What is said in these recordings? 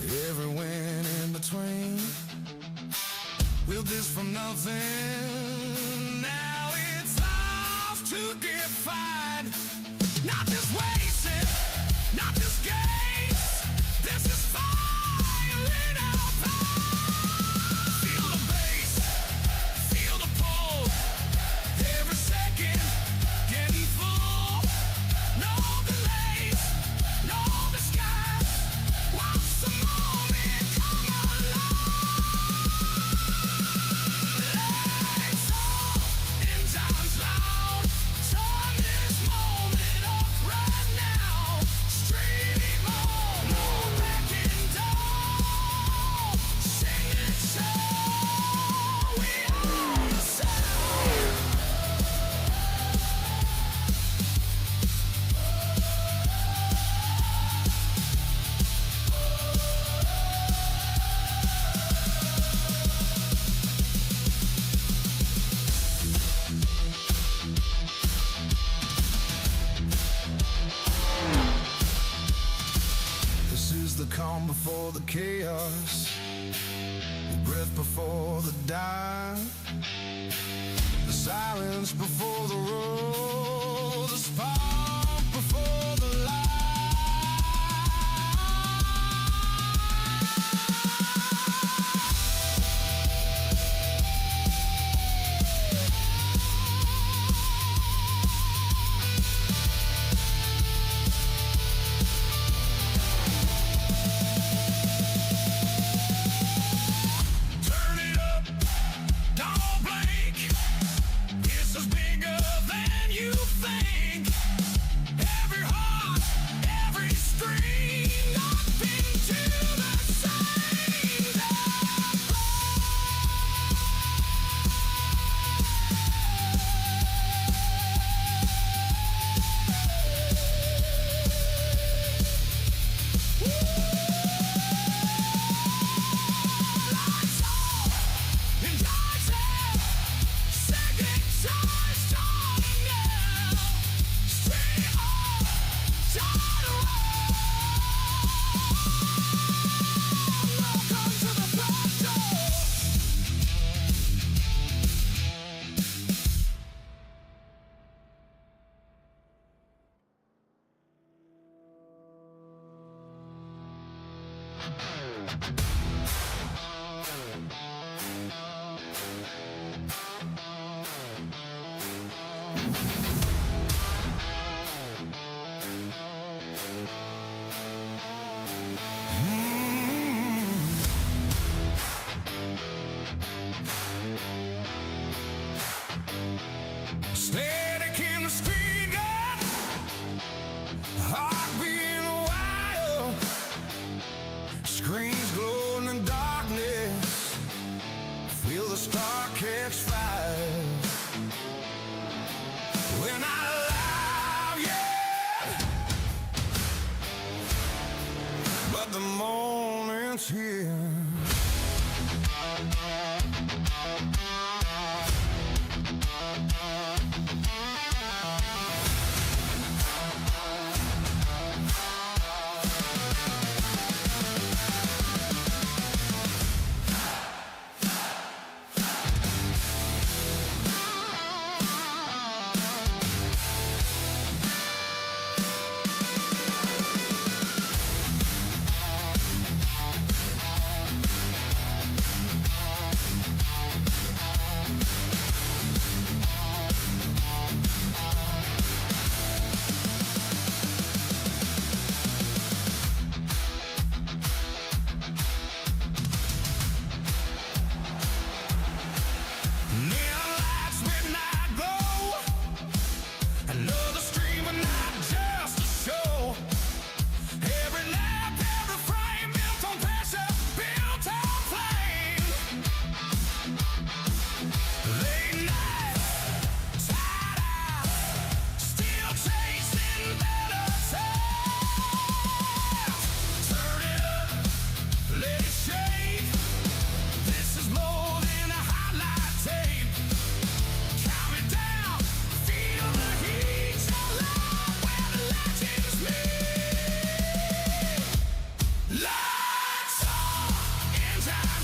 every win in between. Built this from nothing, now it's off to get fine. Not just wasted, not just games, this is fire in our past. Feel the bass, feel the pull, every second getting full. No delays, no disguise, watch the moment come alive. Lights on, engines loud, turn this moment up right now. Stream on, no backing down. Sing it so we own the sound. This is the calm before the chaos, the breath before the dive, the silence before the roar, the spark before the light. Turn it up, don't blink. This is bigger than you think. Every heart, every scream, knocked into the same tempo. Lights on, and lights out. Second time starting now. Stay on, time to roll. Welcome to the back door. Static in the street, heart beating wild, screens glowing in darkness, feel the spark catch fire. We're not alive yet, but the moment's here.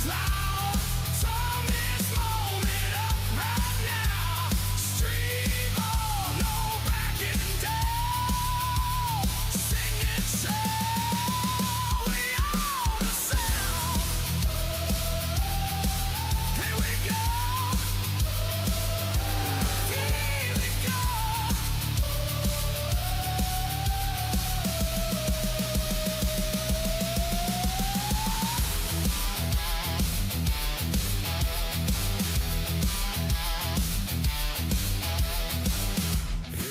loud. Turn this moment up right now. Stream on, no backing down. Sing it, shout. We own the sound. Here we go. Here we go.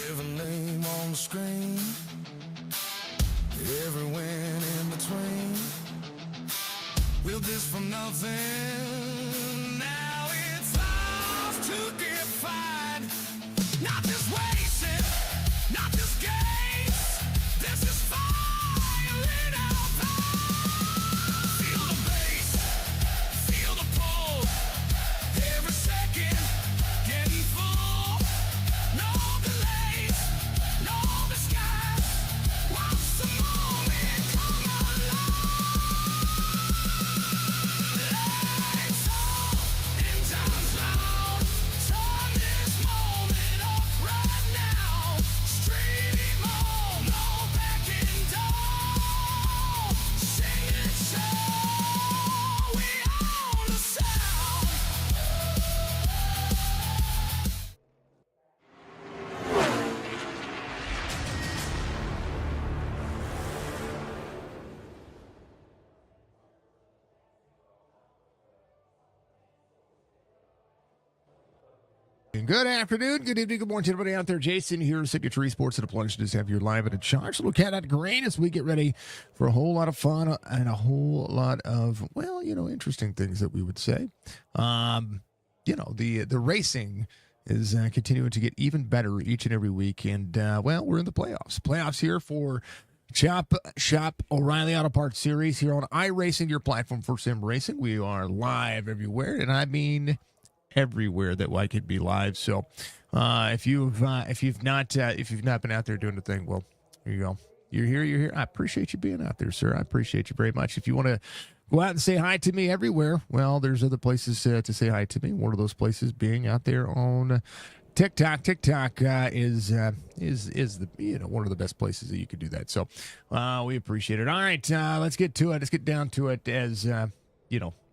Every name on the screen, every win in between. Built this from nothing. Now it's ours to define. Not just wasted, not just games. This is fire in our veins. Feel the bass, feel the pull. Every second getting full. No delays, no disguise. Watch the moment come alive. Lights on, engine's loud. Turn this moment up right now. Stream on, no backing down. Sing it, shout. We own the sound. Good afternoon, good evening, good morning to everybody out there. Jason here, Signature Esports, and a pleasure to just have you live and in charge. Little cat out of grain as we get ready for a whole lot of fun and a whole lot of, well, interesting things that we would say. The racing is continuing to get even better each and every week, and we're in the playoffs here for Shop O'Reilly Auto Parts Series here on iRacing, your platform for sim racing. We are live everywhere, and I mean everywhere that I could be live. So if you've not been out there doing the thing, well, here you go. You're here. I appreciate you being out there, sir. I appreciate you very much. If you want to go out and say hi to me everywhere, well, there's other places to say hi to me. One of those places being out there on TikTok. TikTok is the one of the best places that you could do that. So we appreciate it. All right, let's get to it. Let's get down to it. As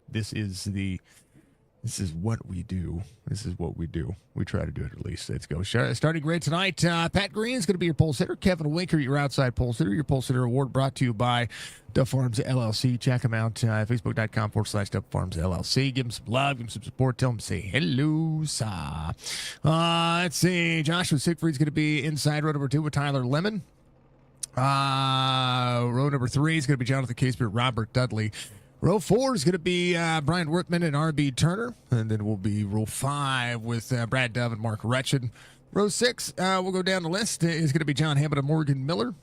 this is what we do. This is what we do. We try to do it at least. Let's go. Starting great tonight. Pat Green is going to be your pole sitter. Kevin Winker, your outside pole sitter. Your pole sitter award brought to you by Duff Farms LLC. Check them out. Facebook.com/Duff Farms LLC. Give them some love. Give them some support. Tell them say hello, sir. Let's see. Joshua Siegfried's going to be inside row number 2 with Tyler Lemon. Row number 3 is going to be Jonathan Casper, Robert Dudley. Row 4 is going to be Brian Worthman and R.B. Turner. And then we'll be row 5 with Brad Dove and Mark Retchen. Row 6, we'll go down the list, is going to be John Hammond and Morgan Miller.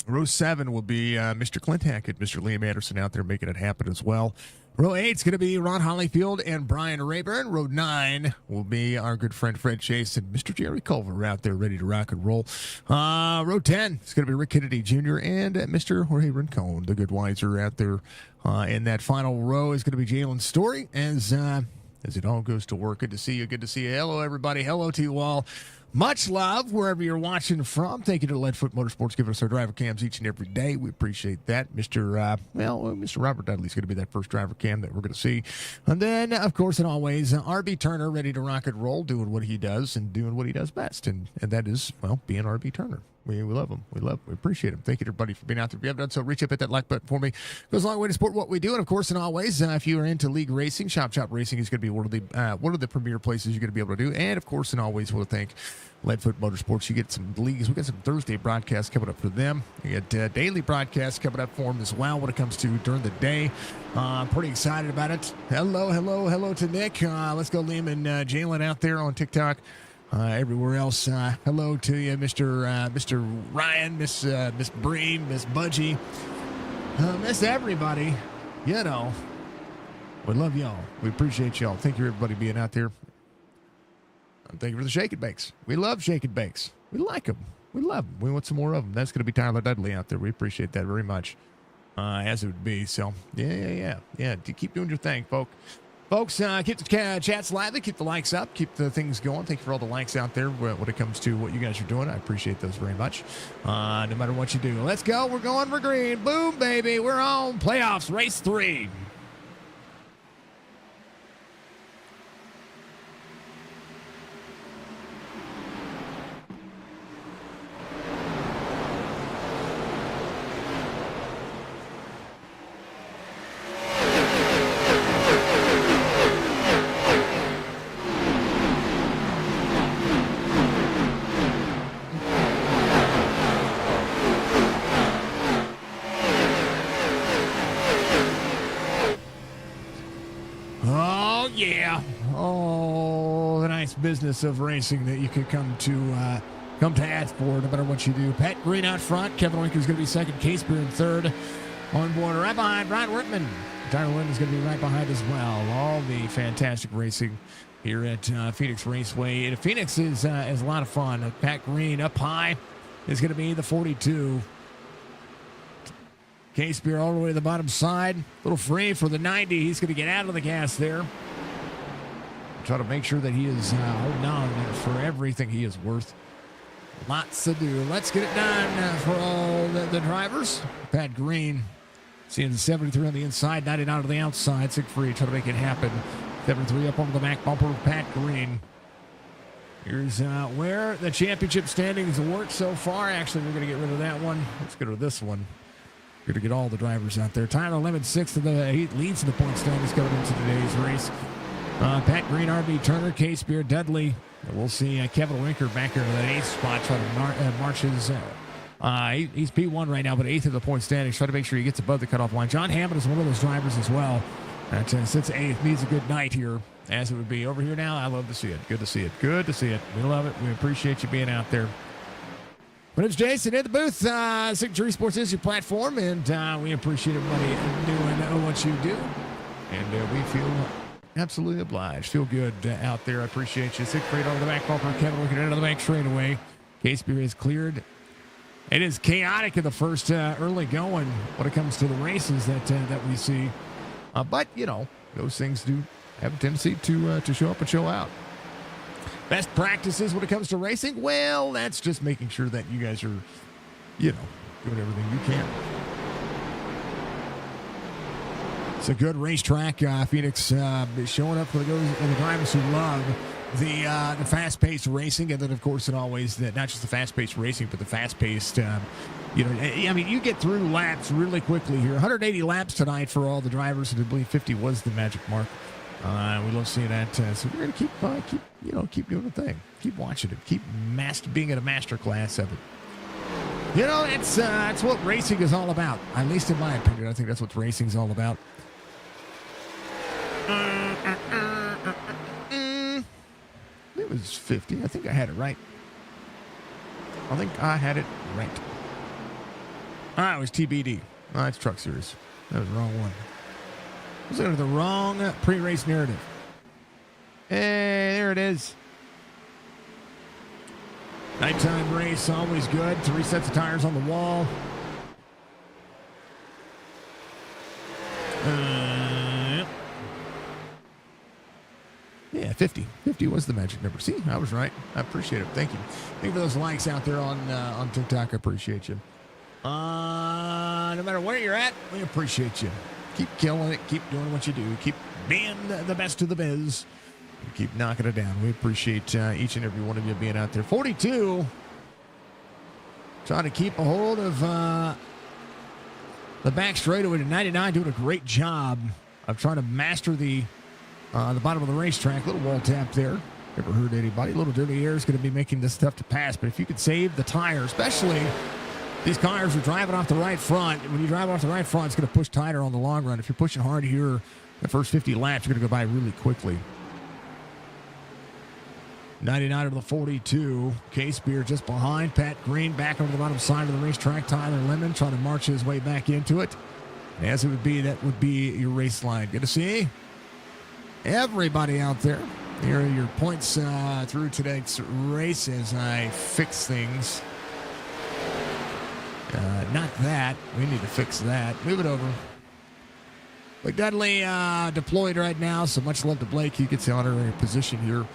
Row 7 will be Mr. Clint Hackett, Mr. Liam Anderson out there making it happen as well. Row 8 is going to be Ron Hollyfield and Brian Rayburn. Row 9 will be our good friend Fred Chase and Mr. Jerry Culver out there ready to rock and roll. Row 10 is going to be Rick Kennedy Jr. and Mr. Jorge Rincon, the good wiser out there. In that final row is going to be Jalen Story as it all goes to work. Good to see you. Good to see you. Hello, everybody. Hello to you all. Much love wherever you're watching from. Thank you to Leadfoot Motorsports giving us our driver cams each and every day. We appreciate that. Mr. Robert Dudley's going to be that first driver cam that we're going to see. And then, of course, and always, R.B. Turner ready to rock and roll, doing what he does and doing what he does best. And that is, well, being R.B. Turner. We love him. We appreciate him. Thank you to everybody for being out there. If you haven't done so, reach up, hit that like button for me. It goes a long way to support what we do. And, of course, and always, if you are into league racing, Shop Racing is going to be one of the premier places you're going to be able to do. And, of course, and always, want to thank Leadfoot Motorsports. You get some leagues. We got some Thursday broadcasts coming up for them. You got daily broadcasts coming up for them as well when it comes to during the day. Pretty excited about it. Hello to Nick. Let's go, Liam and Jalen out there on TikTok. Everywhere else, hello to you, Mr. Ryan, Miss Breen, Miss Budgie, Miss everybody. You know, we love y'all. We appreciate y'all. Thank you, everybody, being out there. Thank you for the shake and bakes. We love shake and bakes. We like them. We love them. We want some more of them. That's going to be Tyler Dudley out there. We appreciate that very much. as it would be. So, yeah. Keep doing your thing, folks. Folks, keep the chats lively, keep the likes up, keep the things going. Thank you for all the likes out there when it comes to what you guys are doing. I appreciate those very much, no matter what you do. Let's go. We're going for green. Boom, baby. We're on. Playoffs, race 3. Business of racing that you could come to ask for no matter what you do. Pat Green out front. Kevin Winker's going to be second. Case Beer in third. On board right behind Brian Wortman. Tyler Lynn is going to be right behind as well. All the fantastic racing here at Phoenix Raceway. And Phoenix is a lot of fun. Pat Green up high is going to be the 42. Case Beer all the way to the bottom side. A little free for the 90. He's going to get out of the gas there. Try to make sure that he is holding on for everything he is worth. Lots to do. Let's get it done for all the drivers. Pat Green seeing the 73 on the inside, 99 on the outside. Siegfried trying to make it happen. 73 up over the back bumper of Pat Green. Here's where the championship standings work so far. Actually, we're going to get rid of that one. Let's go to this one. We're going to get all the drivers out there. Tyler Lemon, sixth of the he leads in the point standings going into today's race. Pat Green, RB Turner, Case Beer, Dudley. We'll see Kevin Winker back here in that 8th spot trying to march his. He's P1 right now, but 8th of the point standings. Try to make sure he gets above the cutoff line. John Hammond is one of those drivers as well. That sits 8th, needs a good night here, as it would be. Over here now, I love to see it. Good to see it. Good to see it. We love it. We appreciate you being out there. My name's Jason in the booth. Signature Esports is your platform, and we appreciate everybody doing what you do. And we feel absolutely obliged. Feel good out there. I appreciate you. Siegfried on the back bumper. Kevin looking into the back straightaway. Case Beer is cleared. It is chaotic in the first early going when it comes to the races that we see. But, you know, those things do have a tendency to show up and show out. Best practices when it comes to racing? Well, that's just making sure that you guys are, you know, doing everything you can. It's a good racetrack. Phoenix showing up for the drivers who love the fast-paced racing, and then of course, and always not just the fast-paced racing, but the fast-paced. You get through laps really quickly here. 180 laps tonight for all the drivers, and I believe 50 was the magic mark. We love seeing that. So we're gonna keep doing the thing. Keep watching it. Keep being at a master class of it. You know, it's what racing is all about. At least in my opinion, I think that's what racing is all about. It was 50. I think I had it right. It was TBD. Oh, it's Truck Series. That was the wrong one. I was looking at the wrong pre-race narrative. Hey, there it is. Nighttime race, always good. 3 sets of tires on the wall. Yeah, 50. 50 was the magic number. See, I was right. I appreciate it. Thank you. Thank you for those likes out there on TikTok. I appreciate you. No matter where you're at, we appreciate you. Keep killing it. Keep doing what you do. Keep being the best of the biz. Keep knocking it down. We appreciate each and every one of you being out there. 42. Trying to keep a hold of the back straightaway to 99. Doing a great job of trying to master the bottom of the racetrack. Little wall tap there. Never hurt anybody. Little dirty air is going to be making this tough to pass. But if you could save the tire, especially these cars are driving off the right front. When you drive off the right front, it's going to push tighter on the long run. If you're pushing hard here, the first 50 laps, you're going to go by really quickly. 99 to the 42. Case Beer just behind. Pat Green back over the bottom side of the racetrack. Tyler Lemon trying to march his way back into it. As it would be, that would be your race line. Good to see everybody out there. Here are your points through today's race as I fix things. Not that. We need to fix that. Move it over. Blake Dudley deployed right now, so much love to Blake. He gets the honorary position here.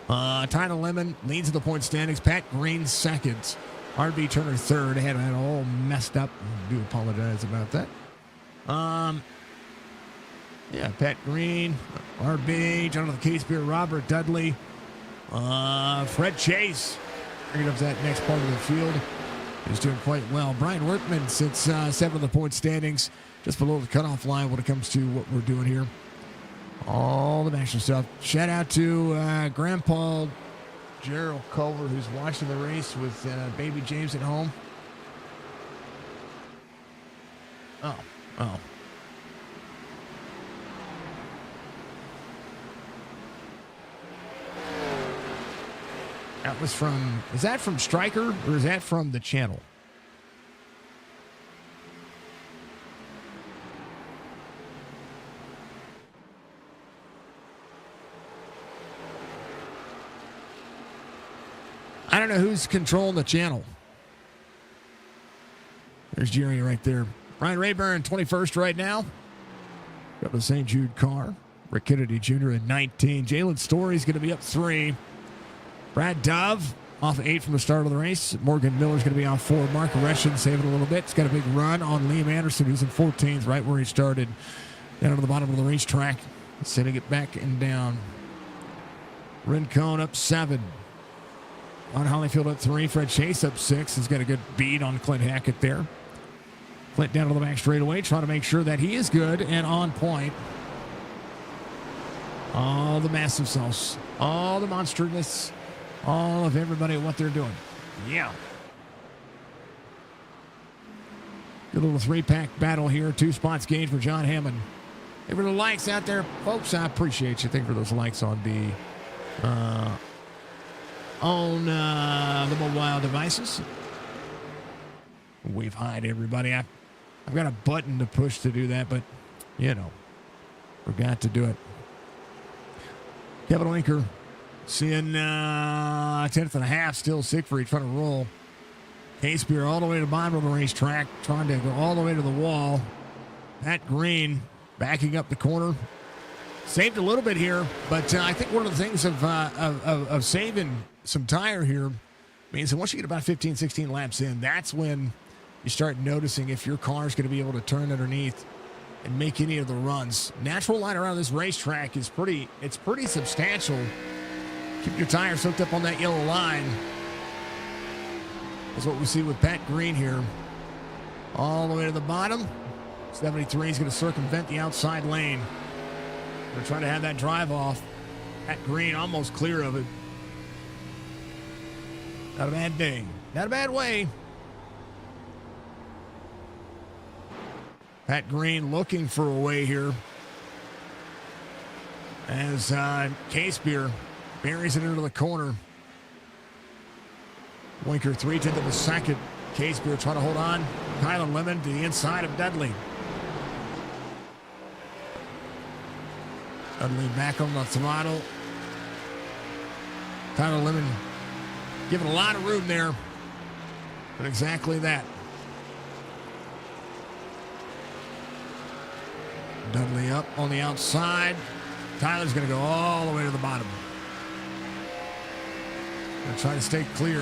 Tyler Lemon leads the point standings. Pat Green second. RB Turner third. I had it all messed up. I do apologize about that. Yeah, Pat Green, RB, Jonathan Casebeer, Robert Dudley, Fred Chase. Bringing up that next part of the field. He's doing quite well. Brian Workman sits seventh of the point standings, just below the cutoff line when it comes to what we're doing here. All the national stuff. Shout out to Grandpa Gerald Culver, who's watching the race with baby James at home. Oh. That was from, is that from Stryker or is that from the channel? I don't know who's controlling the channel. There's Jerry right there. Ryan Rayburn, 21st right now. Got the St. Jude car. Rick Kennedy Jr. at 19. Jalen Story's going to be up 3. Brad Dove off 8 from the start of the race. Morgan Miller's going to be off 4. Mark Reschen saving a little bit. He's got a big run on Liam Anderson, who's in 14th, right where he started. Down to the bottom of the racetrack. Sending it back and down. Rincon up 7. On Hollyfield at 3. Fred Chase up 6. He's got a good beat on Clint Hackett there. Clint down to the back straightaway, trying to make sure that he is good and on point. All the massive sauce. All the monsterness. All of everybody, what they're doing. Yeah. Good little 3-pack battle here. 2 spots gained for John Hammond. Hey, for the likes out there, folks, I appreciate you. Thank you for those likes on the mobile devices. Wave hi to everybody. I've got a button to push to do that, but, you know, forgot to do it. Kevin Winker seeing 10th and a half, still Siegfried trying to roll. Casebeer all the way to the bottom of the racetrack, trying to go all the way to the wall. Pat Green backing up the corner. Saved a little bit here, but I think one of the things of saving some tire here means that once you get about 15, 16 laps in, that's when you start noticing if your car is going to be able to turn underneath and make any of the runs. Natural line around this racetrack is pretty substantial. Keep your tires hooked up on that yellow line. That's what we see with Pat Green here. All the way to the bottom. 73 is going to circumvent the outside lane. They're trying to have that drive off. Pat Green almost clear of it. Not a bad day. Not a bad way. Pat Green looking for a way here. As Casebeer buries it into the corner. Winker 3/10 of a second. Casebeer trying to hold on. Kylan Lemon to the inside of Dudley. Dudley back on the throttle. Tyler Lemon giving a lot of room there. But exactly that. Dudley up on the outside. Tyler's going to go all the way to the bottom. Going to try to stay clear.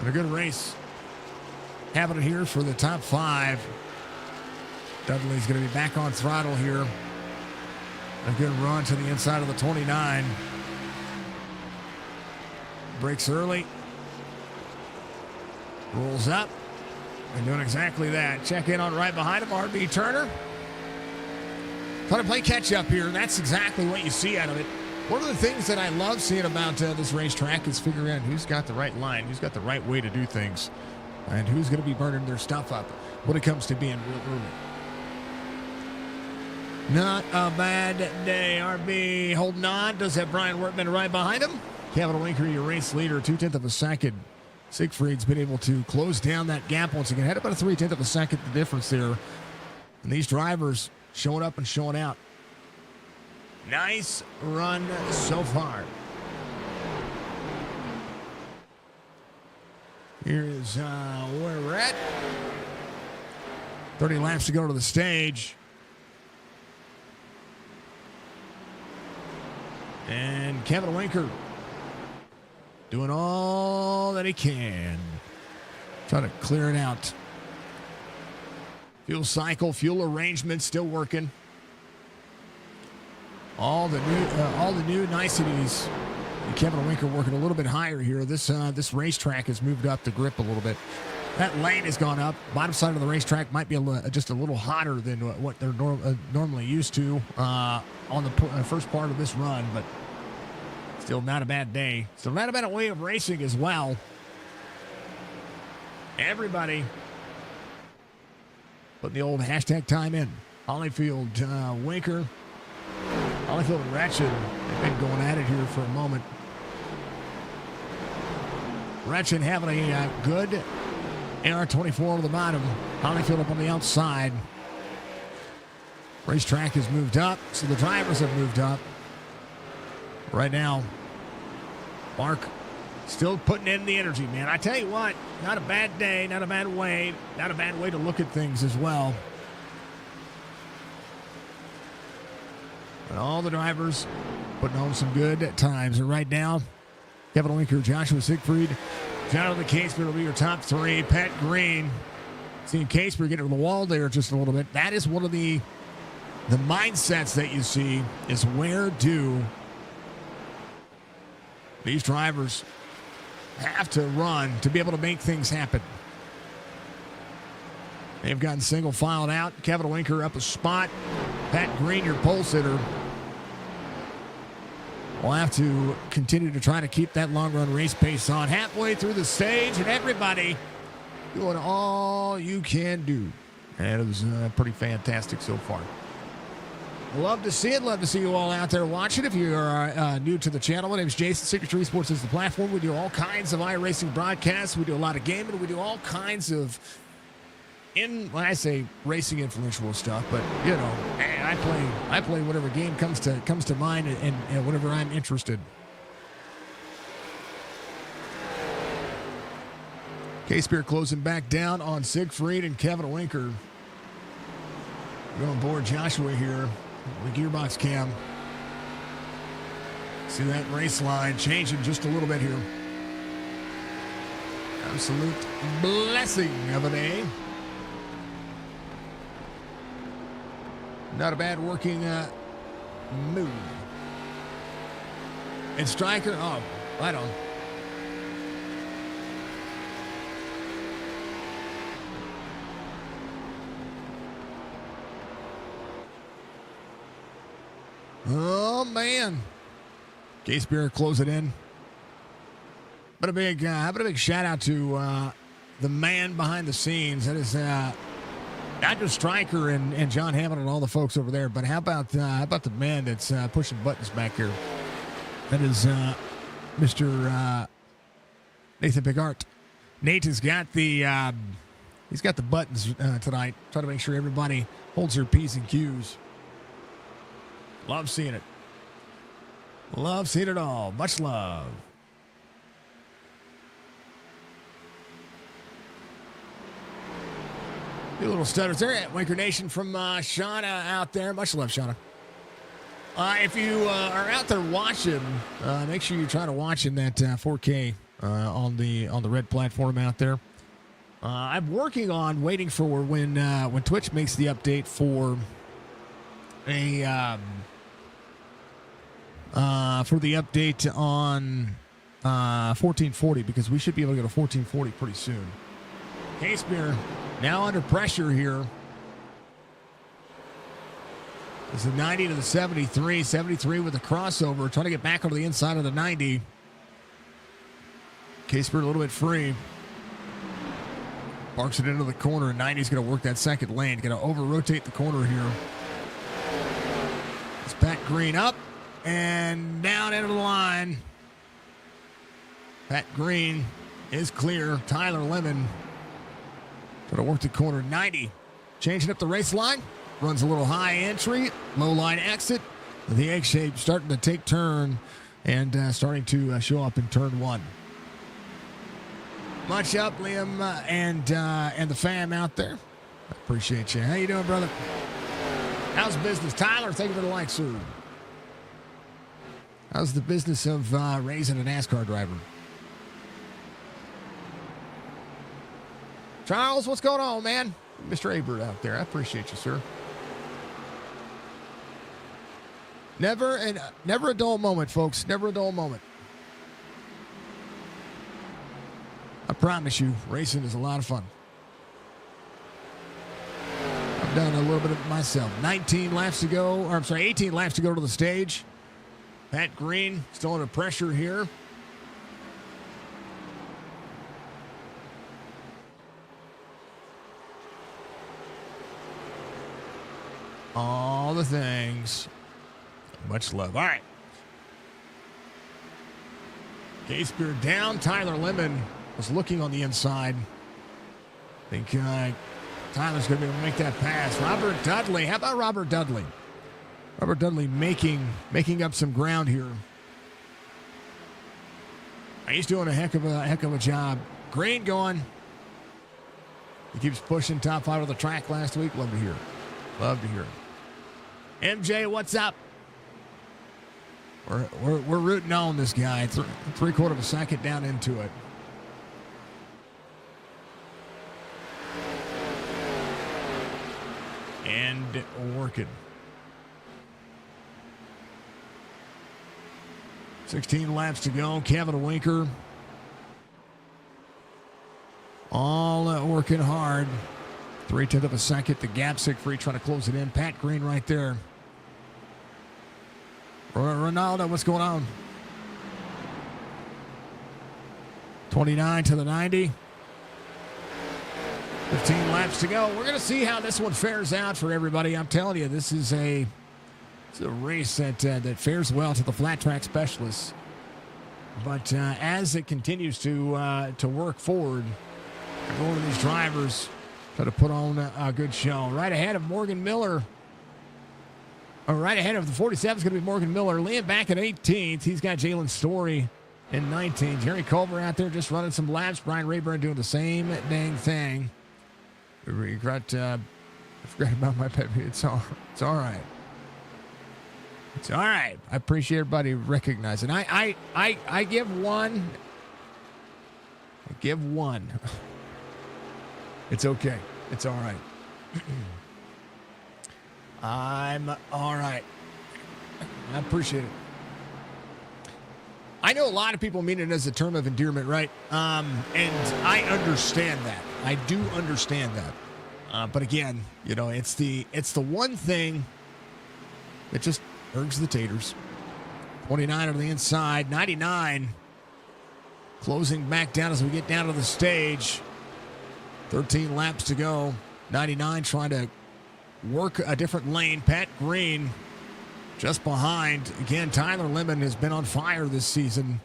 And a good race. Having it here for the top 5. Dudley's going to be back on throttle here. A good run to the inside of the 29. Breaks early. Rolls up. And doing exactly that. Check in on right behind him, RB Turner. Trying to play catch up here. That's exactly what you see out of it. One of the things that I love seeing about this racetrack is figuring out who's got the right line, who's got the right way to do things, and who's going to be burning their stuff up when it comes to being real early. Not a bad day. RB holding on. Does have Brian Workman right behind him. Kevin Winker, your race leader, 2/10 of a second. Siegfried's been able to close down that gap once again. Had about a 3/10 of a second the difference there. And these drivers showing up and showing out. Nice run so far. Here is where we're at. 30 laps to go to the stage. And Kevin Winker doing all that he can. Trying to clear it out. Fuel cycle, fuel arrangement still working. All the new niceties. And Kevin Winker working a little bit higher here. This racetrack has moved up the grip a little bit. That lane has gone up. Bottom side of the racetrack might be just a little hotter than what they're normally used to on the first part of this run, but still not a bad day. Still not a bad way of racing as well. Everybody putting the old hashtag time in. Holyfield, Winker, Holyfield and Ratchet have been going at it here for a moment. Ratchet having a good AR-24 on the bottom. Holyfield up on the outside. Racetrack has moved up, so the drivers have moved up. Right now, Mark still putting in the energy, man. I tell you what, not a bad day, not a bad way to look at things as well. And all the drivers putting on some good times. And right now, Kevin Winker, Joshua Siegfried, Jonathan Casper will be your top three. Pat Green, seeing Casper get to the wall there just a little bit. That is one of the mindsets that you see is where do these drivers have to run to be able to make things happen. They've gotten single filed out. Kevin Winker up a spot. Pat Green, your pole sitter, will have to continue to try to keep that long run race pace on. Halfway through the stage, and everybody doing all you can do. And it was pretty fantastic so far. Love to see it. Love to see you all out there watching. If you are new to the channel, my name is Jason. Signature Esports is the platform. We do all kinds of iRacing broadcasts. We do a lot of gaming. We do all kinds of, when I say racing influential stuff, but you know, I play whatever game comes to mind and whatever I'm interested. K-Spear closing back down on Siegfried and Kevin Winker. Going board Joshua here. The gearbox cam. See that race line changing just a little bit here. Absolute blessing of a day. Not a bad working move. And Striker, oh, right on. Oh, man. K-Spear close it in. But a big shout out to the man behind the scenes. That is not just Stryker and John Hammond and all the folks over there, but how about the man that's pushing buttons back here? That is Mr. Nathan Picard. Nate has got the buttons tonight. Trying to make sure everybody holds their P's and Q's. Love seeing it. Love seeing it all. Much love. A little stutters there at Winker Nation from Shauna out there. Much love, Shauna. If you are out there watching, make sure you try to watch in that 4K on the red platform out there. I'm working on waiting for when Twitch makes the update for the update on 1440, because we should be able to go to 1440 pretty soon. K-Spear now under pressure here. It's the 90 to the 73. 73 with a crossover, trying to get back onto the inside of the 90. K-Spear a little bit free. Parks it into the corner, and 90's going to work that second lane. Going to over-rotate the corner here. It's Pat Green up and down into the line. Pat Green is clear. Tyler Lemon going to work the corner. 90 changing up the race line. Runs a little high entry, low line exit. The egg shape starting to take turn and starting to show up in turn one. Much up, Liam, and the fam out there. I appreciate you. How you doing, brother? How's business? Tyler, thank you for the like, sir. How's the business of raising a NASCAR driver? Charles, what's going on, man? Mr. Abert out there. I appreciate you, sir. Never a dull moment, folks. Never a dull moment. I promise you, racing is a lot of fun. I've done a little bit of it myself. 18 laps to go to the stage. Pat Green still under pressure here. All the things. Much love. All right. Case Beer down. Tyler Lemon was looking on the inside. I think Tyler's going to be able to make that pass. Robert Dudley. How about Robert Dudley? Robert Dudley making up some ground here. He's doing a heck of a job. Green going. He keeps pushing top 5 of the track last week. Love to hear it. Love to hear it. MJ, what's up? We're rooting on this guy. 3/4 of a second down into it. And working. 16 laps to go. Kevin Winker. All working hard. 3/10 of a second. The gap Siegfried trying to close it in. Pat Green right there. Ronaldo, what's going on? 29 to the 90. 15 laps to go. We're going to see how this one fares out for everybody. I'm telling you, this is a race that fares well to the flat track specialists. But as it continues to work forward, one of these drivers try to put on a good show. Right ahead of Morgan Miller. Right ahead of the 47 is going to be Morgan Miller. Liam back at 18th. He's got Jalen Story in 19th. Jerry Culver out there just running some laps. Brian Rayburn doing the same dang thing. I forgot about my pet peeve. It's all right. It's all right. I appreciate everybody recognizing. I give one. I give one. It's okay. It's all right. I'm all right. I appreciate it. I know a lot of people mean it as a term of endearment, right? And I understand that. I do understand that. But again, it's the one thing that just irks the taters. 29 on the inside, 99 closing back down as we get down to the stage. 13 laps to go. 99 trying to work a different lane. Pat Green just behind. Again, Tyler Lemon has been on fire this season.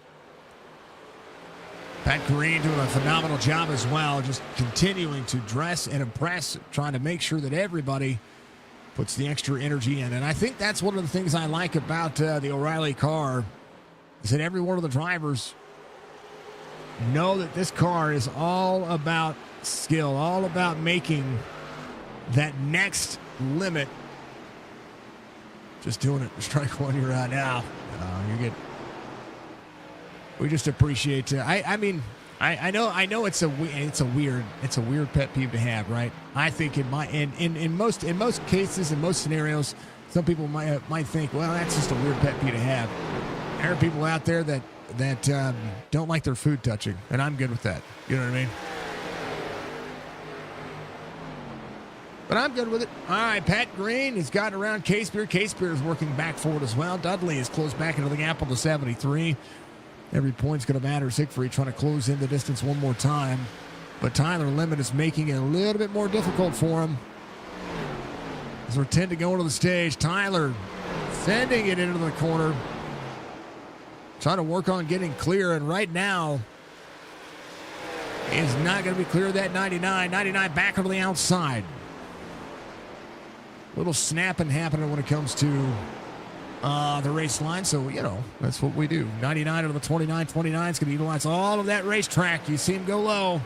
Pat Green doing a phenomenal job as well, just continuing to dress and impress, trying to make sure that everybody puts the extra energy in. And I think that's one of the things I like about the Orielly car, is that every one of the drivers know that this car is all about skill, all about making that next limit. Just doing it. Strike one, you're out now. You're good. We just appreciate. I know it's a weird pet peeve to have, right? I think in most cases, in most scenarios, some people might think, well, that's just a weird pet peeve to have. There are people out there that don't like their food touching, and I'm good with that. You know what I mean? But I'm good with it. All right, Pat Green has gotten around Case Beer. Case Beer is working back forward as well. Dudley is close back into the gap on the 73. Every point's going to matter. Siegfried trying to close in the distance one more time. But Tyler Lemon is making it a little bit more difficult for him. As we're 10 to go into the stage, Tyler sending it into the corner. Trying to work on getting clear, and right now is not going to be clear of that 99. 99 back onto the outside. Little snapping happening when it comes to the race line. So, that's what we do. 99 out of the 29. 29 is going to utilize all of that racetrack. You see him go low.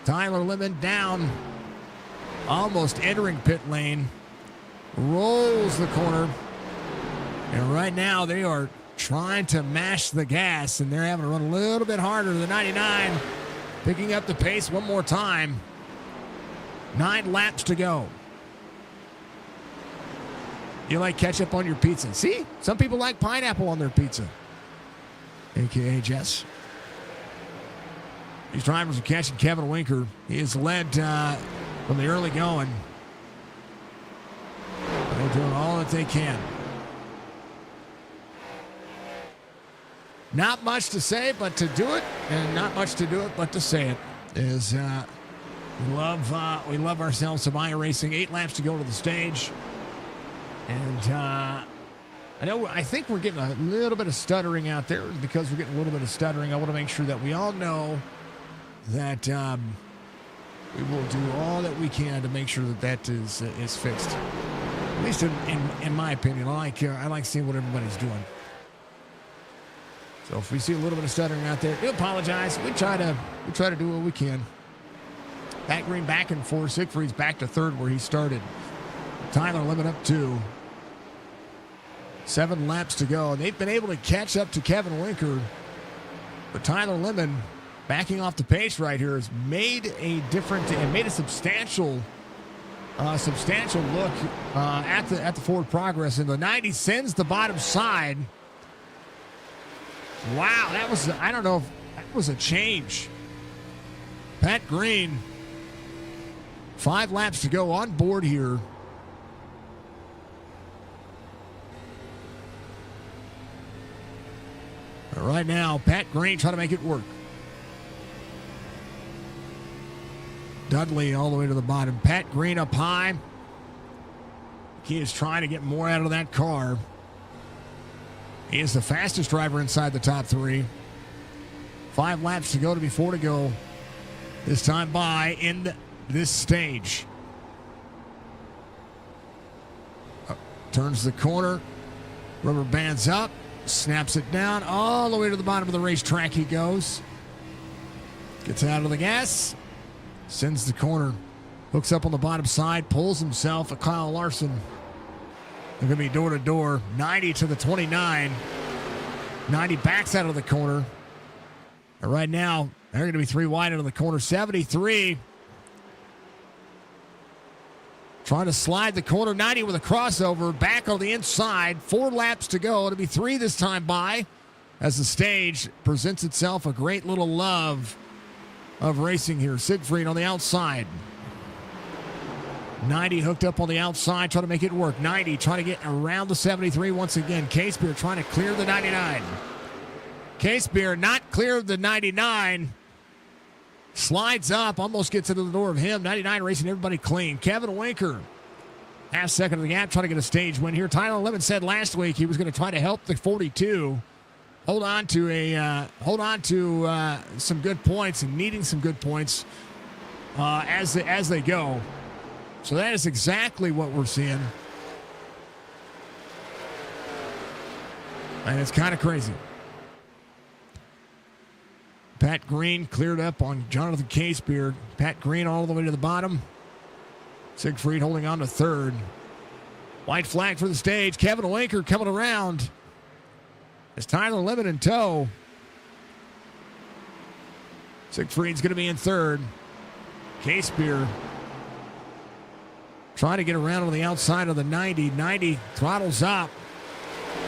Tyler Lemon down. Almost entering pit lane. Rolls the corner. And right now they are trying to mash the gas, and they're having to run a little bit harder. The 99 picking up the pace one more time. 9 laps to go. You like ketchup on your pizza? See? Some people like pineapple on their pizza. AKA Jess. These drivers are catching Kevin Winker. He is led from the early going. They're doing all that they can. Not much to say, but to do it, and not much to do it, but to say it is we love ourselves some iRacing. 8 laps to go to the stage. And I think we're getting a little bit of stuttering out there. Because we're getting a little bit of stuttering, I want to make sure that we all know that we will do all that we can to make sure that is fixed. At least in my opinion, I like seeing what everybody's doing. So if we see a little bit of stuttering out there, we apologize. We try to do what we can. Pat Green back in 4. Siegfried's back to 3rd where he started. Tyler Lemon up 2. 7 laps to go. They've been able to catch up to Kevin Winker. But Tyler Lemon, backing off the pace right here, has made a difference and made a substantial look at the forward progress. And the 90 sends the bottom side. Wow, I don't know if that was a change. Pat Green, 5 laps to go on board here. Right now, Pat Green trying to make it work. Dudley all the way to the bottom. Pat Green up high. He is trying to get more out of that car. He is the fastest driver inside the top 3. 5 laps to go to be 4 to go. This time by in this stage. Turns the corner. Rubber bands up. Snaps it down. All the way to the bottom of the racetrack he goes. Gets out of the gas. Sends the corner. Hooks up on the bottom side. Pulls himself at Kyle Larson. They're going to be door to door. 90 to the 29. 90 backs out of the corner. And right now, they're going to be 3 wide out of the corner. 73. Trying to slide the corner. 90 with a crossover. Back on the inside. 4 laps to go. It'll be 3 this time by. As the stage presents itself a great little love of racing here. Siegfried on the outside. 90 hooked up on the outside, trying to make it work. 90 trying to get around the 73 once again. Casebeer trying to clear the 99. Casebeer not clear of the 99. Slides up, almost gets into the door of him. 99 racing everybody clean. Kevin Winker, half second of the gap, trying to get a stage win here. Tyler Lemon said last week he was going to try to help the 42 hold on to some good points and needing some good points as they go. So that is exactly what we're seeing. And it's kind of crazy. Pat Green cleared up on Jonathan Casebeer. Pat Green all the way to the bottom. Siegfried holding on to 3rd. White flag for the stage. Kevin Winker coming around. It's Tyler Lemon in tow. Siegfried's going to be in 3rd. Casebeer trying to get around on the outside of the 90. 90 throttles up.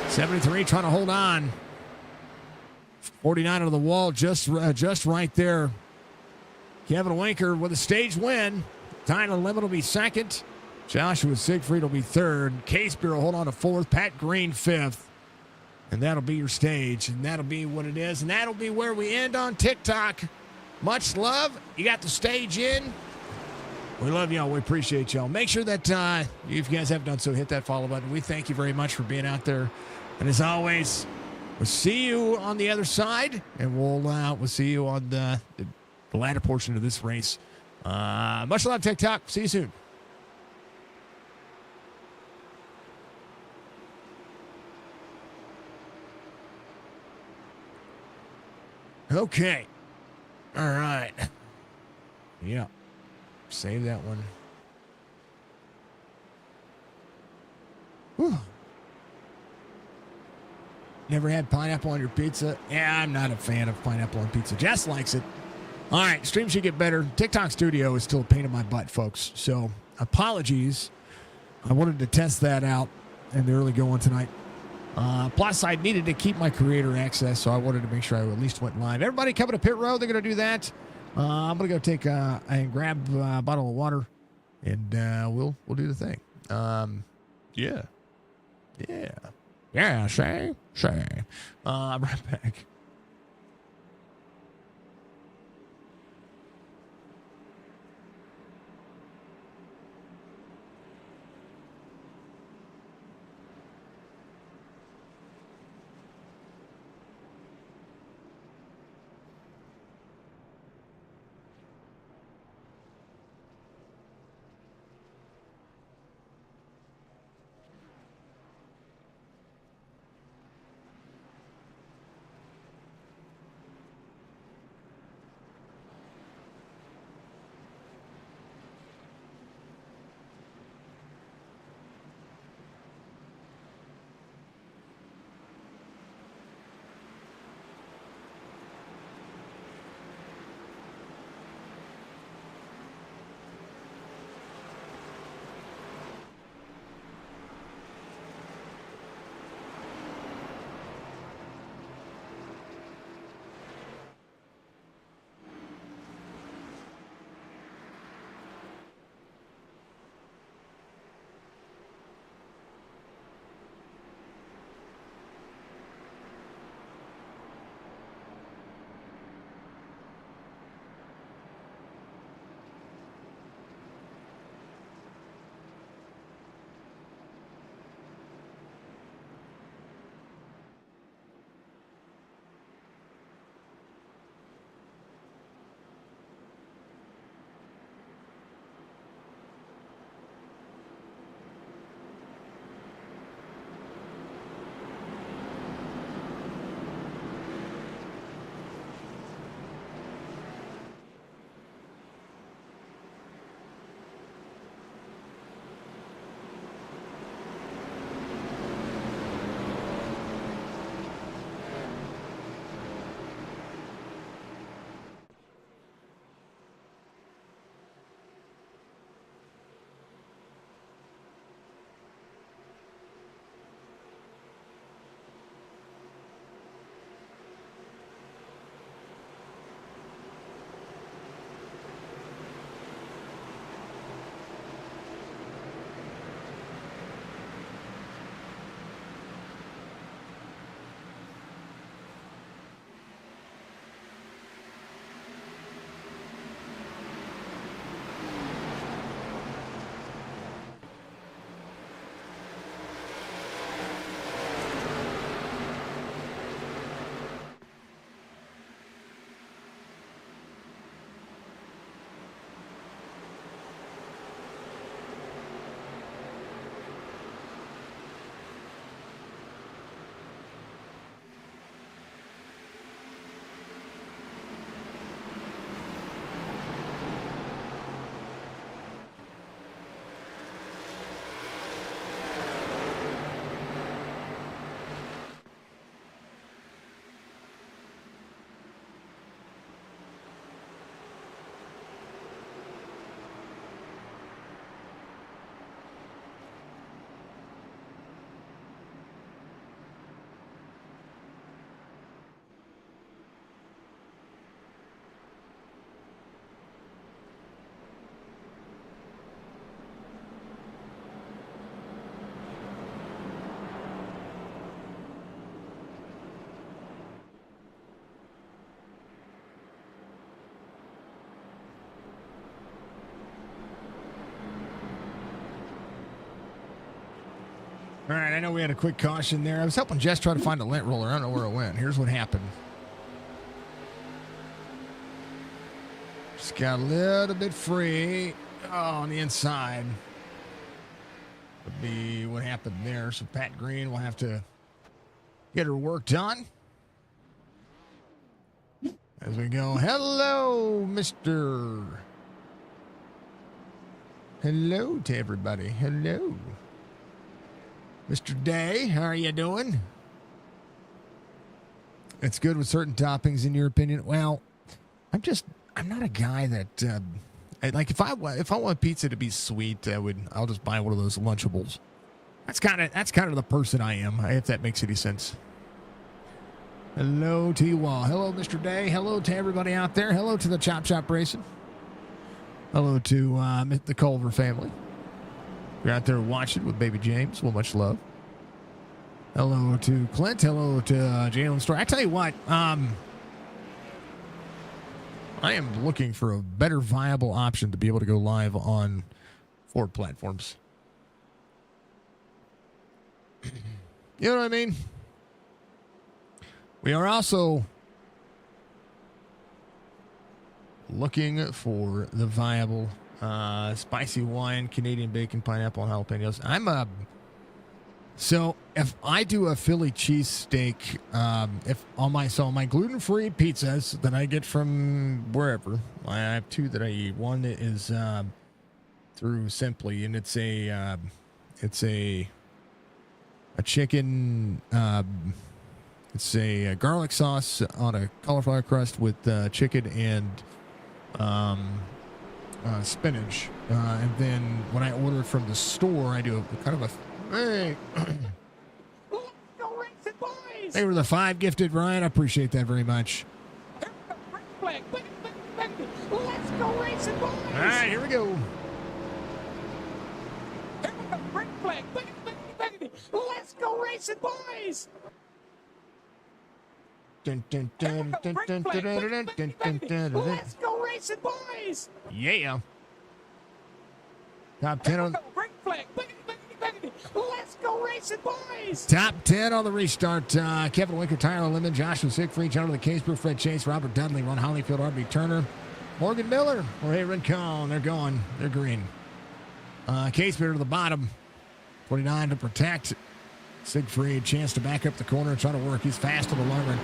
73 trying to hold on. 49 on the wall, just right there. Kevin Winker with a stage win. Tyler Lemon will be 2nd. Joshua Siegfried will be 3rd. Casebeer will hold on to 4th. Pat Green 5th. And that'll be your stage. And that'll be what it is. And that'll be where we end on TikTok. Much love. You got the stage in. We love y'all. We appreciate y'all. Make sure that if you guys haven't done so, hit that follow button. We thank you very much for being out there. And as always, we'll see you on the other side, and we'll see you on the latter portion of this race. Much love, TikTok. See you soon. Okay. All right. Yeah. Save that one. Whew. Never had pineapple on your pizza? Yeah, I'm not a fan of pineapple on pizza. Jess likes it. All right, stream should get better. TikTok Studio is still a pain in my butt, folks. So apologies. I wanted to test that out in the early going tonight. Plus, I needed to keep my creator access, so I wanted to make sure I at least went live. Everybody coming to Pit Road, they're going to do that. I'm going to go take and grab a bottle of water, and we'll do the thing. Yeah. Yeah, say. I'm right back. All right, I know we had a quick caution there. I was helping Jess try to find a lint roller. I don't know where it went. Here's what happened. Just got a little bit free on the inside. Would be what happened there. So Pat Green will have to get her work done. As we go, hello, Mr. Hello to everybody. Hello. Mr. Day, how are you doing? It's good with certain toppings, in your opinion. Well, I'm not a guy that, like if I want pizza to be sweet, I'll just buy one of those Lunchables. That's kind of the person I am, if that makes any sense. Hello to you all. Hello, Mr. Day. Hello to everybody out there. Hello to the Chop Shop Racing. Hello to the Culver family. You're out there watching with baby James. Well, much love. Hello to Clint. Hello to Jalen Story. I tell you what, I am looking for a better viable option to be able to go live on Ford platforms. You know what I mean? We are also looking for the viable spicy wine, Canadian bacon, pineapple, and jalapenos. So if I do a Philly cheesesteak, if on my gluten-free pizzas that I get from wherever, I have two that I eat. One is through Simply, and it's a chicken. It's a garlic sauce on a cauliflower crust with chicken and spinach. And then when I order from the store, I do a kind of a hey. Let's go racing, boys! They were the 5 gifted, Ryan. I appreciate that very much. Let's go racing, boys! All right, here we go. Let's go racing, boys! Let's go racing, boys! Yeah. Top 10 on Let's go racing, boys! top 10 on the restart. Kevin Winker, Tyler Lemon, Joshua Siegfried, John of the Casebrew, Fred Chase, Robert Dudley, Ron Hollyfield, R.B. Turner, Morgan Miller, Jorge Rincon. They're going. They're green. Casebrew to the bottom. 49 to protect. Siegfried, chance to back up the corner and try to work. He's fast on the long run.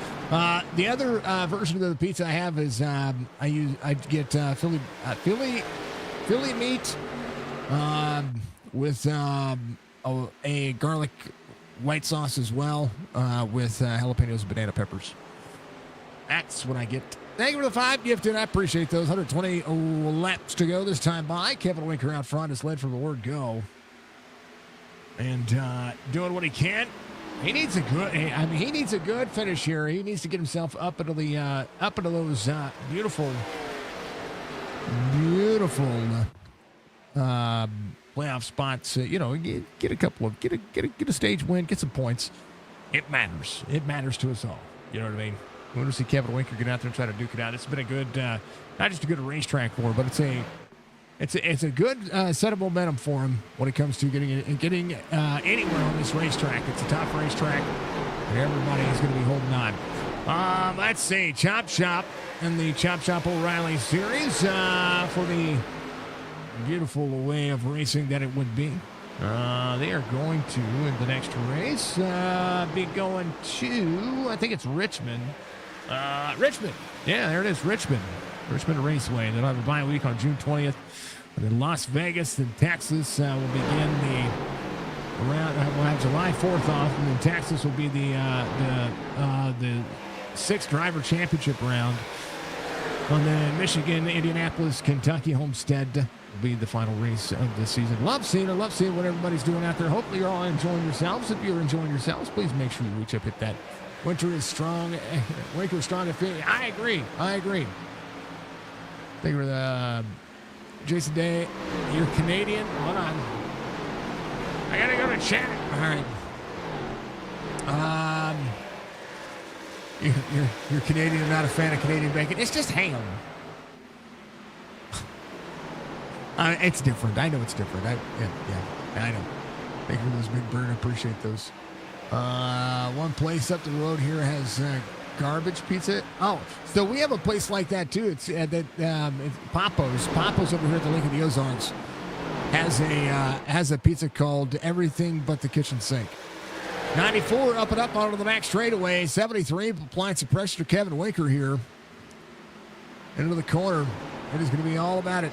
The other version of the pizza I have is I get Philly meat with a garlic white sauce as well with jalapenos and banana peppers. That's what I get. Thank you for the 5 gifted. I appreciate those. 120 laps to go this time by. Kevin Winker out front is led from the word go. And doing what he can. He needs a good finish here. He needs to get himself up into those beautiful playoff spots. Get a stage win, get some points. It matters. It matters to us all. You know what I mean? We want to see Kevin Winker get out there and try to duke it out. It's been a good, not just a good racetrack for him, but it's a good set of momentum for him when it comes to getting anywhere on this racetrack. It's a tough racetrack, and everybody is going to be holding on. Let's see, Chop Shop in the Chop Shop O'Reilly Series for the beautiful way of racing that it would be. They are going to, in the next race, be going to, I think it's Richmond. Richmond. Yeah, there it is, Richmond. Richmond Raceway. They'll have a bye week on June 20th. And then Las Vegas and Texas will begin the round. We'll have July 4th off, and then Texas will be the 6th driver championship round. And then Michigan, Indianapolis, Kentucky, Homestead will be the final race of the season. Love seeing what everybody's doing out there. Hopefully you're all enjoying yourselves. If you're enjoying yourselves, please make sure you reach up, hit that. Winter is strong. Winter is strong. I agree. Thank you for the Jason Day. You're Canadian. Hold on. I gotta go to chat. All right. You're Canadian. I'm not a fan of Canadian bacon. It's just ham. It's different. I know it's different. Yeah, I know. Thank you for those, Big Bird. I appreciate those. One place up the road here has garbage pizza. Oh, so we have a place like that too. It's it's Papo's. Papo's over here at the Lake of the Ozarks has a pizza called Everything But the Kitchen Sink. 94 up and up onto the back straightaway. 73 applying some pressure to Kevin Winker here. into the corner. It is going to be all about it.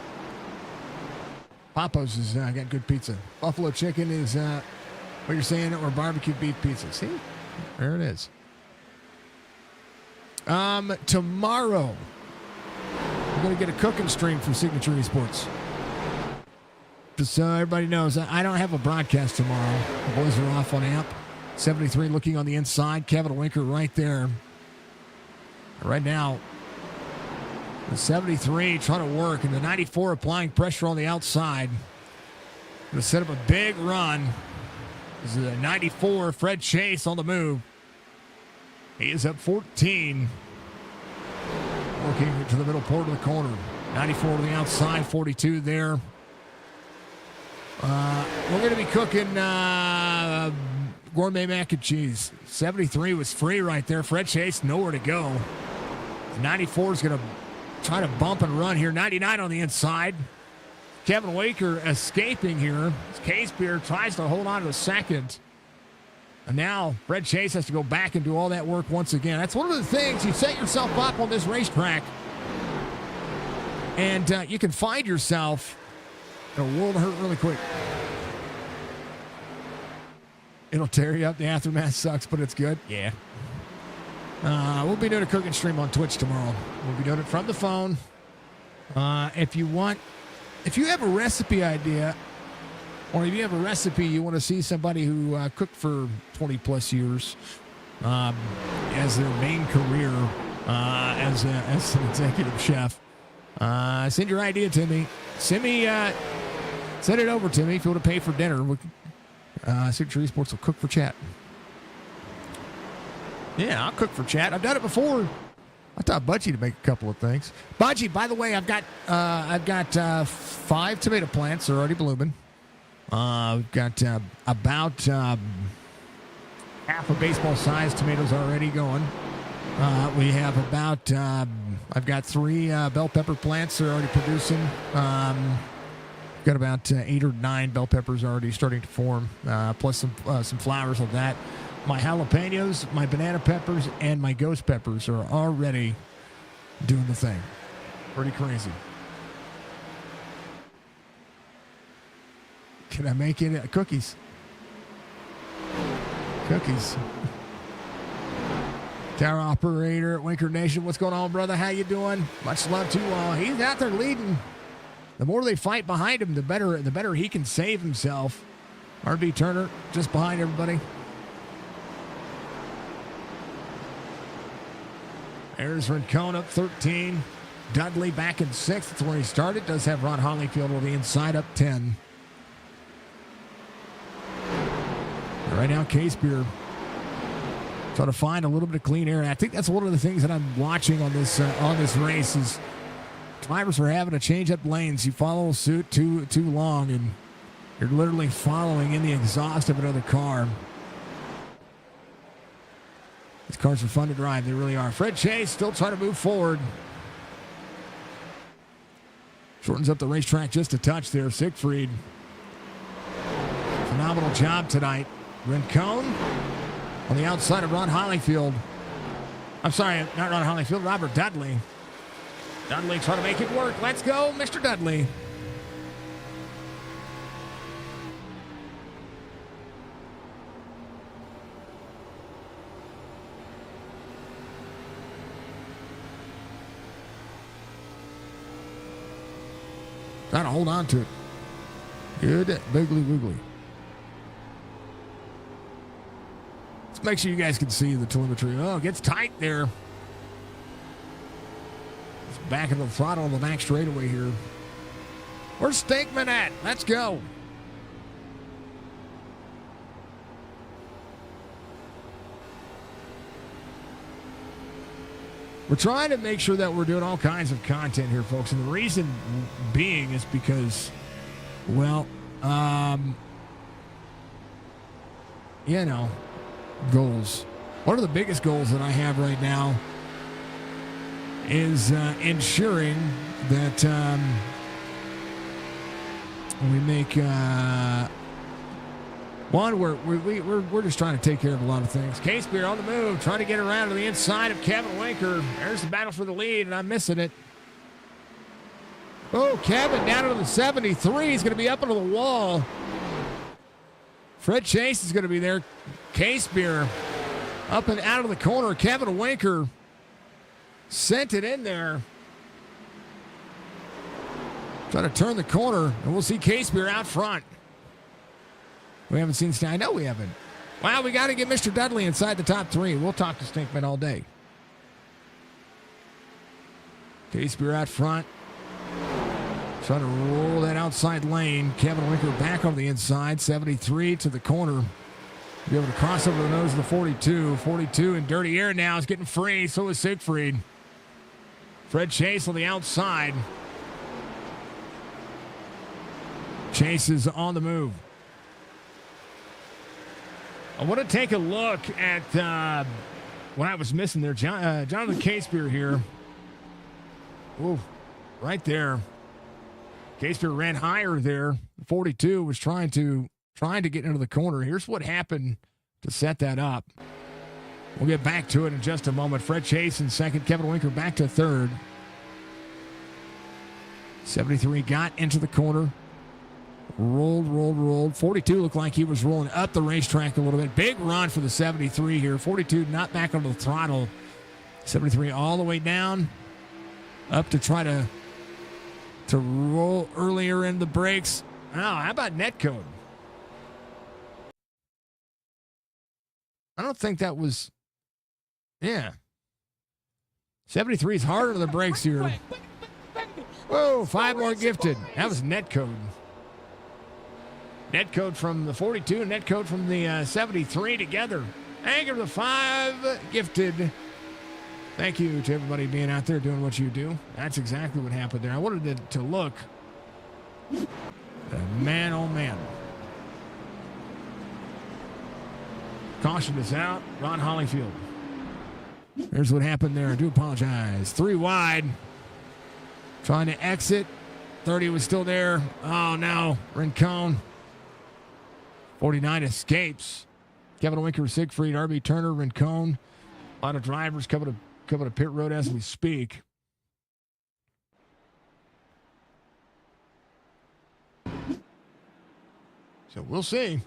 Papa's has got good pizza. Buffalo chicken is what you're saying, or barbecue beef pizza. See? There it is. Tomorrow, we're going to get a cooking stream from Signature Esports. Just so everybody knows, I don't have a broadcast tomorrow. The boys are off on amp. 73 looking on the inside. Kevin Winker right there. Right now, the 73 trying to work, and the 94 applying pressure on the outside. Going to set up a big run. This is a 94, Fred Chase on the move. He is up 14. Working to the middle port of the corner. 94 to the outside, 42 there. We're going to be cooking gourmet mac and cheese. 73 was free right there. Fred Chase, nowhere to go. 94 is going to try to bump and run here. 99 on the inside. Kevin Waker escaping here. Case Beer tries to hold on to a second. And now Fred Chase has to go back and do all that work once again. That's one of the things. You set yourself up on this racetrack, and you can find yourself in a world of hurt really quick. It'll tear you up. The aftermath sucks, but it's good. Yeah. We'll be doing a cooking stream on Twitch tomorrow. We'll be doing it from the phone. If you have a recipe idea, or if you have a recipe you want to see somebody who cooked for 20 plus years as their main career as an executive chef, send your idea to me. Send it over to me if you want to pay for dinner. Signature Esports will cook for chat. Yeah, I'll cook for chat. I've done it before. I taught Budgie to make a couple of things. Budgie, by the way, I've got 5 tomato plants. They're already blooming. We've got about half a baseball-sized tomatoes already going. We have about I've got 3 bell pepper plants that are already producing. Got about 8 or 9 bell peppers already starting to form, plus some flowers of that. My jalapenos, my banana peppers, and my ghost peppers are already doing the thing. Pretty crazy. Can I make it cookies? Cookies. Tower operator at Winker Nation. What's going on, brother? How you doing? Much love to you all. He's out there leading. The more they fight behind him, the better he can save himself. RB Turner just behind everybody. There's Rincon up 13. Dudley back in 6th. That's where he started. Does have Ron Holleyfield on the inside up 10. Right now, Case Beer trying to find a little bit of clean air. And I think that's one of the things that I'm watching on this race is drivers are having to change up lanes. You follow suit too long, and you're literally following in the exhaust of another car. These cars are fun to drive. They really are. Fred Chase still trying to move forward. Shortens up the racetrack just a touch there. Siegfried. Phenomenal job tonight. Rincon on the outside of Ron Holleyfield. I'm sorry, not Ron Holleyfield, Robert Dudley. Dudley trying to make it work. Let's go, Mr. Dudley. Trying to hold on to it. Good boogly woogly. Let's make sure you guys can see the telemetry. Oh, it gets tight there. It's back into the throttle on the back straightaway here. Where's Stakeman at? Let's go. We're trying to make sure that we're doing all kinds of content here, folks. And the reason being is because, well, goals. One of the biggest goals that I have right now is ensuring that we make one. We're just trying to take care of a lot of things. Case Beer on the move, trying to get around to the inside of Kevin Winker. There's the battle for the lead, and I'm missing it. Oh, Kevin down into the 73. He's going to be up into the wall. Fred Chase is going to be there. Case Beer up and out of the corner. Kevin Winker sent it in there. Trying to turn the corner, and we'll see Case Beer out front. We haven't seen Stein. I know we haven't. Wow, we got to get Mr. Dudley inside the top 3. We'll talk to Stinkman all day. Case Beer out front. Trying to roll that outside lane. Kevin Winker back on the inside. 73 to the corner. Be able to cross over the nose of the 42. 42 in dirty air now. Is getting free. So is Siegfried. Fred Chase on the outside. Chase is on the move. I want to take a look at what I was missing there. Jonathan Casebeer here. Ooh, right there. Casebeer ran higher there. 42 was trying to get into the corner. Here's what happened to set that up. We'll get back to it in just a moment. Fred Chase in second. Kevin Winker back to third. 73 got into the corner. Rolled. 42 looked like he was rolling up the racetrack a little bit. Big run for the 73 here. 42 not back onto the throttle. 73 all the way down. Up to try to roll earlier in the brakes. Oh, how about netcode? I don't think that was... Yeah. 73 is harder to the brakes here. Whoa, 5 more gifted. That was netcode. Netcode from the 42 and netcode from the 73 together. Anchor the 5 gifted. Thank you to everybody being out there doing what you do. That's exactly what happened there. I wanted it to look. Man, oh man. Caution is out. Ron Hollyfield. Here's what happened there. I do apologize. 3 wide. Trying to exit. 30 was still there. Oh no. Rincon. 49 escapes. Kevin Winker, Siegfried, RB Turner, Rincon. A lot of drivers coming to pit road as we speak. So we'll see.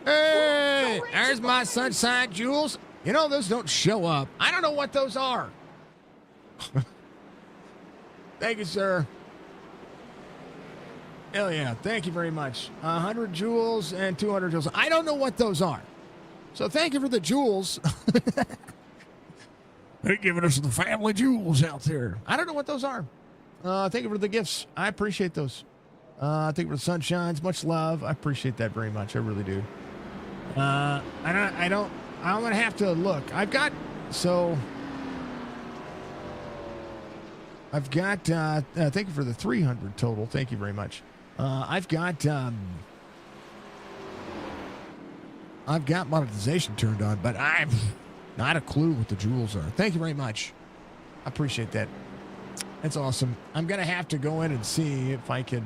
Hey, there's my Sunshine Jewels. You know, those don't show up. I don't know what those are. Thank you, sir. Hell yeah. Thank you very much. 100 jewels and 200 jewels. I don't know what those are. So thank you for the jewels. They're giving us the family jewels out there. I don't know what those are. Thank you for the gifts. I appreciate those. Thank you for the sunshines. Much love. I appreciate that very much. I really do. I'm going to have to look. Thank you for the 300 total. Thank you very much. I've got monetization turned on, but I've not a clue what the jewels are. Thank you very much. I appreciate that. That's awesome. I'm going to have to go in and see if I can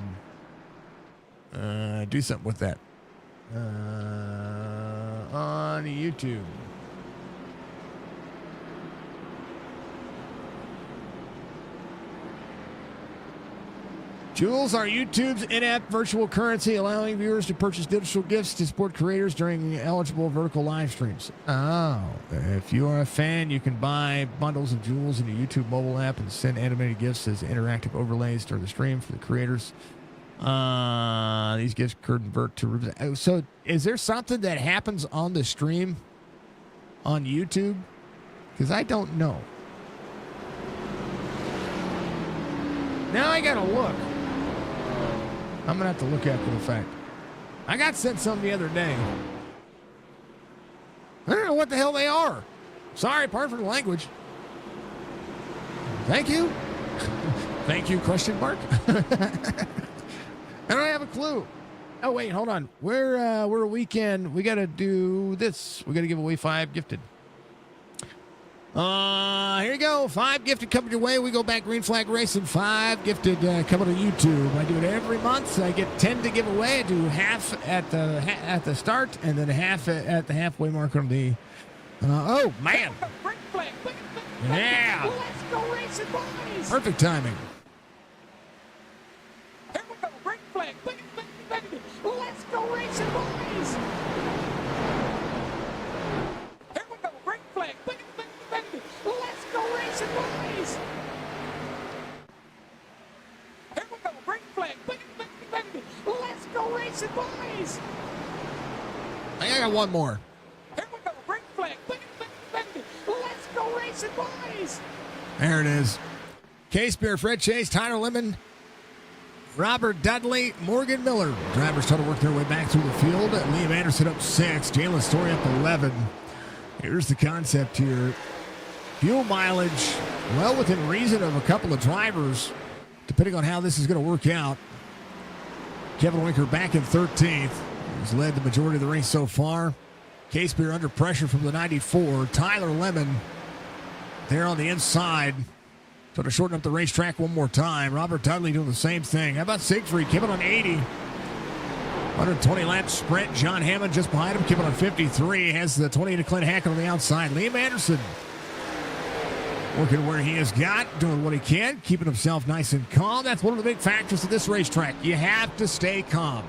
do something with that on YouTube. Jewels are YouTube's in-app virtual currency, allowing viewers to purchase digital gifts to support creators during eligible vertical live streams. Oh, if you are a fan, you can buy bundles of jewels in the YouTube mobile app and send animated gifts as interactive overlays during the stream for the creators. These gifts convert to... So is there something that happens on the stream on YouTube? Because I don't know. Now I got to look. I'm going to have to look after the fact. I got sent some the other day. I don't know what the hell they are. Sorry, pardon for the language. Thank you. Thank you, question mark. I don't have a clue. Oh, wait, hold on. We're a weekend. We got to do this. We got to give away 5 gifted. Here you go. 5 gifted coming your way. We go back Green Flag Racing. 5 gifted coming to YouTube. I do it every month. I get 10 to give away. I do half at the start and then half at the halfway mark on the. Oh man! Yeah. Let's go racing, boys. Perfect timing. Here we go. Green flag. Let's go racing, boys. Here we go. Green flag. Let's go racing, boys. Here we go. Green flag. Let's go racing, boys. I think I got one more. Here we go. Green flag. Let's go racing, boys. There it is. Case Beer, Fred Chase, Tyler Lemon, Robert Dudley, Morgan Miller. Drivers try to work their way back through the field. Liam Anderson up 6. Jalen Story up 11. Here's the concept here. Fuel mileage, well within reason of a couple of drivers, depending on how this is going to work out. Kevin Winker back in 13th. He's led the majority of the race so far. Case Beer under pressure from the 94. Tyler Lemon there on the inside. Trying to shorten up the racetrack one more time. Robert Dudley doing the same thing. How about Siegfried? Kevin on 80. 120 lap sprint. John Hammond just behind him. Kevin on 53. Has the 20 to Clint Hackett on the outside. Liam Anderson working where he has got. Doing what he can. Keeping himself nice and calm. That's one of the big factors of this racetrack. You have to stay calm.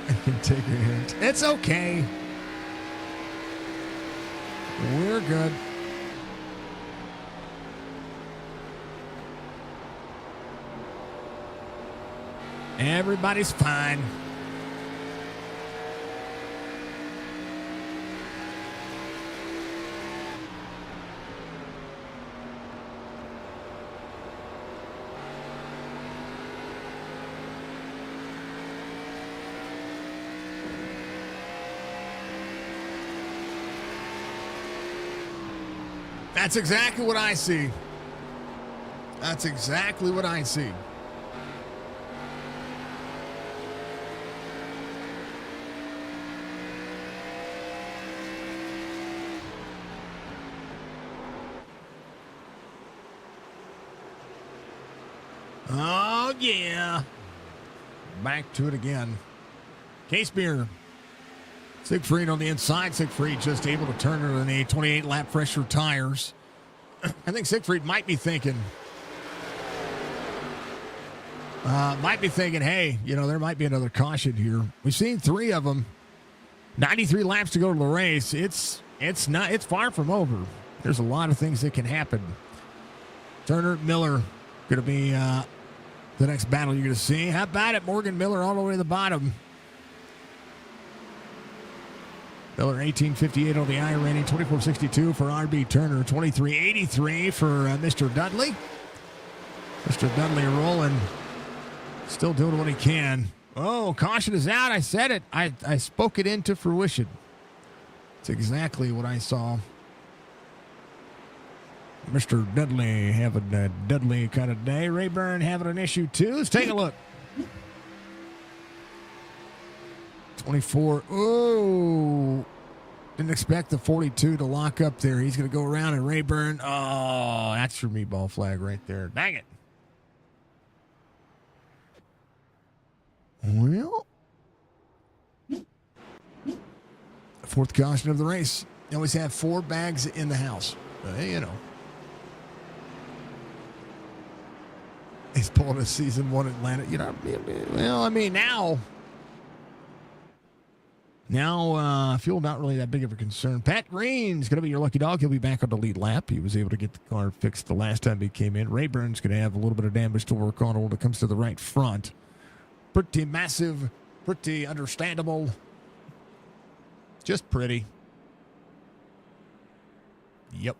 I can take a hint. It's okay. We're good. Everybody's fine. That's exactly what I see. That's exactly what I see. Oh, yeah. Back to it again. Case Beer. Siegfried on the inside. Siegfried just able to turn her in the 28 lap pressure tires. I think Siegfried might be thinking, hey, there might be another caution here. We've seen 3 of them. 93 laps to go to the race. It's far from over. There's a lot of things that can happen. Turner, Miller, going to be the next battle you're going to see. How about it? Morgan Miller all the way to the bottom. Miller 1858 on the iRacing, 2462 for RB Turner, 2383 for Mr. Dudley. Mr. Dudley rolling, still doing what he can. Oh, caution is out. I said it. I spoke it into fruition. It's exactly what I saw. Mr. Dudley having a Dudley kind of day. Rayburn having an issue too. Let's take a look. 24. Oh, didn't expect the 42 to lock up there. He's going to go around and Rayburn. Oh, that's your meatball flag right there. Dang it. Well, 4th caution of the race. You always have 4 bags in the house. He's pulling a season 1 Atlanta. Now, fuel not really that big of a concern. Pat Green's going to be your lucky dog. He'll be back on the lead lap. He was able to get the car fixed the last time he came in. Rayburn's going to have a little bit of damage to work on when it comes to the right front. Pretty massive, pretty understandable. Just pretty. Yep.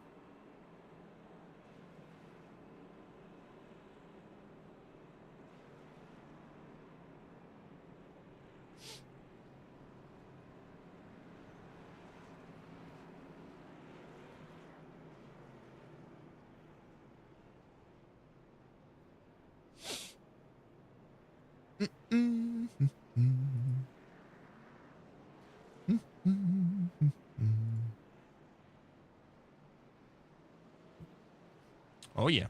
Oh, yeah.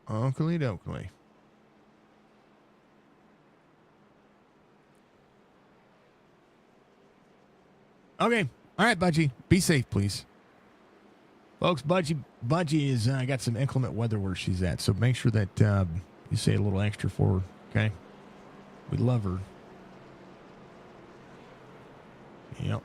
Oakley dokley. Okay. All right, Budgie. Be safe, please. Folks, Budgie is got some inclement weather where she's at, so make sure that you say a little extra for her, okay? We love her. Yep.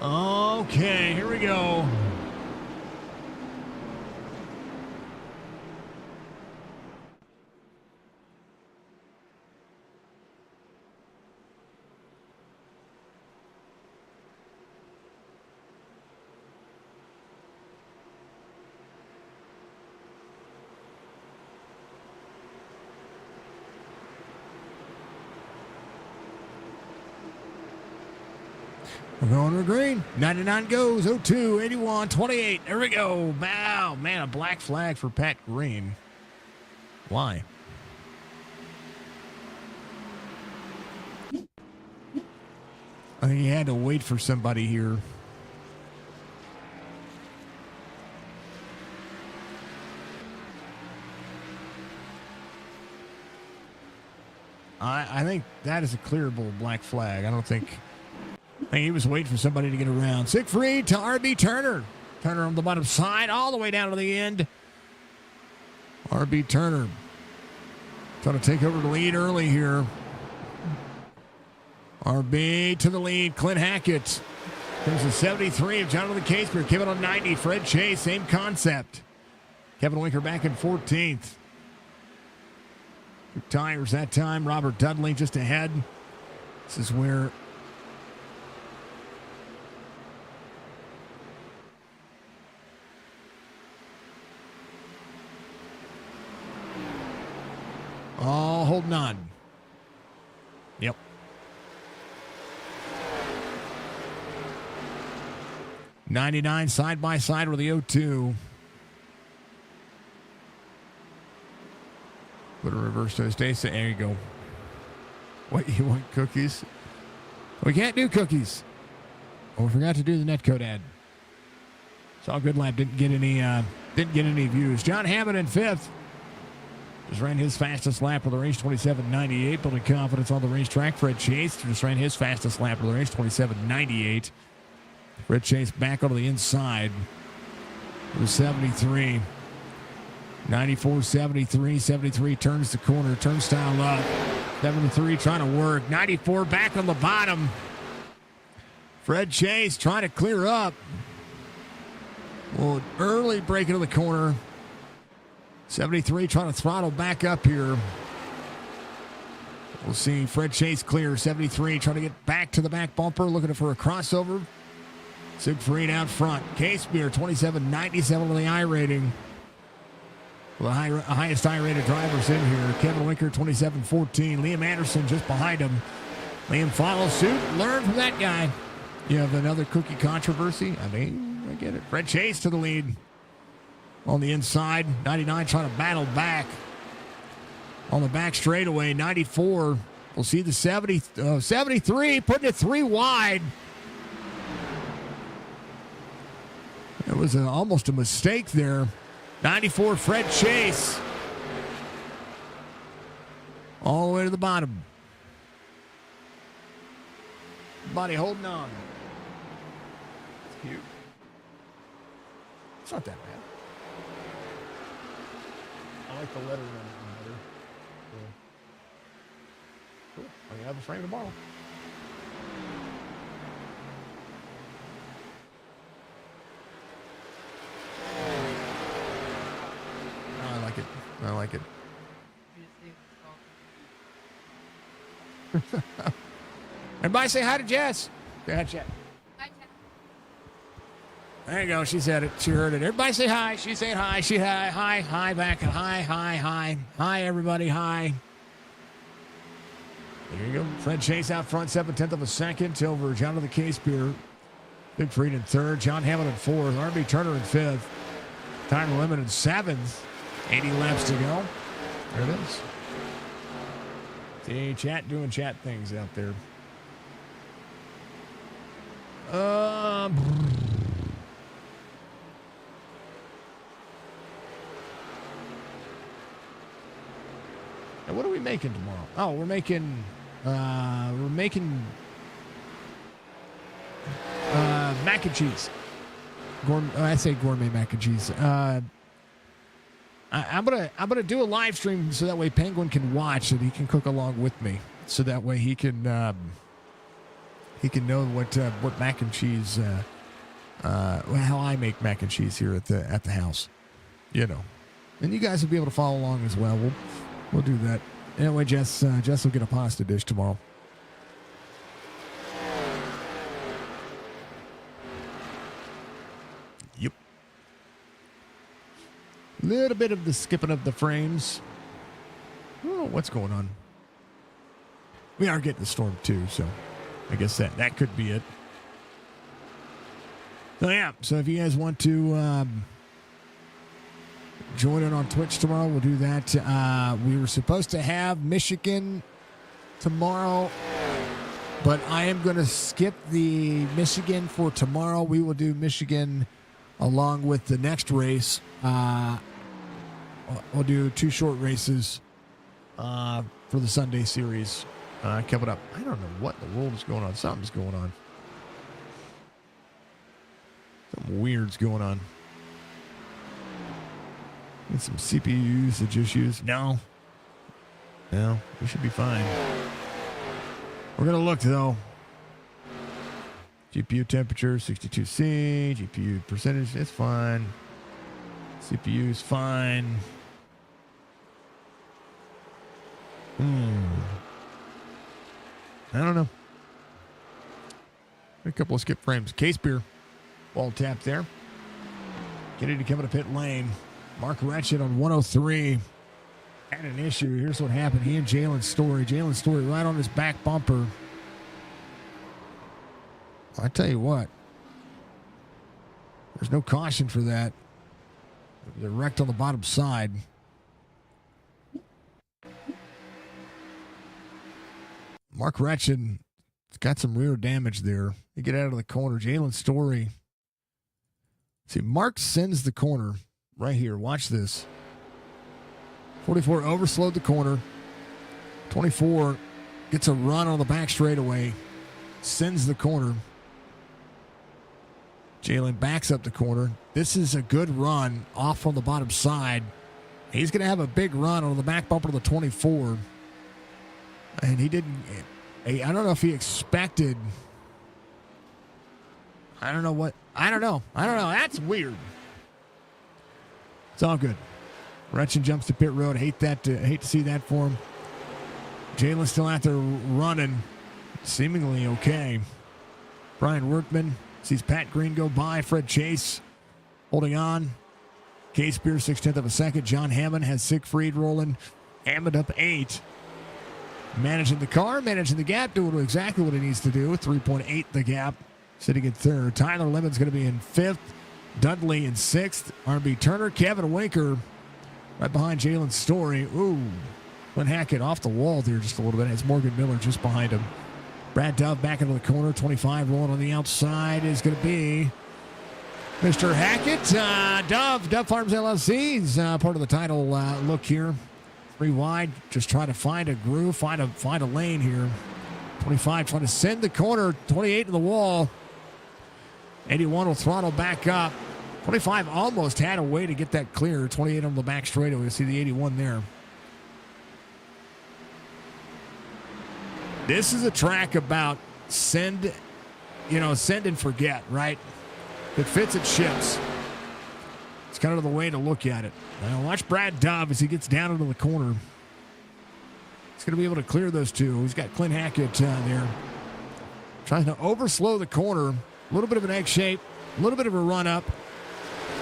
Okay, here we go. We're going to green. 99 goes. 02, 81, 28. There we go. Wow, man, a black flag for Pat Green. Why? I think he had to wait for somebody here. I think that is a clearable black flag. I think he was waiting for somebody to get around. Siegfried to RB Turner. Turner on the bottom side, all the way down to the end. RB Turner trying to take over the lead early here. RB to the lead. Clint Hackett. There's a 73 of Jonathan Casper. Kevin on 90. Fred Chase, same concept. Kevin Winker back in 14th. Two tires that time. Robert Dudley just ahead. This is where all holding on. Yep. '99 side by side with the 02. Put a reverse to his face. There you go. What, you want cookies? We can't do cookies. Oh, we forgot to do the netcode ad. It's all good. Lap didn't get any views. John Hammond in 5th. Just ran his fastest lap of the race, 27.98. Building confidence on the racetrack. Fred Chase just ran his fastest lap of the race, 27.98. Fred Chase back onto the inside. It was 73. 94, 73. 73 turns the corner. Turnstile up. 73 trying to work. 94 back on the bottom. Fred Chase trying to clear up. Well, early break into the corner. 73 trying to throttle back up here. We'll see Fred Chase clear. 73 trying to get back to the back bumper. Looking for a crossover. Siegfried out front. Casebeer 27.97 on the I rating. The highest I-rated drivers in here. Kevin Winker, 27.14. Liam Anderson just behind him. Liam follows suit. Learn from that guy. You have another cookie controversy. I mean, I get it. Fred Chase to the lead. On the inside. 99 trying to battle back. On the back straightaway. 94. We'll see the 73 putting it 3 wide. It was almost a mistake there. 94, Fred Chase. All the way to the bottom. Body holding on. It's cute. It's not that bad. I like the lettering on it better. Cool. I have a frame tomorrow. I like it. Everybody say hi to Jess. Say hi, Jess. Hi, There you go. She said it. She heard it. Everybody say hi. She's saying hi. She hi back. Hi, everybody. Hi. There you go. Fred Chase out front, 7/10 of a second over Jonathan Casebeer. Big Freed in third. John Hammond in fourth. R.B. Turner in fifth. Time limit in seventh. 80 laps to go. There it is. See, chat doing chat things out there. And what are we making tomorrow? Oh, we're making mac and cheese. I say gourmet mac and cheese. I'm gonna do a live stream so that way Penguin can watch and he can cook along with me, so that way he can know what mac and cheese, how I make mac and cheese here at the house, you know, and you guys will be able to follow along as well. We'll do that. Anyway, Jess will get a pasta dish tomorrow. Yep. Little bit of the skipping of the frames. Oh, what's going on? We are getting the storm too, so I guess that could be it. So yeah, so if you guys want to join in on Twitch tomorrow, we'll do that. We were supposed to have Michigan tomorrow, but I am going to skip the Michigan for tomorrow. We will do Michigan along with the next race. We'll do 2 short races for the Sunday series coming up. I don't know what in the world is going on. Something's going on. Something weird's going on. Need some CPU usage issues. No, we should be fine. We're going to look, though. GPU temperature, 62C. GPU percentage, it's fine. CPU is fine. I don't know. A couple of skip frames. Case beer. Ball tap there. Kennedy coming to pit lane. Mark Retchett on 103. Had an issue. Here's what happened. He and Jalen Story. Jalen Story right on his back bumper. I tell you what. There's no caution for that. They're wrecked on the bottom side. Mark Retchett got some rear damage there. They get out of the corner. Jalen Story. See, Mark sends the corner right here. Watch this. 44 overslowed the corner. 24 gets a run on the back straightaway. Sends the corner. Jalen backs up the corner. This is a good run off on the bottom side. He's going to have a big run on the back bumper of the 24. And he didn't. I don't know if he expected. I don't know. That's weird. It's all good. Retchen jumps to pit road. Hate to see that for him. Jalen's still out there running, seemingly okay. Brian Workman sees Pat Green go by. Fred Chase holding on. Case Beer 6/10 of a second. John Hammond has Siegfried rolling. Hammond up 8. Managing the car, managing the gap, doing exactly what he needs to do. 3.8 the gap. Sitting in third. Tyler Lemon's going to be in 5th. Dudley in 6th. R.B. Turner, Kevin Winker right behind Jalen Story. Ooh. Clint Hackett off the wall there just a little bit. It's Morgan Miller just behind him. Brad Dove back into the corner. 25 rolling on the outside is going to be Mr. Hackett. Dove Farms LLC's part of the title look here. 3 wide. Just trying to find a groove, find a lane here. 25 trying to send the corner. 28 to the wall. 81 will throttle back up. 25 almost had a way to get that clear. 28 on the back straightaway. You see the 81 there. This is a track about send and forget, right? If it fits, it ships. It's kind of the way to look at it. Now watch Brad Dove as he gets down into the corner. He's going to be able to clear those two. He's got Clint Hackett there. Trying to overslow the corner. A little bit of an egg shape. A little bit of a run up.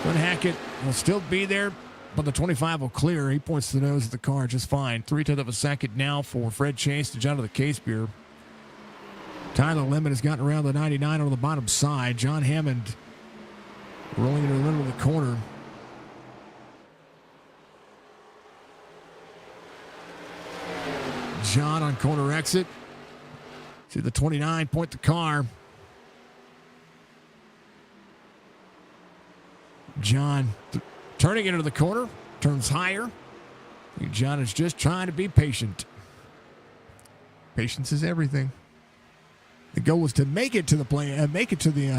Glenn Hackett will still be there, but the 25 will clear. He points to the nose of the car just fine. 3/10 of a second now for Fred Chase to John of the Case Beer. Tyler Lemon has gotten around the 99 on the bottom side. John Hammond rolling into the middle of the corner. John on corner exit. See the 29 point the car. John turning into the corner, turns higher. John is just trying to be patient. Patience is everything. The goal was to make it to the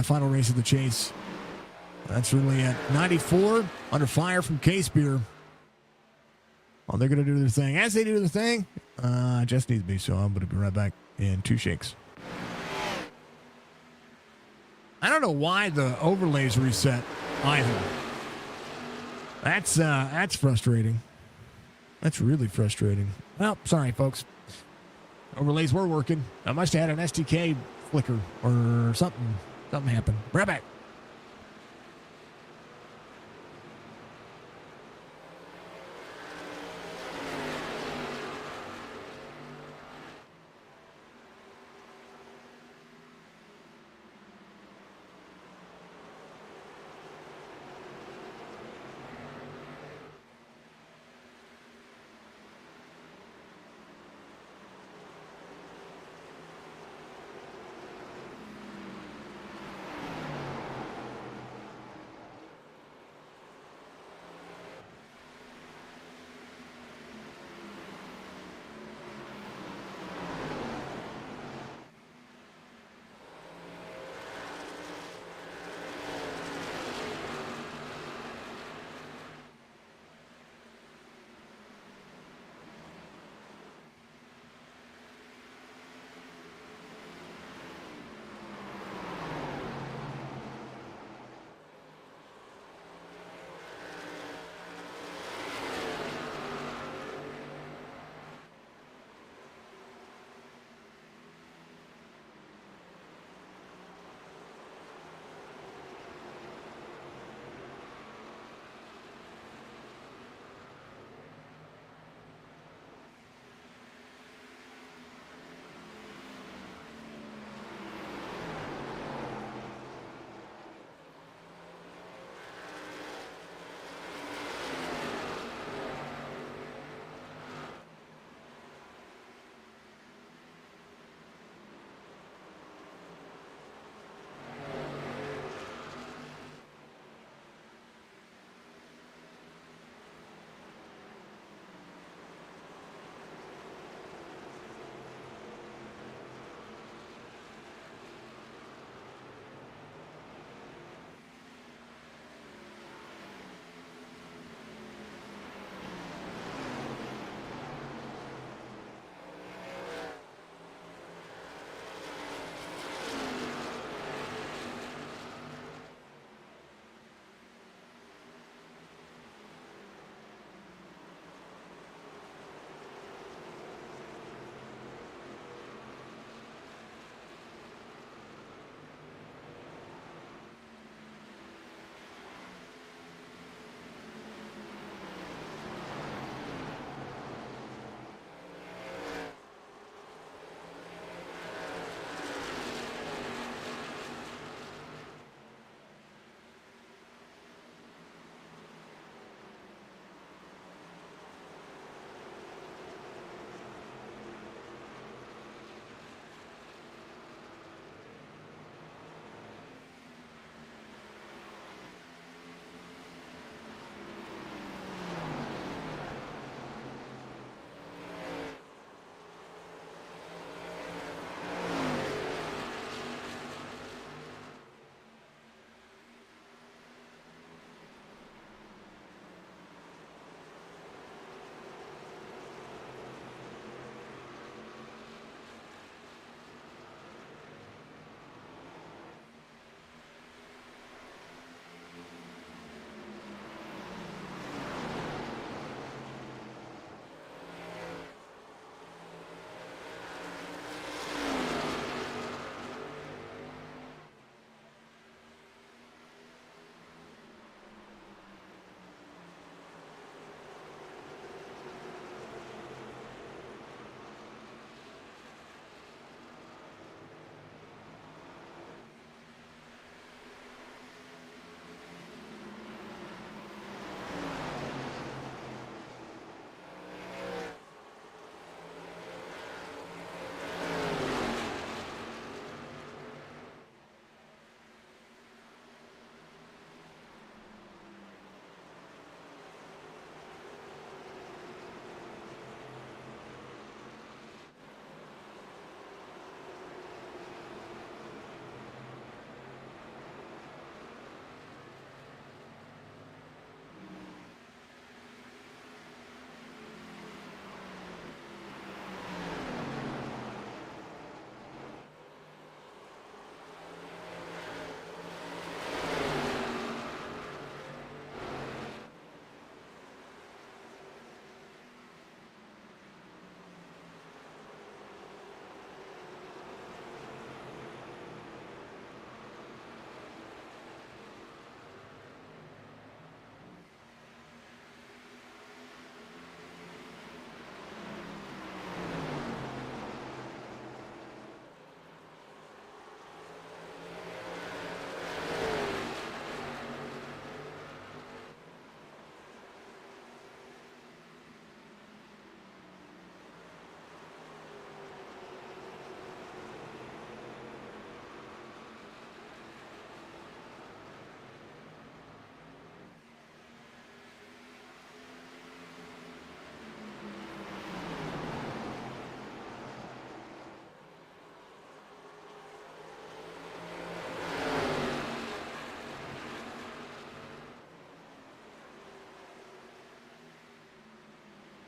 final race of the chase. That's really at 94 under fire from Case Beer. Well, they're going to do their thing. As they do their thing, Jess needs me, so I'm going to be right back in 2 shakes. I don't know why the overlays reset either. That's frustrating. That's really frustrating. Well, sorry, folks. Overlays were working. I must have had an SDK flicker or something. Something happened. Right back.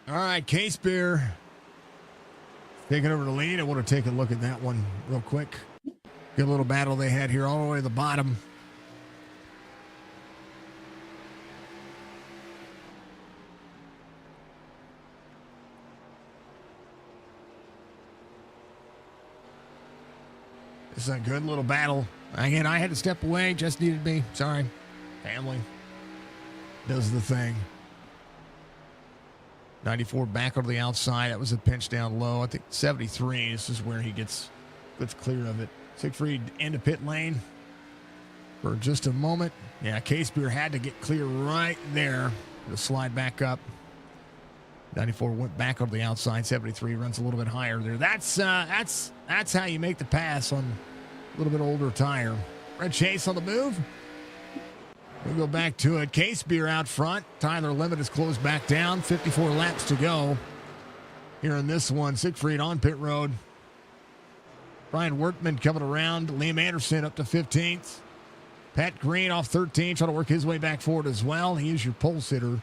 All right, Case Beer taking over the lead. I want to take a look at that one real quick. Good little battle they had here all the way to the bottom. This is a good little battle. Again, I had to step away. Just needed me. Sorry. Family does the thing. 94 back over the outside. That was a pinch down low. I think 73. This is where he gets clear of it. Siegfried into pit lane for just a moment. Yeah, Case Beer had to get clear right there to slide back up. 94 went back over the outside. 73 runs a little bit higher there. That's how you make the pass on a little bit older tire. Red Chase on the move. We'll go back to it. Case Beer out front. Tyler Limit is closed back down. 54 laps to go here in this one. Siegfried on pit road. Brian Workman coming around. Liam Anderson up to 15th. Pat Green off 13, trying to work his way back forward as well. He is your pole sitter.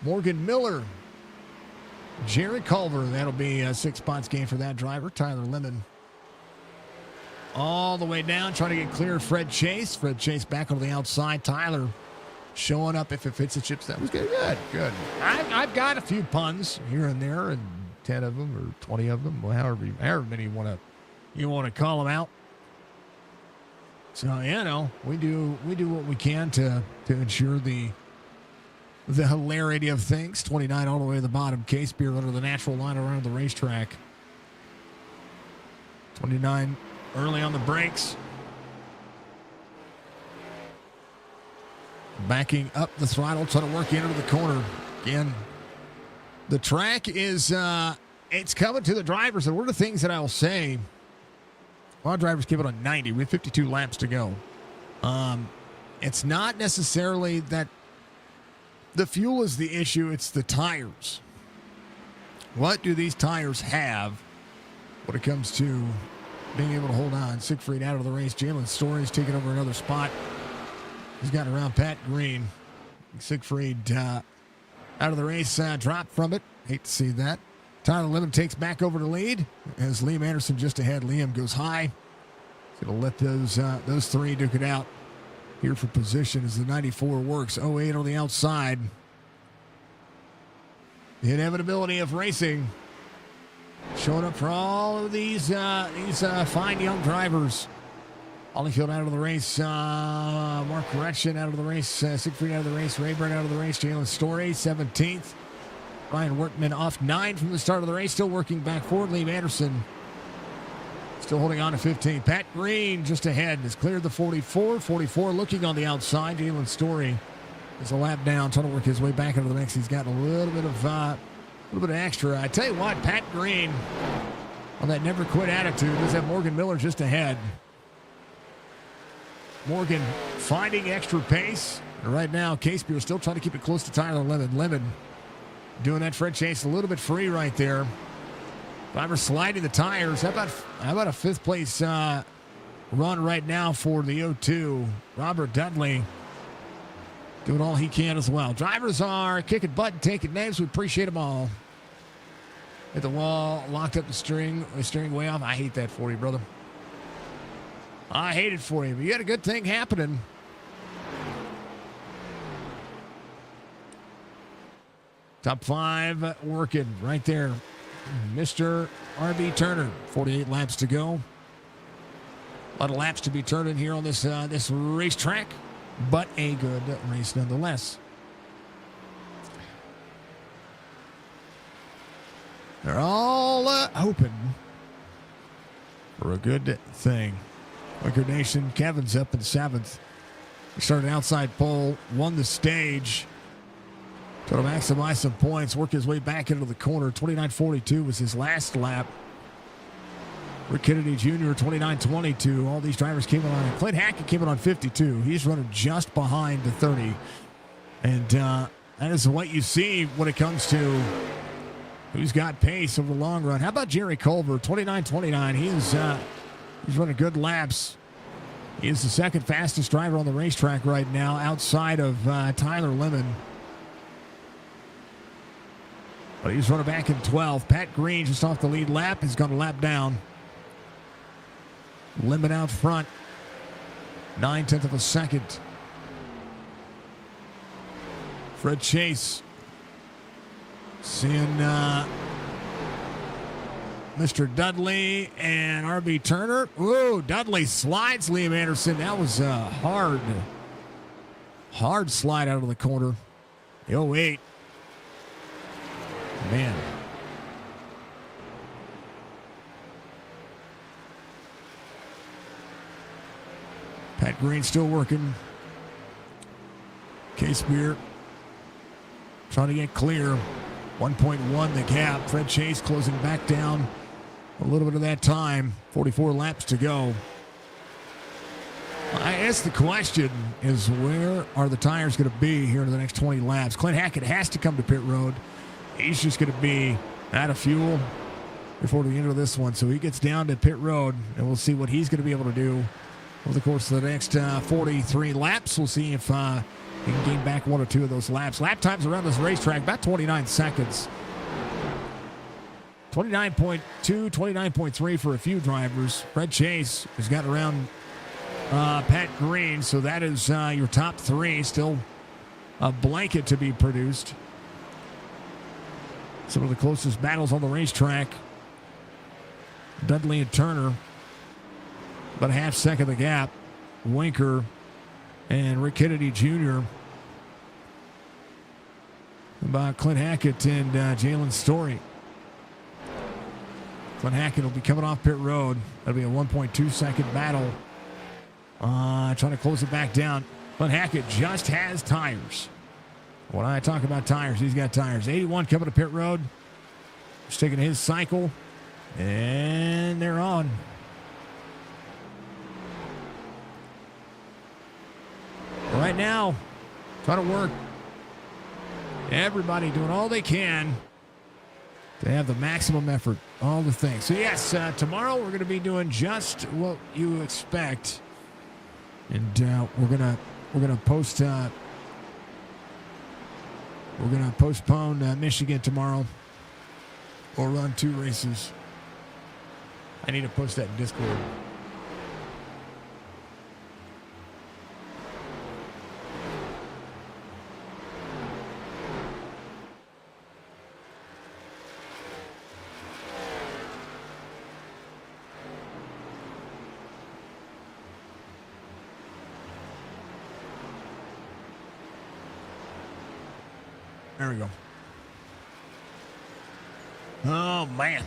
Morgan Miller. Jerry Culver. That'll be 6 spots gained for that driver. Tyler Lemon all the way down, trying to get clear of Fred Chase. Fred Chase back on the outside. Tyler showing up if it fits the chips. That was good. Good. I've got a few puns here and there, and 10 of them or 20 of them, however many you want to call them out. So, we do what we can to ensure the hilarity of things. 29 all the way to the bottom. Case Beer under the natural line around the racetrack. 29 early on the brakes. Backing up the throttle, trying to work into the corner. Again, the track is, it's coming to the drivers. And one of the things that I will say, a lot of drivers keep it on 90. We have 52 laps to go. It's not necessarily that the fuel is the issue. It's the tires. What do these tires have when it comes to being able to hold on? Siegfried out of the race. Jalen Story's taking over another spot. He's got around Pat Green. Siegfried out of the race, dropped from it. Hate to see that. Tyler Lemon takes back over the lead as Liam Anderson just ahead. Liam goes high. He's going to let those three duke it out here for position as the 94 works. 08 on the outside. The inevitability of racing showing up for all of these fine young drivers. Holyfield out of the race. Mark Retchen out of the race. Siegfried out of the race. Rayburn out of the race. Jalen Story, 17th. Ryan Workman off 9 from the start of the race. Still working back forward. Liam Anderson still holding on to 15. Pat Green just ahead. Has cleared the 44. 44 looking on the outside. Jalen Story is a lap down. Trying to work his way back into the mix. He's got a little bit of extra. I tell you what, Pat Green on that never quit attitude does have Morgan Miller just ahead. Morgan finding extra pace. And right now, Case Beer still trying to keep it close to Tyler Lemon. Lemon doing that Fred Chase a little bit free right there. Driver sliding the tires. How about a 5th place run right now for the 0-2. Robert Dudley doing all he can as well. Drivers are kicking butt and taking names. We appreciate them all. Hit the wall, locked up the steering way off. I hate that for you, brother. I hate it for you, but you had a good thing happening. Top 5 working right there. Mr. R.B. Turner, 48 laps to go. A lot of laps to be turning here on this racetrack, but a good race nonetheless. They're all hoping for a good thing. Wicker Nation, Kevin's up in 7th. He started outside pole, won the stage. Trying to maximize some points, work his way back into the corner. 29.42 was his last lap. Rick Kennedy Jr., 29.22. All these drivers came in on. Clint Hackett came in on 52. He's running just behind the 30. And that is what you see when it comes to who's got pace over the long run. How about Jerry Culver, 29.29. He's running good laps. He is the 2nd fastest driver on the racetrack right now outside of Tyler Lemon. But he's running back in 12th. Pat Green just off the lead lap. He's going to lap down. Limit out front. 9/10 of a second. Fred Chase seeing Mr. Dudley and R.B. Turner. Ooh, Dudley slides Liam Anderson. That was a hard slide out of the corner. The 08. Man. Pat Green still working. K-Spear trying to get clear. 1.1 the gap. Fred Chase closing back down a little bit of that time. 44 laps to go. I guess the question is, where are the tires going to be here in the next 20 laps? Clint Hackett has to come to pit road. He's just going to be out of fuel before the end of this one. So he gets down to pit road, and we'll see what he's going to be able to do over the course of the next 43 laps. We'll see if he can gain back one or two of those laps. Lap times around this racetrack, about 29 seconds. 29.2, 29.3 for a few drivers. Fred Chase has got around Pat Green, so that is your top three. Still a blanket to be produced. Some of the closest battles on the racetrack. Dudley and Turner, about a half second the gap. Winker and Rick Kennedy Jr. About Clint Hackett and Jalen Story. Clint Hackett will be coming off pit road. That'll be a 1.2 second battle. Trying to close it back down. Clint Hackett just has tires. When I talk about tires, he's got tires. 81 coming to pit road. Just taking his cycle. And they're on. Right now, trying to work. Everybody doing all they can to have the maximum effort. All the things. So yes, tomorrow we're going to be doing just what you expect. And we're gonna postpone Michigan tomorrow. Or run 2 races. I need to post that in Discord. There we go. Oh, man.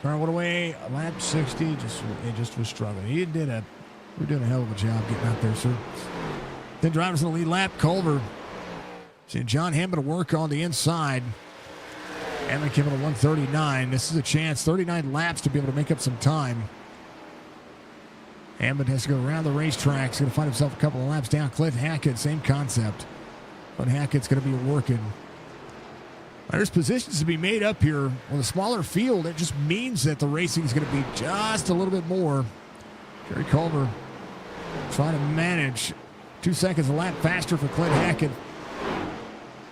Turn one away. Lap 60. Just was struggling. We're doing a hell of a job getting out there, sir. Then drivers in the lead lap. Culver. Seeing John Hammond work on the inside. Hammond came in at 139. This is a chance. 39 laps to be able to make up some time. Hammond has to go around the racetrack. He's going to find himself a couple of laps down. Clint Hackett, same concept. But Hackett's going to be working. There's positions to be made up here. With a smaller field, it just means that the racing is going to be just a little bit more. Jerry Culver trying to manage 2 seconds a lap faster for Clint Hackett.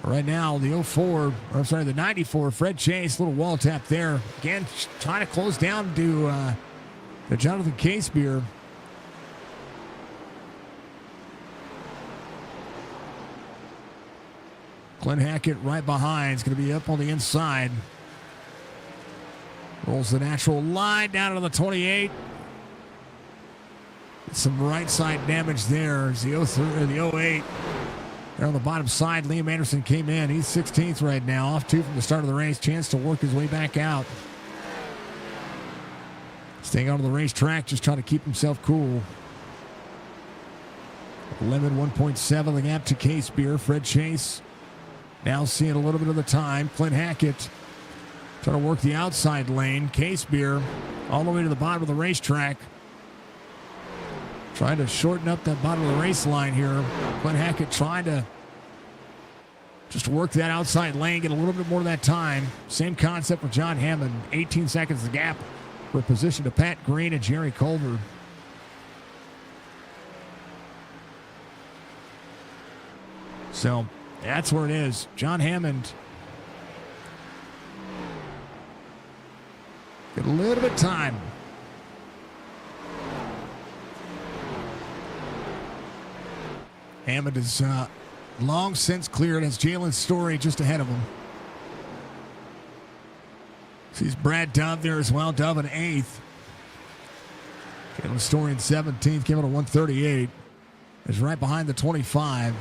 Right now, the 94, Fred Chase, little wall tap there. Again, trying to close down to Jonathan K-Spear. Clint Hackett right behind. Is going to be up on the inside. Rolls the natural line down to the 28. Some right side damage there. As the 08. There on the bottom side, Liam Anderson came in. He's 16th right now. Off 2 from the start of the race. Chance to work his way back out. Staying on the racetrack, just trying to keep himself cool. Lemon 1.7 the gap to K-Spear. Fred Chase now seeing a little bit of the time. Clint Hackett trying to work the outside lane. K-Spear all the way to the bottom of the racetrack. Trying to shorten up that bottom of the race line here. Clint Hackett trying to just work that outside lane, get a little bit more of that time. Same concept with John Hammond. 18 seconds the gap for position to Pat Green and Jerry Culver. So that's where it is. John Hammond Get a little bit of time. Hammond is long since cleared as Jalen Story just ahead of him. Sees Brad Dove there as well. Dove in 8th. Jalen Story in 17th. Came out at 138. Is right behind the 25.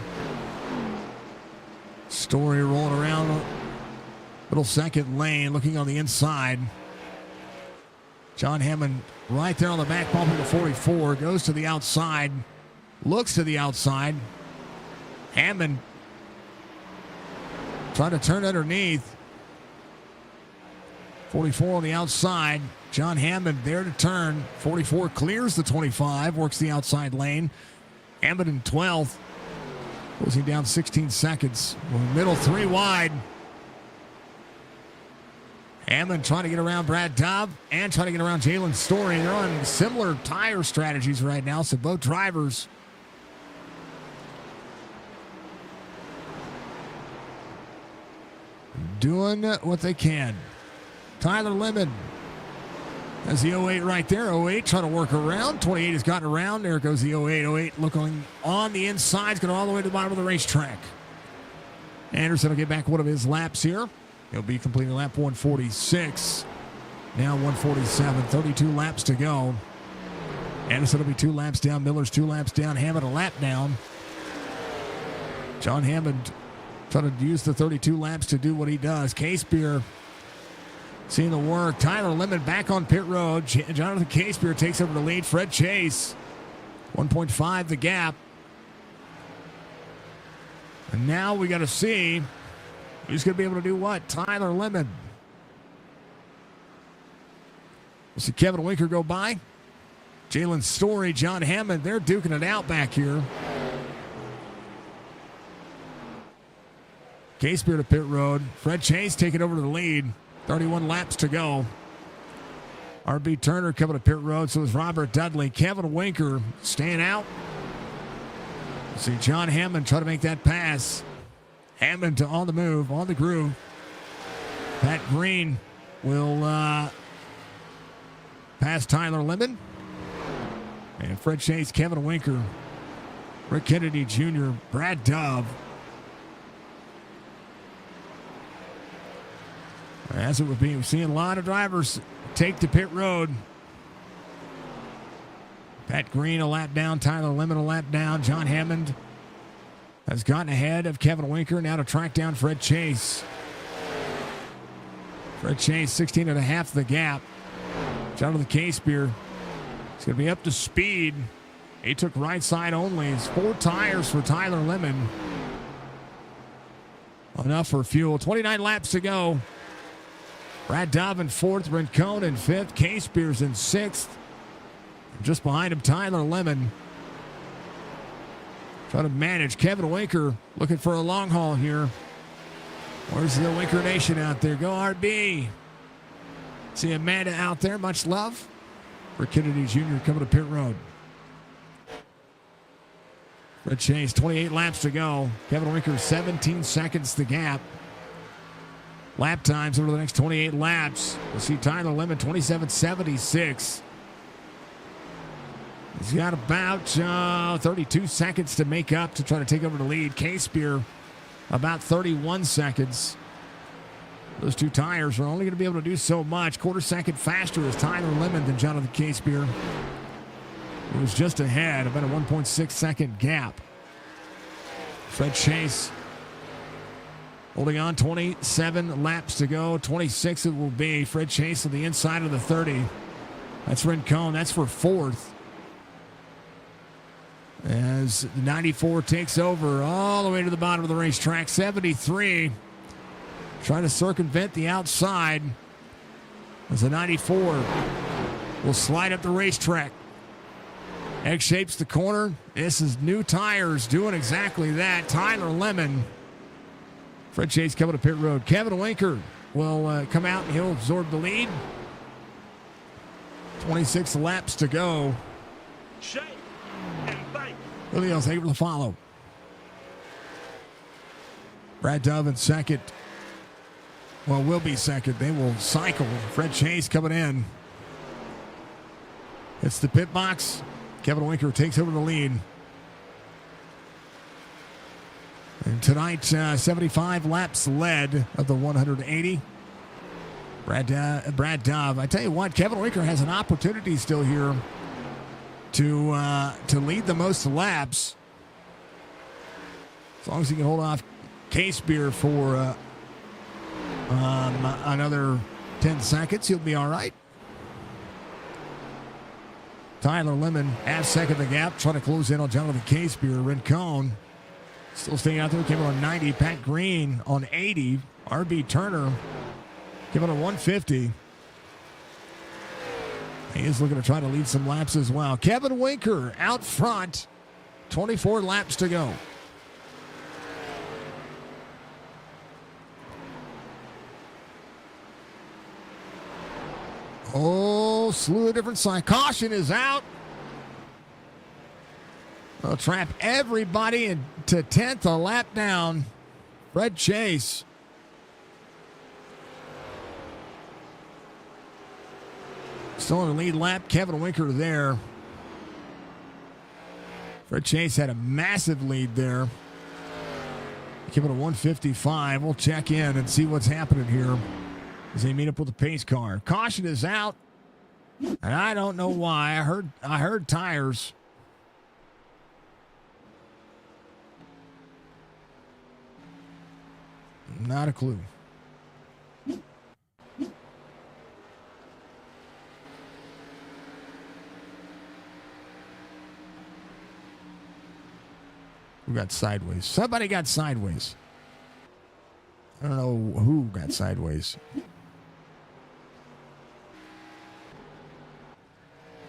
Story rolling around. Little second lane. Looking on the inside. John Hammond right there on the back bump of the 44. Goes to the outside. Looks to the outside. Hammond trying to turn underneath. 44 on the outside. John Hammond there to turn. 44 clears the 25. Works the outside lane. Hammond in 12th. Closing down 16 seconds. Middle 3 wide. Hammond trying to get around Brad Dove and trying to get around Jalen Story. They're on similar tire strategies right now, so both drivers doing what they can. Tyler Lemon has the 08 right there. 08 trying to work around. 28 has gotten around. There goes the 08. 08 looking on the inside. It's going all the way to the bottom of the racetrack. Anderson will get back one of his laps here. He'll be completing lap 146. Now 147. 32 laps to go. Anderson will be 2 laps down. Miller's 2 laps down. Hammond a lap down. John Hammond trying to use the 32 laps to do what he does. Casebeer seeing the work. Tyler Lemon back on pit road. Jonathan Casebeer takes over the lead. Fred Chase, 1.5 the gap. And now we got to see who's going to be able to do what. Tyler Lemon. We'll see Kevin Winker go by. Jalen Story, John Hammond, they're duking it out back here. Casebeer to pit road. Fred Chase taking over the lead. 31 laps to go. RB Turner coming to pit road. So is Robert Dudley. Kevin Winker staying out. See John Hammond try to make that pass. Hammond to on the move, on the groove. Pat Green will pass Tyler Lemon. And Fred Chase, Kevin Winker, Rick Kennedy Jr., Brad Dove. As it would be, we're seeing a lot of drivers take to pit road. Pat Green a lap down, Tyler Lemon a lap down. John Hammond has gotten ahead of Kevin Winker. Now to track down Fred Chase. Fred Chase, 16 and a half the gap. Jonathan Casebeer is going to be up to speed. He took right side only. It's 4 tires for Tyler Lemon. Enough for fuel. 29 laps to go. Brad Dove in 4th, Rincon in 5th, Casebeer's in 6th. Just behind him, Tyler Lemon. Trying to manage. Kevin Winker looking for a long haul here. Where's the Winker Nation out there? Go RB. See Amanda out there. Much love for Kennedy Jr. coming to pit road. Fred Chase, 28 laps to go. Kevin Winker, 17 seconds the gap. Lap times over the next 28 laps. We'll see Tyler Lemon, 27.76. He's got about 32 seconds to make up to try to take over the lead. Casebeer, about 31 seconds. Those 2 tires are only going to be able to do so much. Quarter second faster is Tyler Lemon than Jonathan Casebeer. He was just ahead, about a 1.6 second gap. Fred Chase holding on, 27 laps to go. 26 it will be. Fred Chase on the inside of the 30. That's Rincon. That's for 4th. As the 94 takes over all the way to the bottom of the racetrack. 73 trying to circumvent the outside as the 94 will slide up the racetrack. X shapes the corner. This is new tires doing exactly that. Tyler Lemon. Fred Chase coming to pit road. Kevin Winker will come out and he'll absorb the lead. 26 laps to go. Shake and bake. Williams able to follow. Brad Dove in 2nd. Well, will be second. They will cycle. Fred Chase coming in. It's the pit box. Kevin Winker takes over the lead. And tonight, 75 laps led of the 180. Brad Dove. I tell you what, Kevin Winker has an opportunity still here to lead the most laps. As long as he can hold off Case Beer for another 10 seconds, he'll be all right. Tyler Lemon half second the gap, trying to close in on Jonathan Case Beer. Rincon still staying out there, came in on 90. Pat Green on 80. RB Turner came in on 150. He is looking to try to lead some laps as well. Kevin Winker out front, 24 laps to go. Oh, slew of different signs. Caution is out. They'll trap everybody into 10th, a lap down. Fred Chase. Still in the lead lap. Kevin Winker there. Fred Chase had a massive lead there. Give it a 155. We'll check in and see what's happening here as they meet up with the pace car. Caution is out, and I don't know why. I heard tires. Not a clue. Who got sideways? Somebody got sideways. I don't know who got sideways.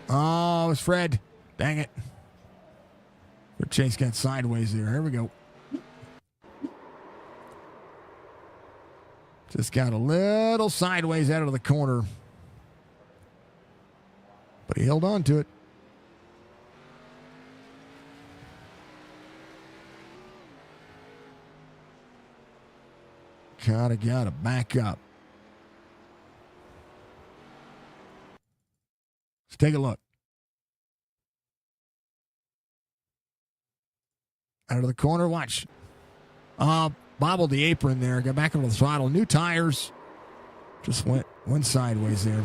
Oh, it's Fred. Dang it. But Chase got sideways there. Here we go. Just got a little sideways out of the corner. But he held on to it. Gotta back up. Let's take a look. Out of the corner, watch. Bobbled the apron there, got back on the throttle. New tires. Just went sideways there.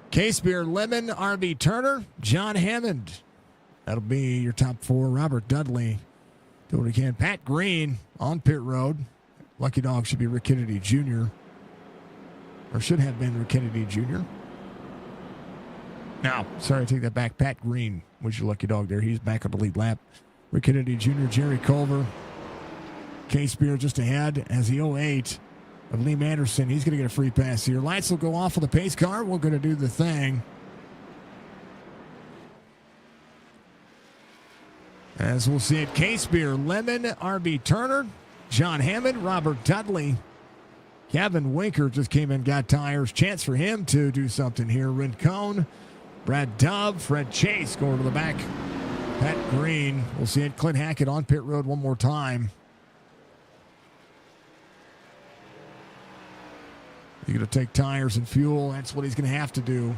Case Beer, Lemon, RB Turner, John Hammond. That'll be your top four. Robert Dudley. Do what he can. Pat Green on pit road. Lucky dog should be Rick Kennedy Jr. Or should have been Rick Kennedy Jr. No, sorry, I take that back. Pat Green was your lucky dog there. He's back on the lead lap. Rick Kennedy Jr., Jerry Culver. Case Beer just ahead as the 08 of Liam Anderson. He's going to get a free pass here. Lights will go off on the pace car. We're going to do the thing. As we'll see it, Case Beer, Lemon, RB Turner, John Hammond, Robert Dudley. Kevin Winker just came in, got tires. Chance for him to do something here. Rincon, Brad Dove, Fred Chase going to the back. Pat Green. We'll see it. Clint Hackett on pit road one more time. He's going to take tires and fuel. That's what he's going to have to do.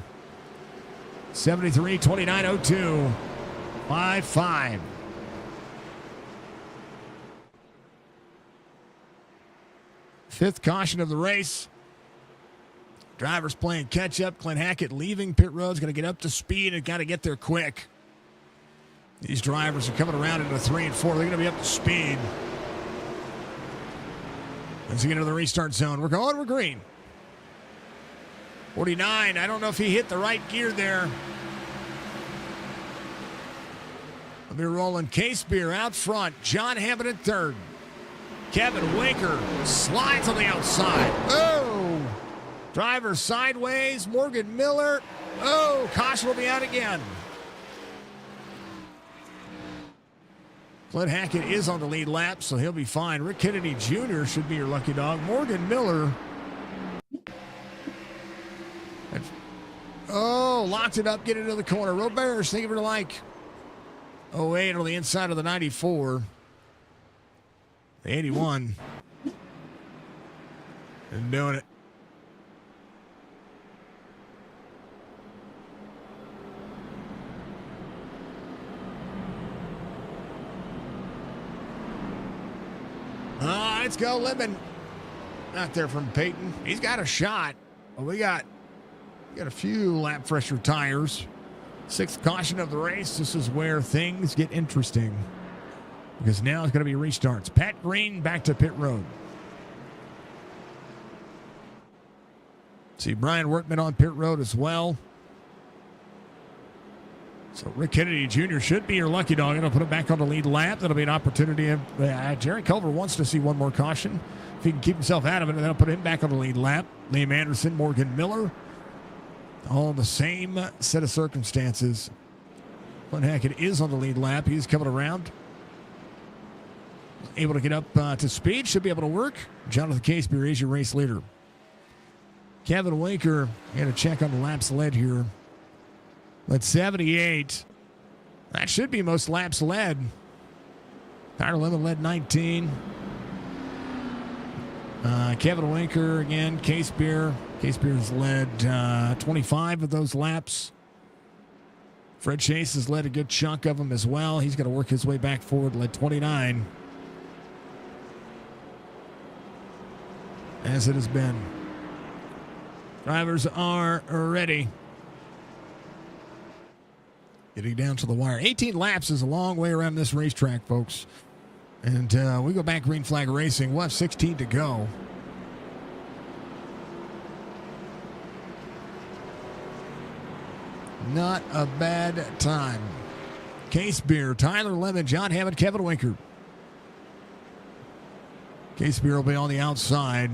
73-29-02. 5-5. Fifth caution of the race. Drivers playing catch-up. Clint Hackett leaving pit road. Going to get up to speed and got to get there quick. These drivers are coming around into 3 and 4. They're going to be up to speed. As we get into the restart zone, we're green. 49. I don't know if he hit the right gear there. We'll be rolling. Case Beer out front. John Hammond in third. Kevin Winker slides on the outside. Oh! Driver sideways. Morgan Miller. Oh! Caution will be out again. Clint Hackett is on the lead lap, so he'll be fine. Rick Kennedy Jr. should be your lucky dog. Morgan Miller. Oh, locked it up, get into the corner. Roberts, think of her like 08 on the inside of the 94. The 81. And doing it. Let's go, Lemon. Out there from Peyton. He's got a shot. Well, we got a few lap fresher tires. Sixth caution of the race. This is where things get interesting. Because now it's going to be restarts. Pat Green back to pit road. See Brian Workman on pit road as well. So Rick Kennedy Jr. should be your lucky dog. It'll put him back on the lead lap. That'll be an opportunity. Jerry Culver wants to see one more caution. If he can keep himself out of it, that'll put him back on the lead lap. Liam Anderson, Morgan Miller. All the same set of circumstances. Glenn Hackett is on the lead lap. He's coming around. Able to get up to speed. Should be able to work. Jonathan Casebeer is your race leader. Kevin Winker had a check on the laps led here. Led 78. That should be most laps led. Tyler Lemon led 19. Kevin Winker again. Casebeer. Casebeer's led 25 of those laps. Fred Chase has led a good chunk of them as well. He's got to work his way back forward. Led 29. As it has been. Drivers are ready. Getting down to the wire. 18 laps is a long way around this racetrack, folks. And we go back green flag racing. We'll have 16 to go. Not a bad time. Casebeer, Tyler Lemon, John Hammond, Kevin Winker. Casebeer will be on the outside.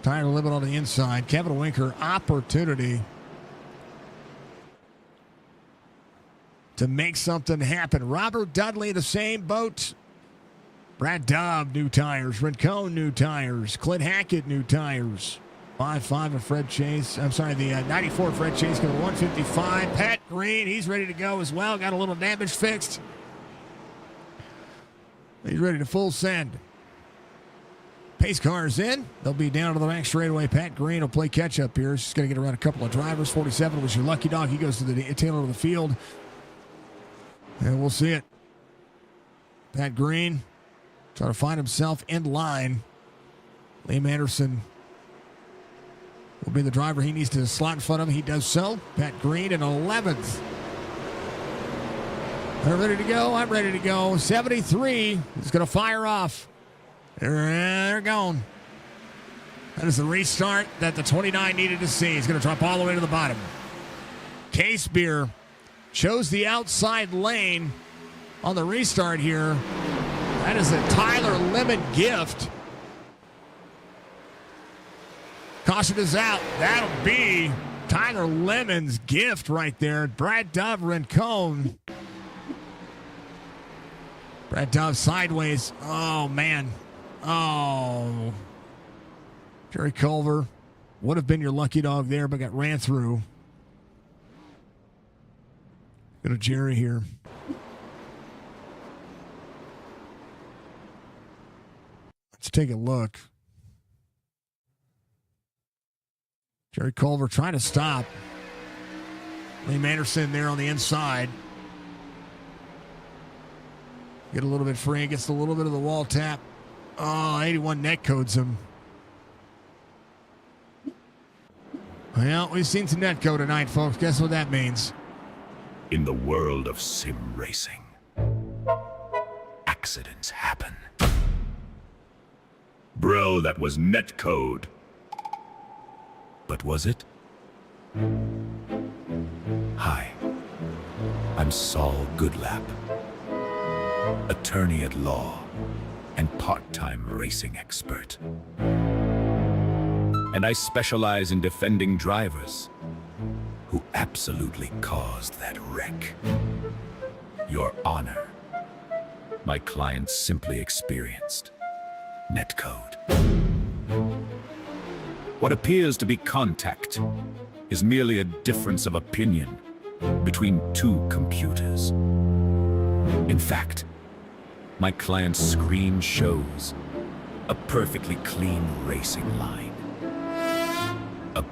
Tyler Lemon on the inside. Kevin Winker, opportunity to make something happen. Robert Dudley, the same boat. Brad Dobb, new tires. Rincon, new tires. Clint Hackett, new tires. 5.5 of Fred Chase. I'm sorry, the 94 Fred Chase going to 155. Pat Green, he's ready to go as well. Got a little damage fixed. He's ready to full send. Pace cars in. They'll be down to the back straightaway. Pat Green will play catch up here. He's going to get around a couple of drivers. 47 was your lucky dog. He goes to the tail of the field. And we'll see it. Pat Green trying to find himself in line. Liam Anderson will be the driver. He needs to slot in front of him. He does so. Pat Green in 11th. They're ready to go. I'm ready to go. 73 is going to fire off. They're gone. That is the restart that the 29 needed to see. He's going to drop all the way to the bottom. Casebeer chose the outside lane on the restart here. That is a Tyler Lemon gift. Caution is out. That'll be Tyler Lemon's gift right there. Brad Dove, Rincon. Brad Dove sideways. Oh, man. Oh. Jerry Culver would have been your lucky dog there, but got ran through. Go to Jerry here. Let's take a look. Jerry Culver trying to stop. Liam Anderson there on the inside. Get a little bit free. Gets a little bit of the wall tap. Oh, 81 net codes him. Well, we've seen some net code tonight, folks. Guess what that means? In the world of sim racing, accidents happen. Bro, that was net code. But was it? Hi, I'm Saul Goodlap, attorney at law and part-time racing expert. And I specialize in defending drivers who absolutely caused that wreck. Your Honor, my client simply experienced netcode. What appears to be contact is merely a difference of opinion between two computers. In fact, my client's screen shows a perfectly clean racing line.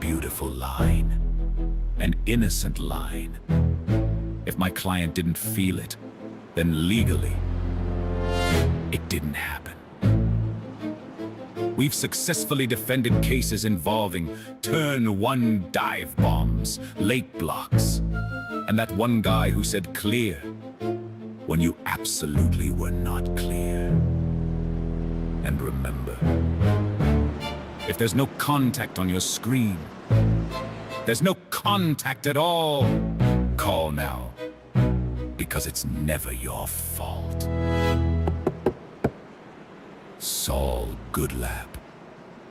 beautiful line. An innocent line. If my client didn't feel it, then legally, it didn't happen. We've successfully defended cases involving turn one dive bombs, late blocks, and that one guy who said clear when you absolutely were not clear. And remember, if there's no contact on your screen, there's no contact at all. Call now, because it's never your fault. Saul Goodlap,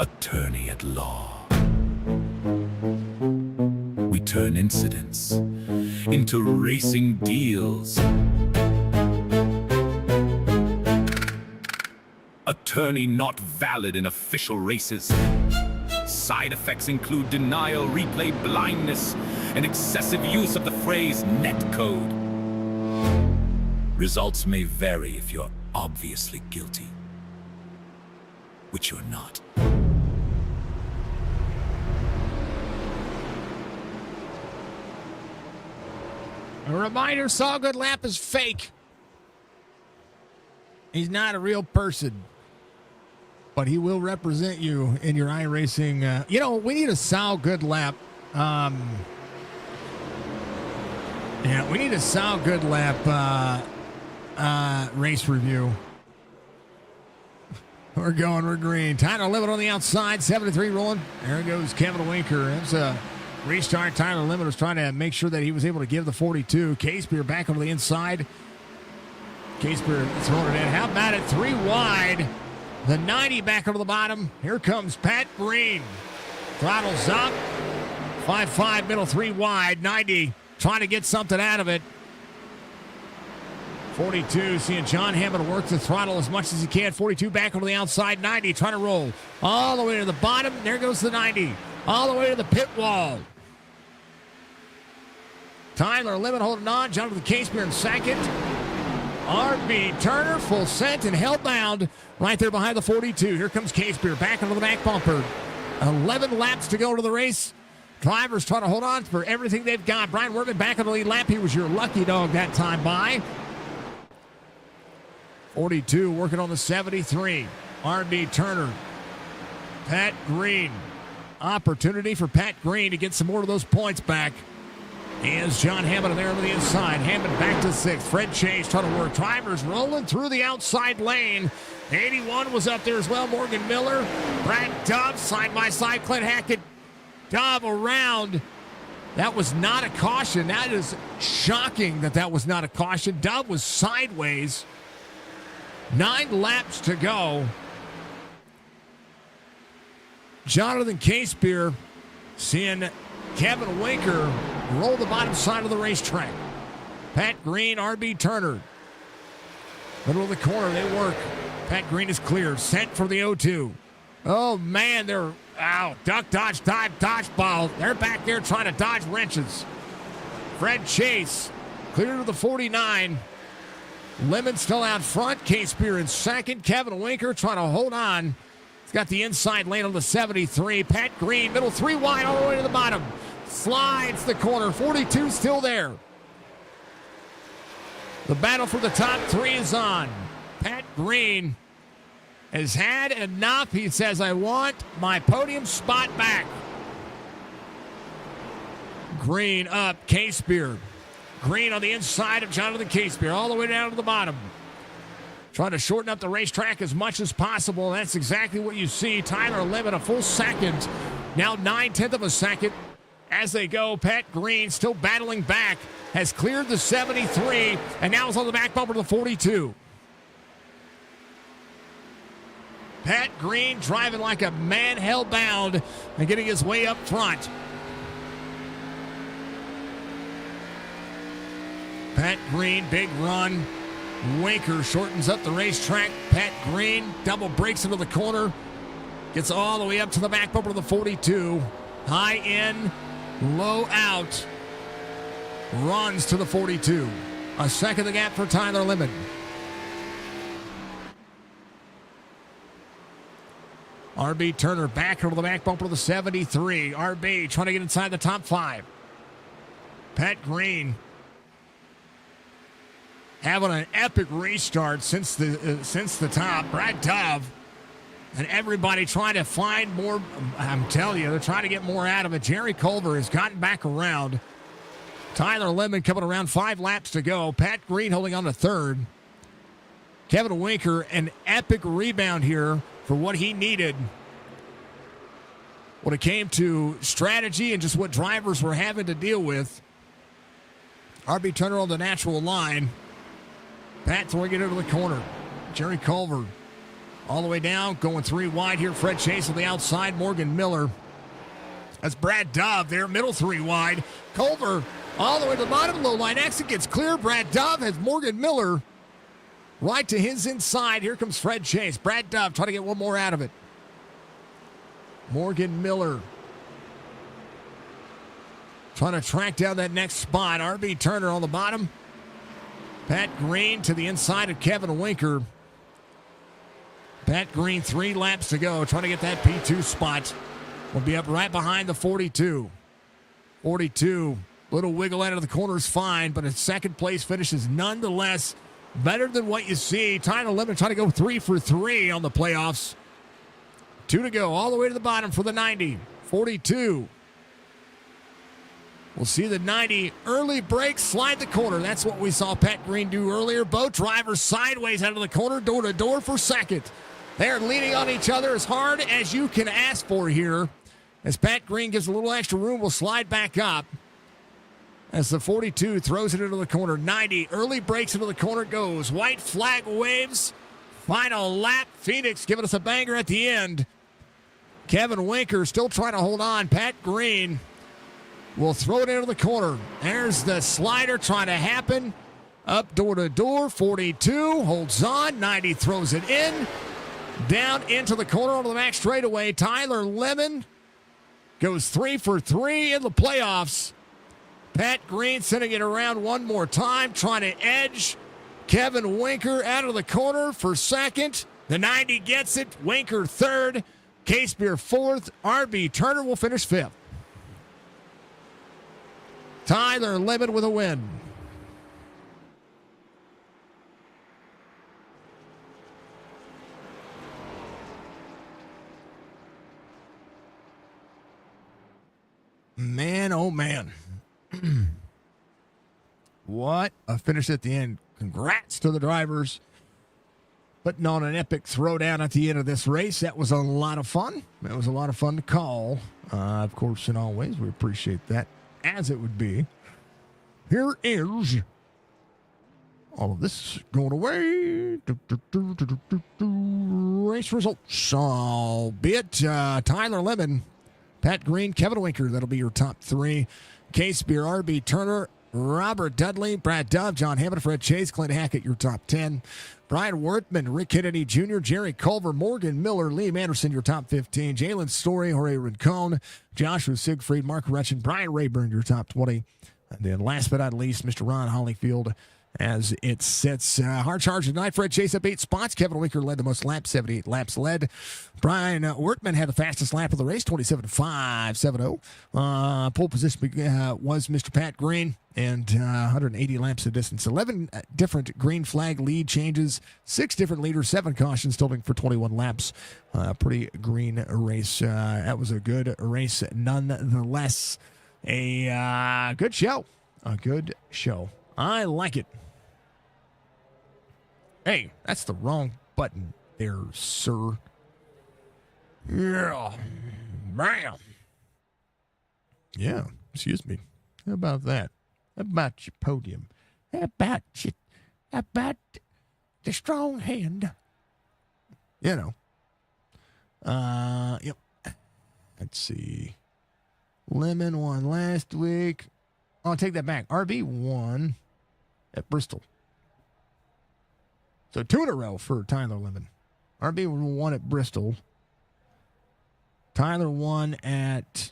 attorney at law. We turn incidents into racing deals. Attorney not valid in official races. Side effects include denial, replay blindness, and excessive use of the phrase netcode. Results may vary if you're obviously guilty, which you're not. A reminder, Saul Goodlap is fake. He's not a real person. But he will represent you in your iRacing. We need a Saul Goodlap. We need a Saul Goodlap race review. We're green. Tyler Limit on the outside, 73 rolling. There goes Kevin Winker. That's a restart. Tyler Limit was trying to make sure that he was able to give the 42. Casebeer back over the inside. Casebeer throwing it in. How about it? 3 wide. The 90 back over the bottom. Here comes Pat Green. Throttles up. 5-5 middle, 3 wide. 90 trying to get something out of it. 42 seeing John Hammond work the throttle as much as he can. 42 back over the outside. 90 trying to roll all the way to the bottom. There goes the 90. All the way to the pit wall. Tyler Limit holding on. Jonathan Casebeer in second. R.B. Turner full sent and held bound right there behind the 42. Here comes Casebeer back into the back bumper. 11 laps to go to the race. Drivers trying to hold on for everything they've got. Brian Workman back on the lead lap. He was your lucky dog that time by. 42 working on the 73. R.B. Turner. Pat Green. Opportunity for Pat Green to get some more of those points back. Here's John Hammond there on the inside. Hammond back to 6th. Fred Chase trying to work. Drivers rolling through the outside lane. 81 was up there as well. Morgan Miller. Brad Dove side by side. Clint Hackett. Dove around. That was not a caution. That is shocking that was not a caution. Dove was sideways. 9 laps to go. Jonathan Casebeer seeing Kevin Winker roll the bottom side of the racetrack. Pat Green, R.B. Turner. Middle of the corner, they work. Pat Green is clear. Sent for the 0-2. Oh, man, they're out. Duck, dodge, dive, dodge ball. They're back there trying to dodge wrenches. Fred Chase, clear to the 49. Lemon still out front. Casebeer in second. Kevin Winker trying to hold on. He's got the inside lane on the 73. Pat Green, middle 3 wide all the way to the bottom. Slides the corner. 42 still there. The battle for the top 3 is on. Pat Green has had enough. He says, I want my podium spot back. Green up. Casebeer. Green on the inside of Jonathan Casebeer all the way down to the bottom. Trying to shorten up the racetrack as much as possible. That's exactly what you see. Tyler Limit a full second. Now 9/10 of a second. As they go, Pat Green still battling back. Has cleared the 73 and now is on the back bumper to the 42. Pat Green driving like a man hell-bound and getting his way up front. Pat Green, big run. Winker shortens up the racetrack. Pat Green double breaks into the corner. Gets all the way up to the back bumper of the 42. High in, low out. Runs to the 42. A second the gap for Tyler Limit. RB Turner back over the back bumper of the 73. RB trying to get inside the top 5. Pat Green having an epic restart since the top. Brad Dove and everybody trying to find more. I'm telling you, they're trying to get more out of it. Jerry Culver has gotten back around. Tyler Lemon coming around, 5 laps to go. Pat Green holding on to third. Kevin Winker, an epic rebound here for what he needed when it came to strategy and just what drivers were having to deal with. RB Turner on the natural line. Pat throwing it into the corner. Jerry Culver all the way down, going 3 wide here. Fred Chase on the outside. Morgan Miller. That's Brad Dove there, middle 3 wide. Culver all the way to the bottom, low line exit gets clear. Brad Dove has Morgan Miller right to his inside. Here comes Fred Chase. Brad Dove trying to get one more out of it. Morgan Miller trying to track down that next spot. RB Turner on the bottom. Pat Green to the inside of Kevin Winker. Pat Green, 3 laps to go, trying to get that P2 spot. Will be up right behind the 42. 42, little wiggle out of the corner is fine, but a second place finish is nonetheless better than what you see. Tyler Lemon trying to go 3 for 3 on the playoffs. 2 to go, all the way to the bottom for the 90. 42. We'll see the 90 early break, slide the corner. That's what we saw Pat Green do earlier. Both drivers sideways out of the corner, door to door for second. They're leaning on each other as hard as you can ask for here. As Pat Green gives a little extra room, will slide back up. As the 42 throws it into the corner. 90 early breaks into the corner, goes. White flag waves. Final lap. Phoenix giving us a banger at the end. Kevin Winker still trying to hold on. Pat Green will throw it into the corner. There's the slider trying to happen. Up door to door. 42 holds on. 90 throws it in. Down into the corner onto the back straightaway. Tyler Lemon goes 3 for 3 in the playoffs. Pat Green sending it around one more time, trying to edge Kevin Winker out of the corner for second. The 90 gets it. Winker third. Casebeer fourth. RB Turner will finish fifth. Tyler Lemon with a win. Man, oh man. What a finish at the end. Congrats to the drivers. Putting on an epic throwdown at the end of this race. That was a lot of fun. That was a lot of fun to call. Of course, in all ways, we appreciate that, as it would be. Here is all of this going away. Race results. Albeit Tyler Lemon, Pat Green, Kevin Winker. That'll be your top 3. Case Beer, RB Turner, Robert Dudley, Brad Dove, John Hammond, Fred Chase, Clint Hackett, your top 10. Brian Worthman, Rick Kennedy Jr., Jerry Culver, Morgan Miller, Liam Anderson, your top 15. Jalen Story, Jorge Rincon, Joshua Siegfried, Mark Retchen, Brian Rayburn, your top 20. And then last but not least, Mr. Ron Holyfield, as it sits. Hard charge tonight. Fred Chase up 8 spots. Kevin Winker led the most laps, 78 laps led. Brian Wortman had the fastest lap of the race, 27.570. Pole position was Mr. Pat Green, and 180 laps of distance. 11 different green flag lead changes, 6 different leaders, 7 cautions, totaling for 21 laps. Pretty green race. That was a good race nonetheless. A good show. A good show. I like it. Hey, that's the wrong button there, sir. Yeah. Bam. Yeah, excuse me. How about that? How about your podium? How about the strong hand? You know. Yep. Let's see. Lemon won last week. I'll take that back. RB won at Bristol. So 2 in a row for Tyler Lemon. RB won at Bristol. Tyler won at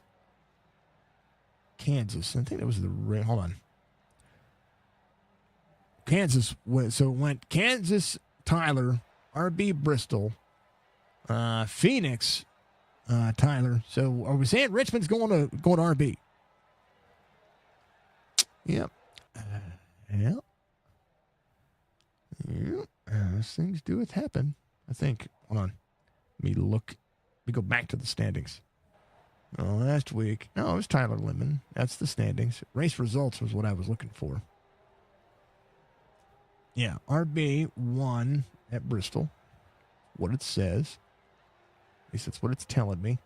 Kansas. I think that was the hold on. Kansas. So it went Kansas, Tyler, RB Bristol, Phoenix, Tyler. So are we saying Richmond's going to RB? Yep. Yep. Yep. Those things do it happen. I think. Hold on. Let me go back to the standings. Last week. No, it was Tyler Lemon. That's the standings. Race results was what I was looking for. Yeah. RB won at Bristol. What it says. At least that's what it's telling me.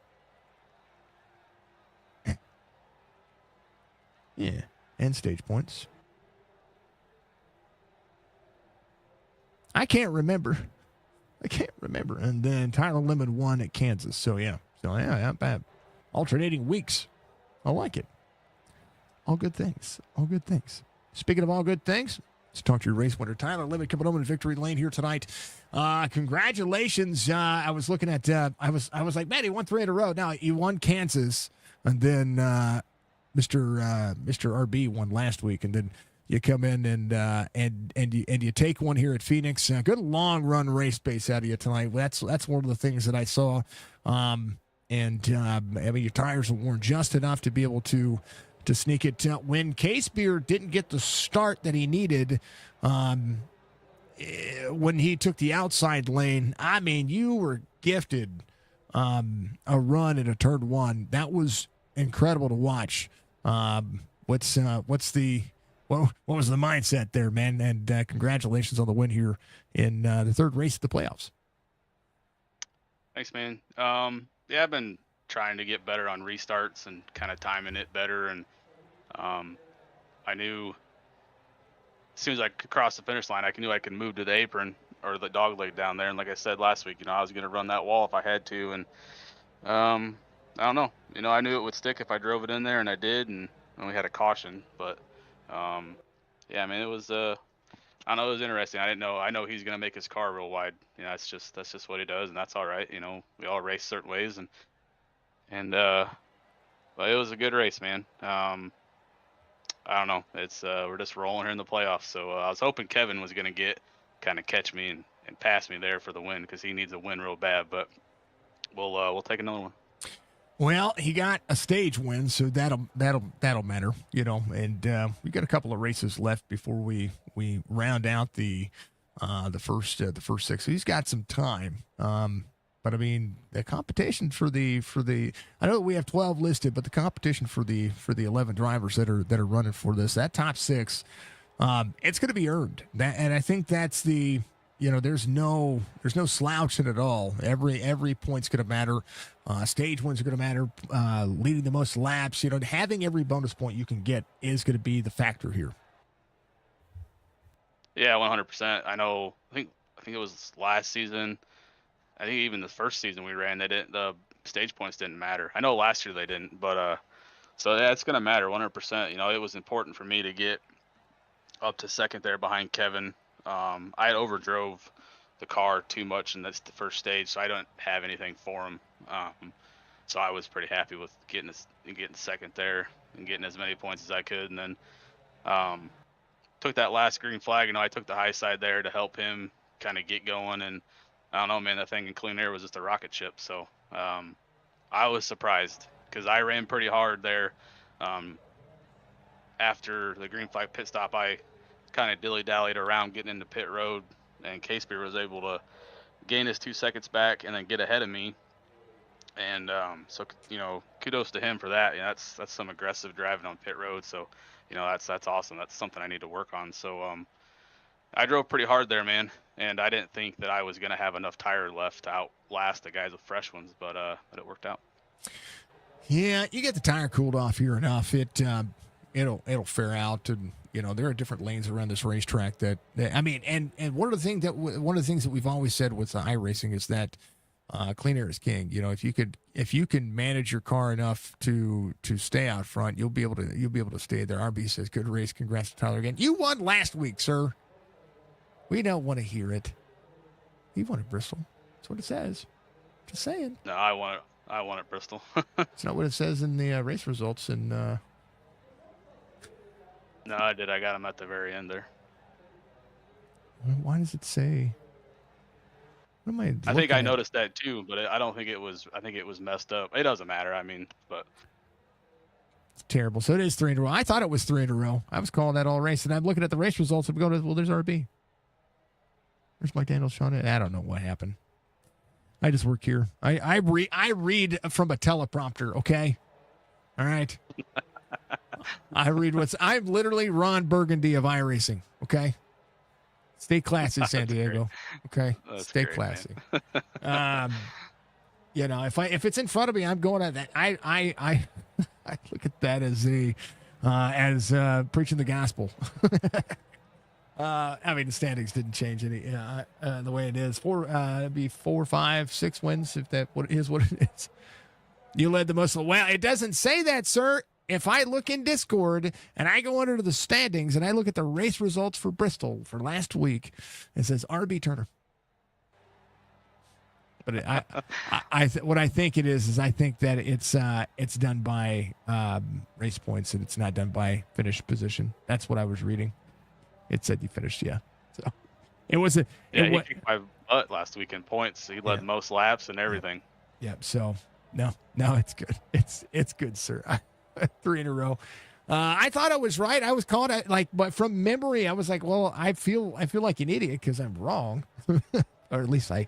Yeah. End stage points. I can't remember. And then Tyler Lemon won at Kansas. So, yeah. Not bad. Alternating weeks. I like it. All good things. Speaking of all good things, let's talk to your race winner, Tyler Lemon, coming home in victory lane here tonight. Congratulations. I was looking at, I was like, man, he won 3 in a row. Now, he won Kansas, and then Mr. RB won last week, and then you come in and you take one here at Phoenix. Good long run race pace out of you tonight. That's one of the things that I saw. I mean, your tires were worn just enough to be able to sneak it. When Case Beer didn't get the start that he needed, when he took the outside lane, I mean, you were gifted a run in a turn 1. That was incredible to watch. What was the mindset there, man? And congratulations on the win here in the third race of the playoffs. Thanks, man. Yeah, I've been trying to get better on restarts and kind of timing it better. And I knew as soon as I could cross the finish line, I knew I could move to the apron or the dog leg down there. And like I said last week, I was going to run that wall if I had to. And I don't know. I knew it would stick if I drove it in there, and I did. And we had a caution. But yeah, I mean, it was I know it was interesting. I know he's gonna make his car real wide. That's just what he does, and that's all right. We all race certain ways, but it was a good race, man. I don't know. It's we're just rolling here in the playoffs. So I was hoping Kevin was gonna catch me and pass me there for the win, because he needs a win real bad. But we'll take another one. Well, he got a stage win, so that'll matter, And we got a couple of races left before we round out the first 6. So he's got some time. But I mean, the competition for the I know we have 12 listed, but the competition for the 11 drivers that are running for that top 6, it's going to be earned. And I think that's the. There's no slouch in it all. Every point's going to matter. Stage wins are going to matter. Leading the most laps, having every bonus point you can get is going to be the factor here. Yeah, 100%. I know. I think it was last season. I think even the first season we ran, the stage points didn't matter. I know last year they didn't, but so yeah, it's going to matter 100%. It was important for me to get up to second there behind Kevin. I had overdrove the car too much, and that's the first stage, so I don't have anything for him. So I was pretty happy with getting second there and getting as many points as I could. And then took that last green flag. I took the high side there to help him kind of get going. And I don't know, man, that thing in clean air was just a rocket ship. So I was surprised, because I ran pretty hard there. After the green flag pit stop, I kind of dilly-dallied around getting into pit road, and Case Beer was able to gain his 2 seconds back and then get ahead of me. And so kudos to him for that. That's some aggressive driving on pit road. So that's awesome. That's something I need to work on. So I drove pretty hard there, man, and I didn't think that I was going to have enough tire left to outlast the guys with fresh ones, but it worked out. Yeah, you get the tire cooled off here enough, it'll fare out. And there are different lanes around this racetrack that I mean, and one of the things that we've always said with iRacing is that clean air is king. If you can manage your car enough to stay out front, you'll be able to stay there. RB says, good race, congrats to Tyler again. You won last week, sir. We don't want to hear it. You won at Bristol. That's what it says. Just saying. No, I won at Bristol. It's not what it says in the race results. And no, I did. I got him at the very end there. why does it say? What am I? I think looking I at? noticed that too, but I don't think it was. I think it was messed up. It doesn't matter. I mean, but It's terrible. So it is 3 in a row. I thought it was 3 in a row. I was calling that all race, and I'm looking at the race results. I'm going, well, there's RB. There's Mike Daniels showing it. I don't know what happened. I just work here. I read from a teleprompter. Okay, all right. I read I'm literally Ron Burgundy of iRacing. Okay, stay classy, San Diego. Okay, That's stay great, classy. You know, if it's in front of me, I'm going at that. I look at that as preaching the gospel. I mean, the standings didn't change any the way it is. It'd be 4, 5, 6 wins if that what it is. You led the most. Well, it doesn't say that, sir. If I look in Discord and I go under the standings and I look at the race results for Bristol for last week, it says RB Turner. But what I think it is I think that it's done by race points and it's not done by finish position. That's what I was reading. It said you finished, yeah. So it was a yeah, he kicked my butt last week in points. He led Yeah. most laps and everything. Yeah. So no, it's good. It's good, sir. 3 in a row. I thought I was right. I was calling it but from memory, I was like, well, I feel like an idiot because I'm wrong, or at least I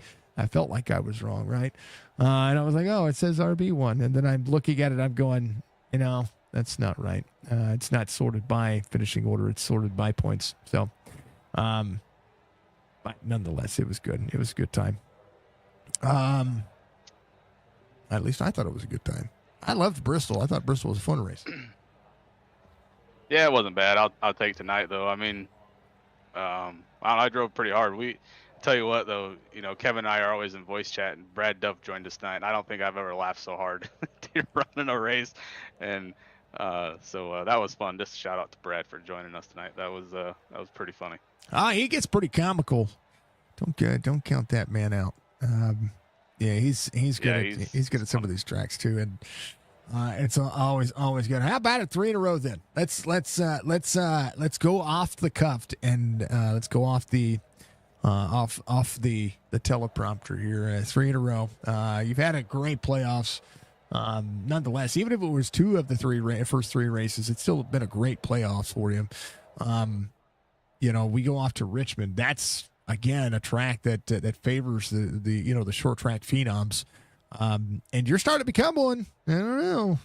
felt like I was wrong, right? And I was like, oh, it says RB1, and then I'm looking at it, I'm going, that's not right. It's not sorted by finishing order. It's sorted by points. So, but nonetheless, it was good. It was a good time. At least I thought it was a good time. I loved Bristol. I thought Bristol was a fun race. Yeah, it wasn't bad. I'll take tonight though. I mean, I drove pretty hard. Tell you what though, Kevin and I are always in voice chat, and Brad Dove joined us tonight. And I don't think I've ever laughed so hard running a race, and so that was fun. Just a shout out to Brad for joining us tonight. That was pretty funny. He gets pretty comical. Don't count that man out. Yeah, he's good. Yeah, he's good at some of these tracks too, and it's always good. How about it 3 in a row then? Let's go off the cuff and let's go off the off the teleprompter here. 3 in a row. You've had a great playoffs. Nonetheless, even if it was 2 of the first 3 races, it's still been a great playoffs for you. We go off to Richmond. That's again a track that favors the short track phenoms. And you're starting to become one. I don't know.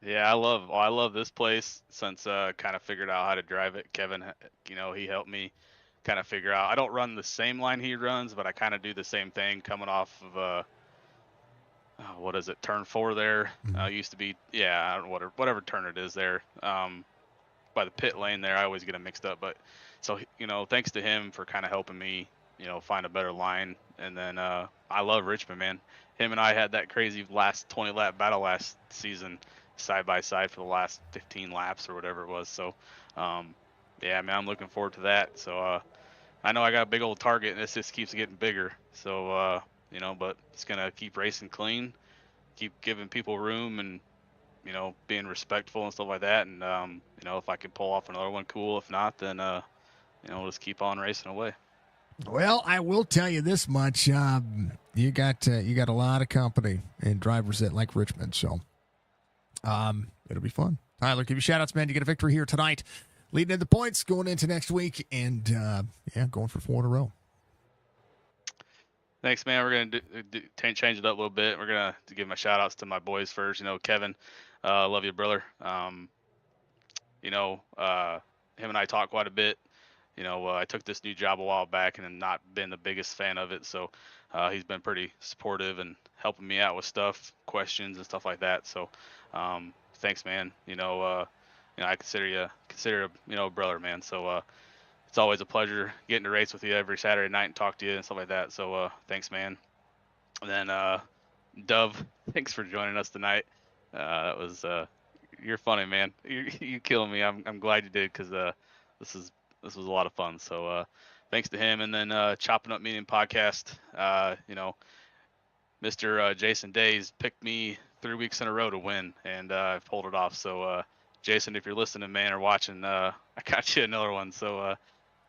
Yeah, I love this place since kind of figured out how to drive it. Kevin, he helped me kind of figure out. I don't run the same line he runs, but I kind of do the same thing coming off of what is it, turn 4 there. Used to be, I don't know, whatever turn it is there. By the pit lane there, I always get them mixed up. But so thanks to him for kind of helping me, find a better line. And then I love Richmond, man. Him and I had that crazy last 20 lap battle last season, side by side for the last 15 laps or whatever it was. So yeah, man, I'm looking forward to that. So I know I got a big old target, and this just keeps getting bigger. So but it's gonna keep racing clean, keep giving people room, and being respectful and stuff like that. And if I can pull off another one, cool. If not, then we'll just keep on racing away. Well, I will tell you this much: you got a lot of company and drivers that like Richmond, so it'll be fun. Tyler, give you shout outs, man. You get a victory here tonight, leading in the points going into next week, and going for 4 in a row. Thanks, man. We're gonna change it up a little bit. We're gonna give my shout outs to my boys first. Kevin, love you, brother. Him and I talk quite a bit. I took this new job a while back and have not been the biggest fan of it. So he's been pretty supportive and helping me out with stuff, questions and stuff like that. So thanks, man. I consider you a brother, man. So it's always a pleasure getting to race with you every Saturday night and talk to you and stuff like that. So thanks, man. And then Dove, thanks for joining us tonight. That was you're funny, man. You killing me. I'm glad you did, because this was a lot of fun. So thanks to him. And then Chopp'n Up Meeting Podcast. Mr. Jason Days picked me 3 weeks in a row to win, and I've pulled it off. So Jason, if you're listening, man, or watching, I got you another one. So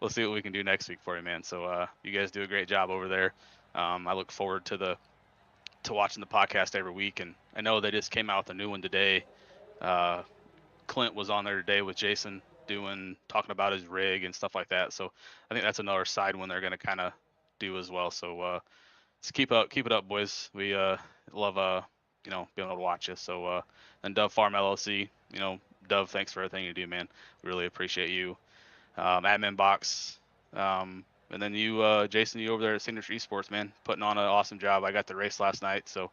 we'll see what we can do next week for you, man. So you guys do a great job over there. I look forward to watching the podcast every week, and I know they just came out with a new one today. Clint was on there today with Jason talking about his rig and stuff like that. So I think that's another side one they're going to kind of do as well. So just keep it up, boys. We love being able to watch you. So and Dove Farm LLC, Dove, thanks for everything you do, man. We really appreciate you. Admin Box, and then you, Jason, you over there at Signature Esports, man, putting on an awesome job. I got the race last night, so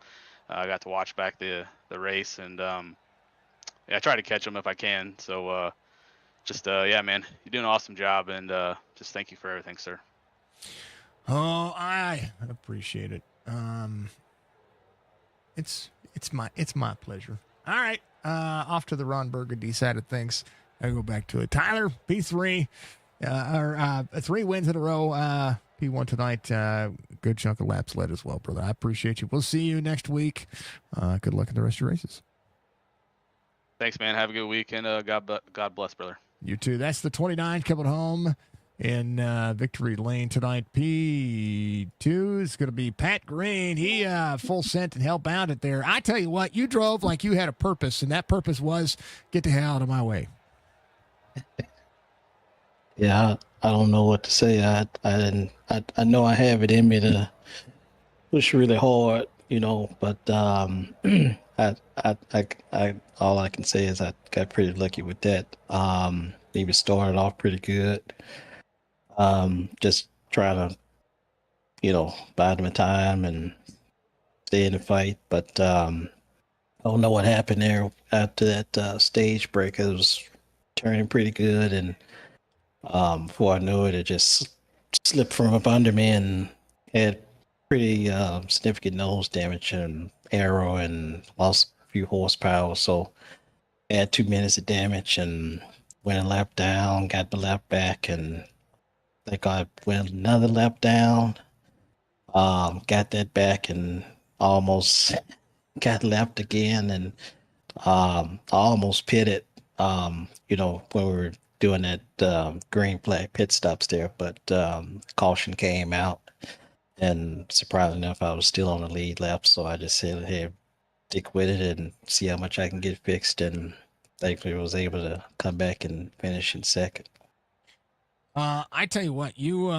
I got to watch back the race, and I try to catch them if I can. So yeah, man, you're doing an awesome job, and just thank you for everything, sir. Oh, I appreciate it. It's my pleasure. All right, off to the Ron Burgundy side of things. I go back to it. Tyler, P3, 3 wins in a row. P1 tonight. Good chunk of laps led as well, brother. I appreciate you. We'll see you next week. Good luck in the rest of your races. Thanks, man. Have a good week, and God bless, brother. You too. That's the 29 coming home in Victory Lane tonight. P2 is going to be Pat Green. He full sent and hell-bound it there. I tell you what, you drove like you had a purpose, and that purpose was get the hell out of my way. Yeah, I don't know what to say. I know I have it in me to push really hard, but I all I can say is I got pretty lucky with that. Even started off pretty good. Just trying to, buy them time and stay in the fight. But I don't know what happened there after that stage break. It was turning pretty good, and before I knew it, it just slipped from up under me and had pretty significant nose damage and aero and lost a few horsepower. So I had 2 minutes of damage and went a lap down, got the lap back, and I think I went another lap down, got that back and almost got lapped again, and I almost pitted, when we were doing that green flag pit stops there, but caution came out, and surprisingly enough, I was still on the lead lap, so I just said, hey, stick with it and see how much I can get fixed, and thankfully was able to come back and finish in second. I tell you what, you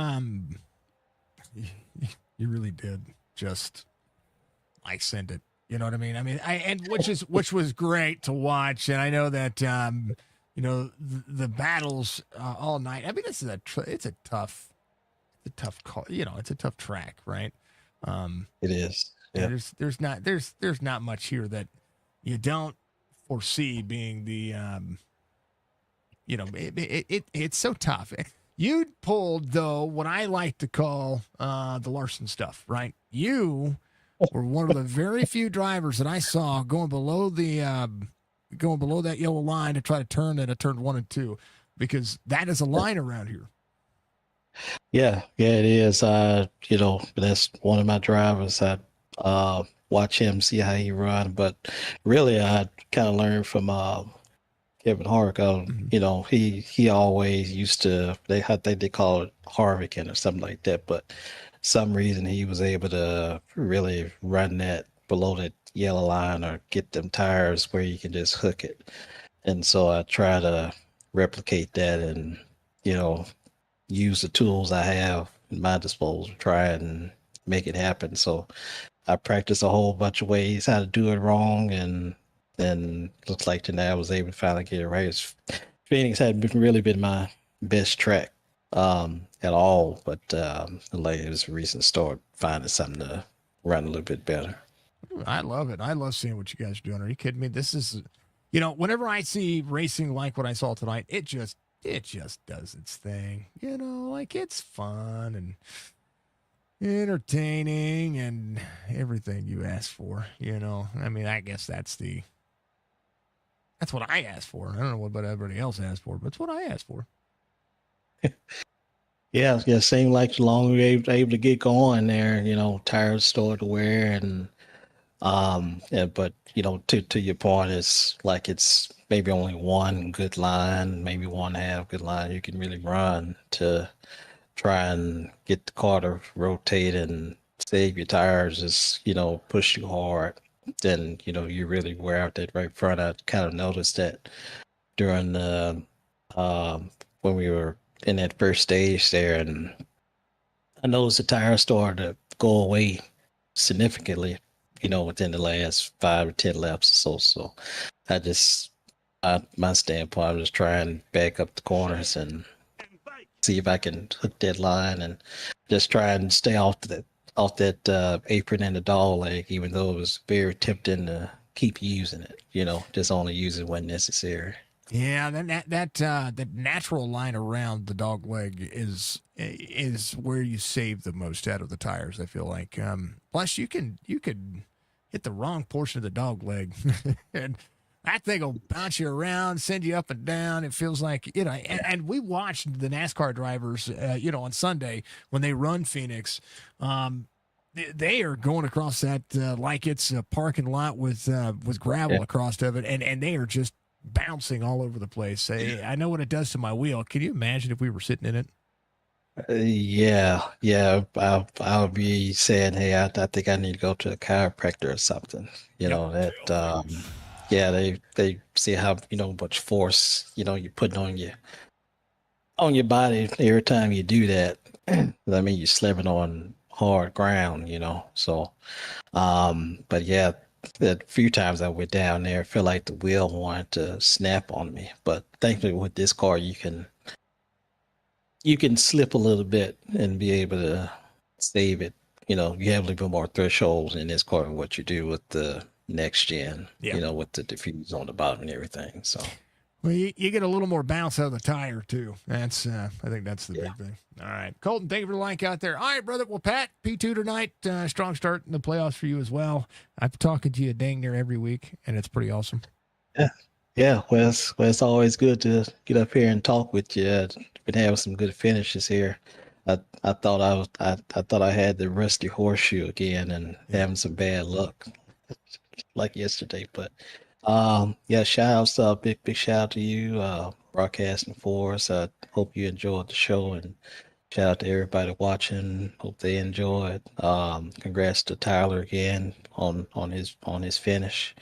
really did just send it. You know what I mean? Which was great to watch, and I know that the battles all night. I mean, this is it's a tough call. It's a tough track, right? It is. Yeah. There's not much here that you don't foresee being the it's so tough. You pulled, though, what I like to call the Larson stuff, right? You were one of the very few drivers that I saw going below that yellow line to try to turn at a turn 1 and 2, because that is a line around here. Yeah, it is. That's one of my drivers. I watch him, see how he run, but really I kind of learned from Kevin Harvick. He always used to, I think they call it Harvicking or something like that, but some reason he was able to really run that below that yellow line or get them tires where you can just hook it. And so I try to replicate that and, use the tools I have at my disposal, try and make it happen. So I practiced a whole bunch of ways how to do it wrong, and then looks like tonight I was able to finally get it right. Phoenix hadn't really been my best track at all, but it was a recent start finding something to run a little bit better. I love it. I love seeing what you guys are doing. Are you kidding me? This is, whenever I see racing like what I saw tonight, it just does its thing. It's fun and entertaining and everything you ask for. I guess that's what I asked for. I don't know what everybody else asked for, but it's what I asked for. Yeah, seemed like the longer we were able to get going there, tires started to wear, and Yeah, but to your point, it's like it's maybe only one good line, maybe one half good line you can really run to try and get the car to rotate and save your tires. Is push you hard. Then you really wear out that right front. I kind of noticed that during the when we were in that first stage there, and I noticed the tires started to go away significantly, within the last 5 or 10 laps or so. So I just, my standpoint, I'm just trying to back up the corners and see if I can hook that line and just try and stay off that apron and the dog leg, even though it was very tempting to keep using it. Just only use it when necessary. Yeah, that natural line around the dog leg is where you save the most out of the tires. I feel like. Plus, you could hit the wrong portion of the dog leg, and that thing will bounce you around, send you up and down. It feels like and we watched the NASCAR drivers, on Sunday when they run Phoenix. They are going across that like it's a parking lot with gravel across of it, and they are just bouncing all over the place. I know what it does to my wheel. Can you imagine if we were sitting in it? Yeah. I'll be saying, hey, I think I need to go to a chiropractor or something. Yeah, they see how much force you're putting on your body every time you do that. I mean, you're slipping on hard ground, So, but yeah, the few times I went down there, I feel like the wheel wanted to snap on me. But thankfully, with this car, you can slip a little bit and be able to save it. You have a little bit more thresholds in this car than what you do with the next gen. With the diffuse on the bottom and everything. So. Well, you get a little more bounce out of the tire, too. That's I think that's the big thing. All right. Colton, thank you for the like out there. All right, brother. Well, Pat, P2 tonight. Strong start in the playoffs for you as well. I'm talking to you dang near every week, and it's pretty awesome. Yeah. Yeah. Well, it's always good to get up here and talk with you. Been having some good finishes here. I thought I thought I had the rusty horseshoe again and having some bad luck like yesterday, but yeah, shout out, big shout out to you, broadcasting for us. I hope you enjoyed the show, and shout out to everybody watching. Hope they enjoyed. Congrats to Tyler again on his finish.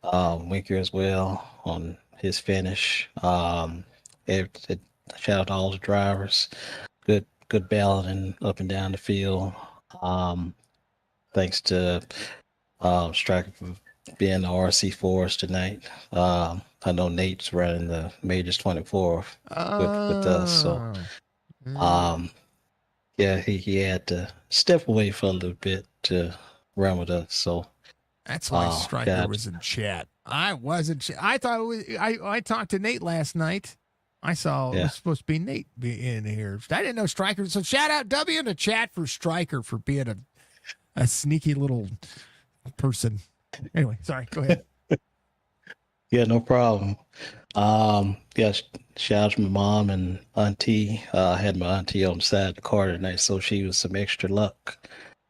Winker as well on his finish. Shout out to all the drivers. Good balloting up and down the field. Thanks to Striker for being the RC for us tonight. I know Nate's running the Majors 24 with us, so yeah, he had to step away for a little bit to run with us. So that's why Striker was in chat. I wasn't. I thought it was. I talked to Nate last night. I saw it was supposed to be Nate in here. I didn't know Striker. So shout out W in the chat for Striker for being a sneaky little person. Anyway, sorry. Go ahead. Yeah, no problem. Yeah, shout out to my mom and auntie. I had my auntie on the side of the car tonight, so she was some extra luck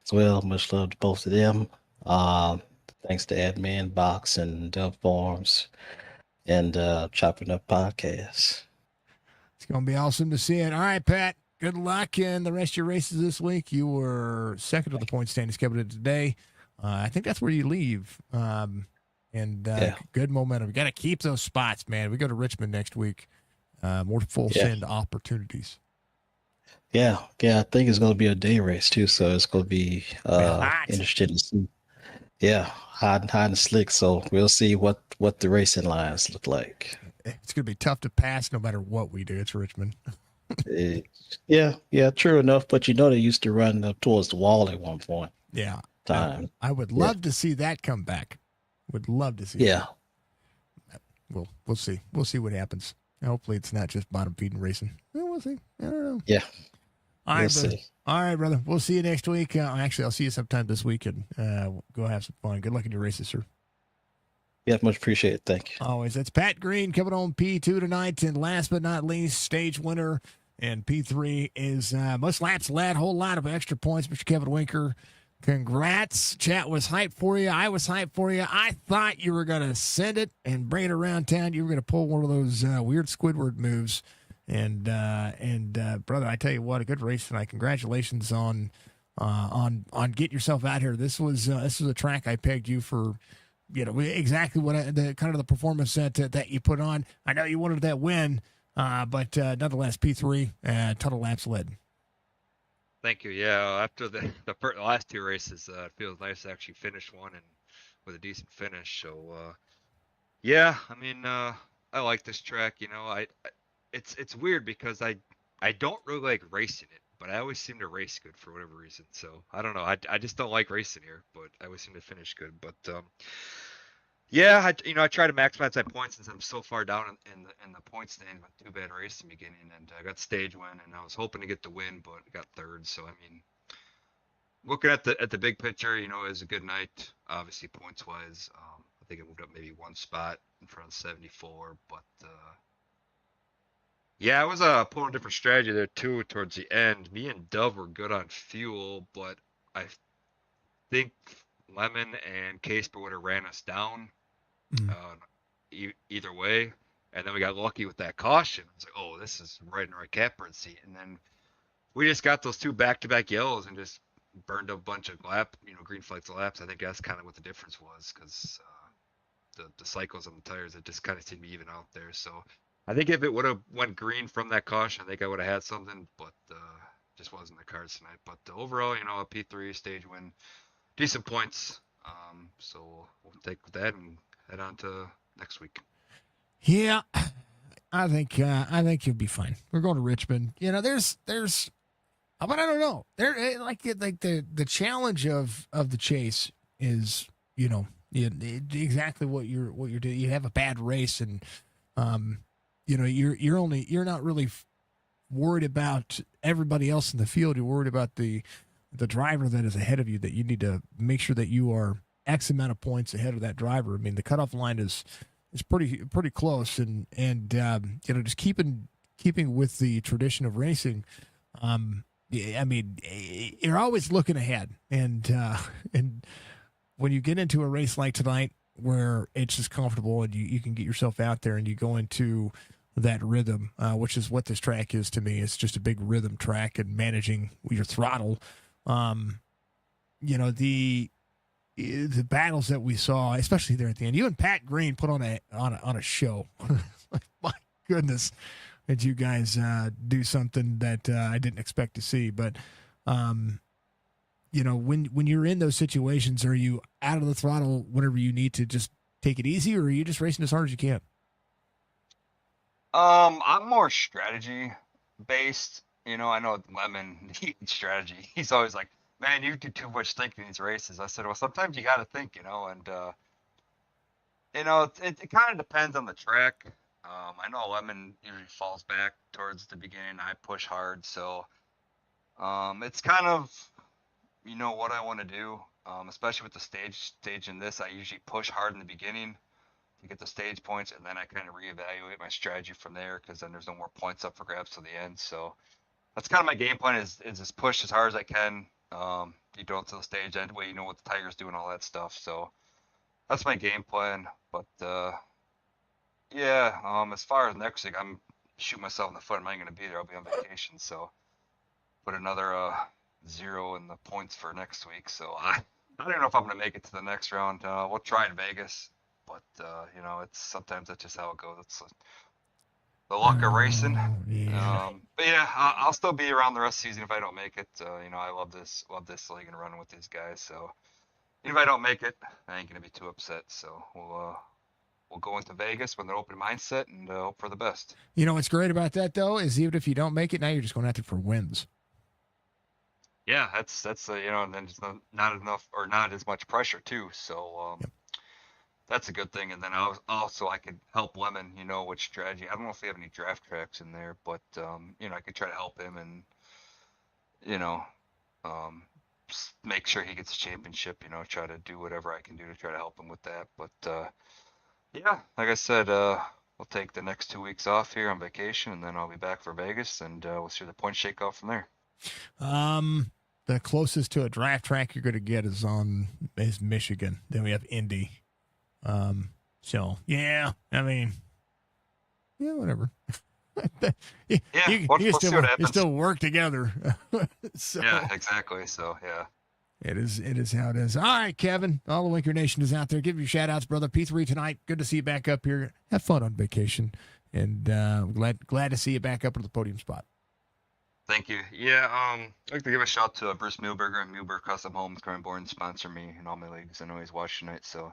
as well. Much love to both of them. Thanks to Admin Box and Dove Farms and Chopp'n It Up podcast. It's going to be awesome to see it. All right, Pat. Good luck in the rest of your races this week. You were second on the point standings covered today. I think that's where you leave. Good momentum. We got to keep those spots, man. We go to Richmond next week. More full send opportunities. Yeah. I think it's going to be a day race too, so it's going to be interesting to see. Yeah, hot and slick. So we'll see what the racing lines look like. It's going to be tough to pass no matter what we do. It's Richmond. Yeah, true enough. But they used to run up towards the wall at one point. Yeah. Time. I would love to see that come back. Would love to see. Yeah. That. We'll see. We'll see what happens. Hopefully it's not just bottom feeding racing. We'll see. I don't know. Yeah. All right, brother. All right, brother. We'll see you next week. Actually, I'll see you sometime this week and go have some fun. Good luck in your races, sir. Yeah, much appreciated. Thank you. Always. That's Pat Green coming on P2 tonight. And last but not least, stage winner. And P3 is most laps led, whole lot of extra points. Mr. Kevin Winker Congrats. Chat was hyped for you. I was hyped for you. I thought you were going to send it and bring it around town. You were going to pull one of those weird Squidward moves. And brother, I tell you what, a good race tonight. Congratulations on getting yourself out here. This was a track I pegged you for, exactly what the kind of the performance that you put on. I know you wanted that win, but nonetheless, P3 total laps led. Thank you. Yeah, after the last two races, it feels nice to actually finish one and with a decent finish. So, yeah, I mean, I like this track. It's weird because I don't really like racing it, but I always seem to race good for whatever reason. So I don't know. I just don't like racing here, but I always seem to finish good. But yeah, I try to maximize my points since I'm so far down in the point stand with 2 bad races in the beginning, and I got stage win, and I was hoping to get the win, but I got third. So I mean, looking at the big picture, it was a good night. Obviously, points wise, I think I moved up maybe 1 spot in front of 74, but yeah, I was pulling a different strategy there too towards the end. Me and Dove were good on fuel, but I think Lemon and Casper would have ran us down. Either way, and then we got lucky with that caution. It's like, oh, this is right in our catbird seat, and then we just got those 2 back-to-back yellows and just burned up a bunch of green flags of laps. I think that's kind of what the difference was, because the cycles on the tires, it just kind of seemed to even out there. So I think if it would have went green from that caution, I think I would have had something, but just wasn't the cards tonight. But overall, a P3 stage win, decent points. So we'll take that and head on to next week. Yeah, I think you'll be fine. We're going to Richmond. There's, but I don't know. There, like the challenge of the chase is, exactly what you're doing. You have a bad race, and you're not really worried about everybody else in the field. You're worried about the driver that is ahead of you, that you need to make sure that you are X amount of points ahead of that driver. I mean, the cutoff line is pretty close, and just keeping with the tradition of racing. I mean, you're always looking ahead, and when you get into a race like tonight, where it's just comfortable and you can get yourself out there and you go into that rhythm, which is what this track is to me. It's just a big rhythm track, and managing your throttle. The battles that we saw, especially there at the end, you and Pat Green put on a show. My goodness, did you guys do something that I didn't expect to see? But when you're in those situations, are you out of the throttle whenever you need to just take it easy, or are you just racing as hard as you can? I'm more strategy based. I know Lemon needs strategy. He's always like, man, you do too much thinking in these races. I said, well, sometimes you got to think, and it kind of depends on the track. I know Lemon usually falls back towards the beginning. I push hard, so it's kind of what I want to do. Especially with the stage in this, I usually push hard in the beginning to get the stage points, and then I kind of reevaluate my strategy from there, because then there's no more points up for grabs till the end. So that's kind of my game plan, is just push as hard as I can. You don't to the stage end way, what the tires do and all that stuff. So that's my game plan. But yeah, as far as next week, I'm shooting myself in the foot. I'm not going to be there. I'll be on vacation. So put another 0 in the points for next week. So I don't know if I'm going to make it to the next round. We'll try in Vegas, but it's sometimes that's just how it goes. It's the luck of racing. Yeah. But yeah, I'll still be around the rest of the season if I don't make it. I love this league and running with these guys. So if I don't make it, I ain't gonna be too upset. So we'll go into Vegas with an open mindset and hope for the best. What's great about that though is, even if you don't make it, now you're just going after for wins. Yeah, that's and then just not enough or not as much pressure too. So that's a good thing. And then I could help Lemon, with strategy. I don't know if we have any draft tracks in there, but I could try to help him and make sure he gets a championship. Try to do whatever I can do to try to help him with that. But yeah, like I said, we'll take the next 2 weeks off here on vacation, and then I'll be back for Vegas, and we'll see the point shake off from there. the closest to a draft track you're going to get is Michigan. Then we have Indy. So yeah, I mean, yeah, whatever. Yeah, we'll see what you happens. still work together. So Yeah, exactly. So yeah. it is how it is. All right, Kevin. All the Winker Nation is out there. Give your shout outs, brother. P3 tonight. Good to see you back up here. Have fun on vacation. And glad to see you back up at the podium spot. Thank you. Yeah, I'd like to give a shout to Bruce Muhlberger and Muhlberg Custom Homes, current board, sponsor me in all my leagues. I know he's watching tonight, so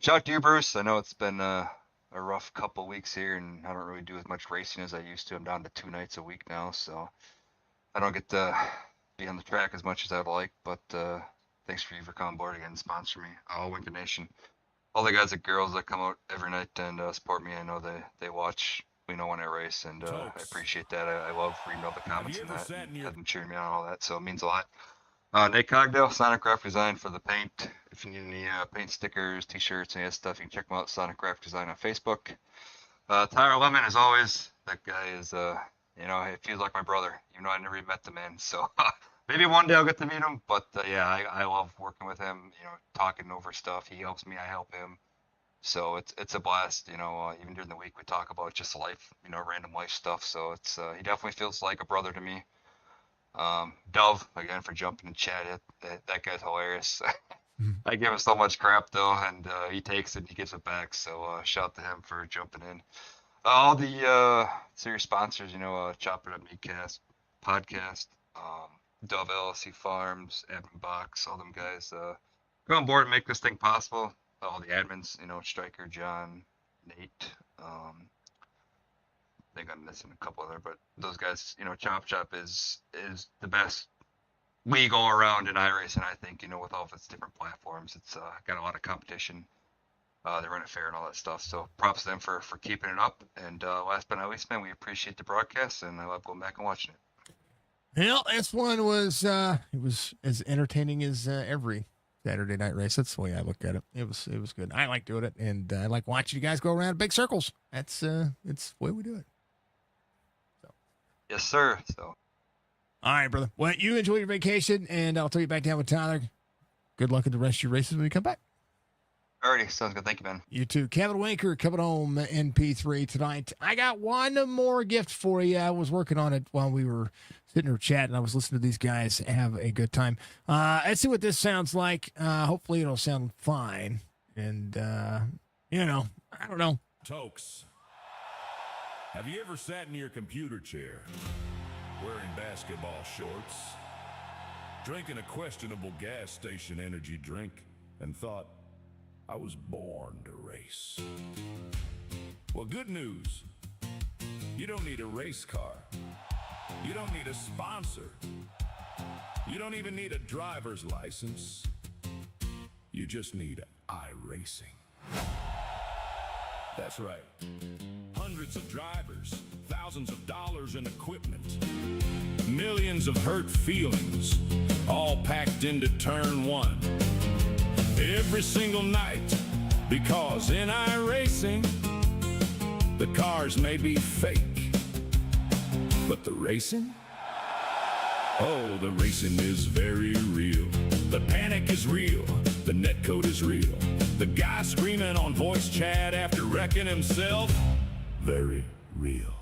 shout out to you, Bruce. I know it's been a rough couple weeks here, and I don't really do as much racing as I used to. I'm down to 2 nights a week now, so I don't get to be on the track as much as I'd like. But thanks for you for coming aboard again and sponsor me, all Winker Nation. All the guys and girls that come out every night and support me, I know they watch. We know when I race, and I appreciate that. I love reading all the comments and that, and have them cheering me on and all that, so it means a lot. Nate Cogdale, Sonic Graphic Design for the paint. If you need any paint stickers, t-shirts, any of that stuff, you can check them out, Sonic Graphic Design on Facebook. Tyler Lemon, as always, that guy is, he feels like my brother, even though I never even met the man, so maybe one day I'll get to meet him, but yeah, I love working with him, talking over stuff. He helps me, I help him. So it's a blast, even during the week we talk about just life, random life stuff. So it's he definitely feels like a brother to me. Dove, again, for jumping in chat, that guy's hilarious. I give him so much crap though, and he takes it and he gives it back. So shout out to him for jumping in. All the series sponsors, Chopp'n It Up Meatcast podcast, Dove LLC Farms, Evan Box, all them guys go on board and make this thing possible. All the admins, Stryker, John, Nate. I think I'm missing a couple other, but those guys, Chop Chop is the best league all around in iRacing. I think, with all of its different platforms, it's got a lot of competition. They run it fair and all that stuff. So props to them for keeping it up. And last but not least, man, we appreciate the broadcast, and I love going back and watching it. Well, this one was it was as entertaining as every Saturday night race. That's the way I look at it. It was good. I like doing it, and I like watching you guys go around in big circles. It's the way we do it. So. Yes, sir. So. All right, brother. Well, you enjoy your vacation, and I'll throw you back down with Tyler. Good luck in the rest of your races when you come back. Alrighty, sounds good. Thank you, man. You too. Kevin Winker coming home in P3 tonight. I got one more gift for you. I was working on it while we were sitting here chatting. I was listening to these guys have a good time. Let's see what this sounds like. Hopefully it'll sound fine. And, I don't know. Tokes, have you ever sat in your computer chair wearing basketball shorts, drinking a questionable gas station energy drink, and thought, I was born to race? Well, good news. You don't need a race car. You don't need a sponsor. You don't even need a driver's license. You just need iRacing. That's right. Hundreds of drivers, thousands of dollars in equipment, millions of hurt feelings, all packed into turn one. Every single night, because in iRacing, the cars may be fake, but the racing? Oh, the racing is very real. The panic is real. The netcode is real. The guy screaming on voice chat after wrecking himself? Very real.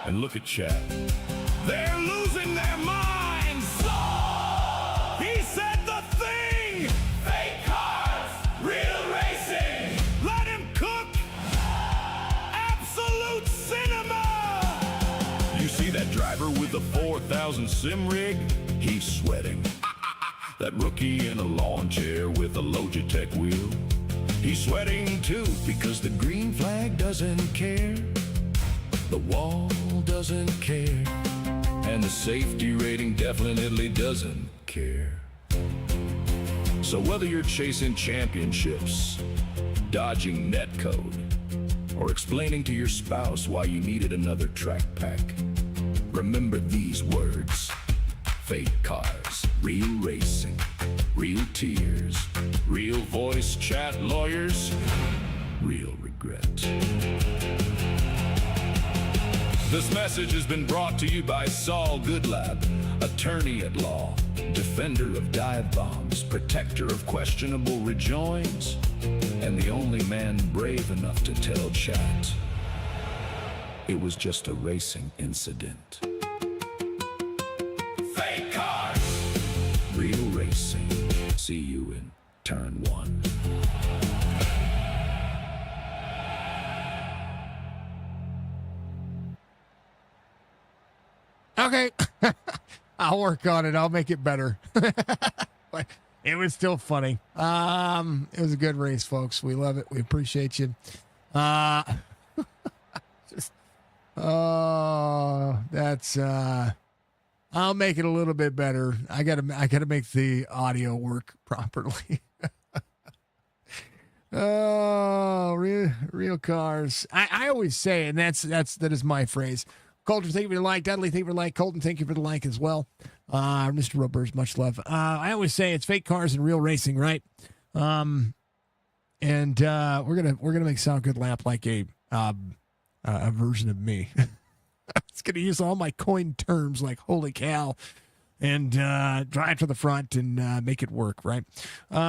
And look at chat. They're losing their minds! He said the thing! Fake cars! Real racing! Let him cook! Absolute cinema! You see that driver with the 4,000 sim rig? He's sweating. That rookie in a lawn chair with a Logitech wheel? He's sweating too, because the green flag doesn't care. The wall doesn't care. And the safety rating definitely doesn't care. So whether you're chasing championships, dodging netcode, or explaining to your spouse why you needed another track pack, remember these words. Fake cars, real racing, real tears, real voice chat lawyers, real regret. This message has been brought to you by Saul Goodlab, attorney at law, Defender of dive bombs, protector of questionable rejoins, and the only man brave enough to tell chat it was just a racing incident. Fake cars! Real racing. See you in turn 1. Okay. I'll work on it. I'll make it better. But it was still funny. It was a good race, folks. We love it. We appreciate you. That's I'll make it a little bit better. I gotta make the audio work properly. Oh, real cars. I always say, and that is my phrase. Colton, thank you for the like. Dudley, thank you for the like. Colton, thank you for the like as well. Mr. Robers, much love. I always say it's fake cars and real racing, right? And we're gonna make Sound Good laugh like a version of me. It's gonna use all my coined terms like "holy cow" and drive to the front and make it work, right?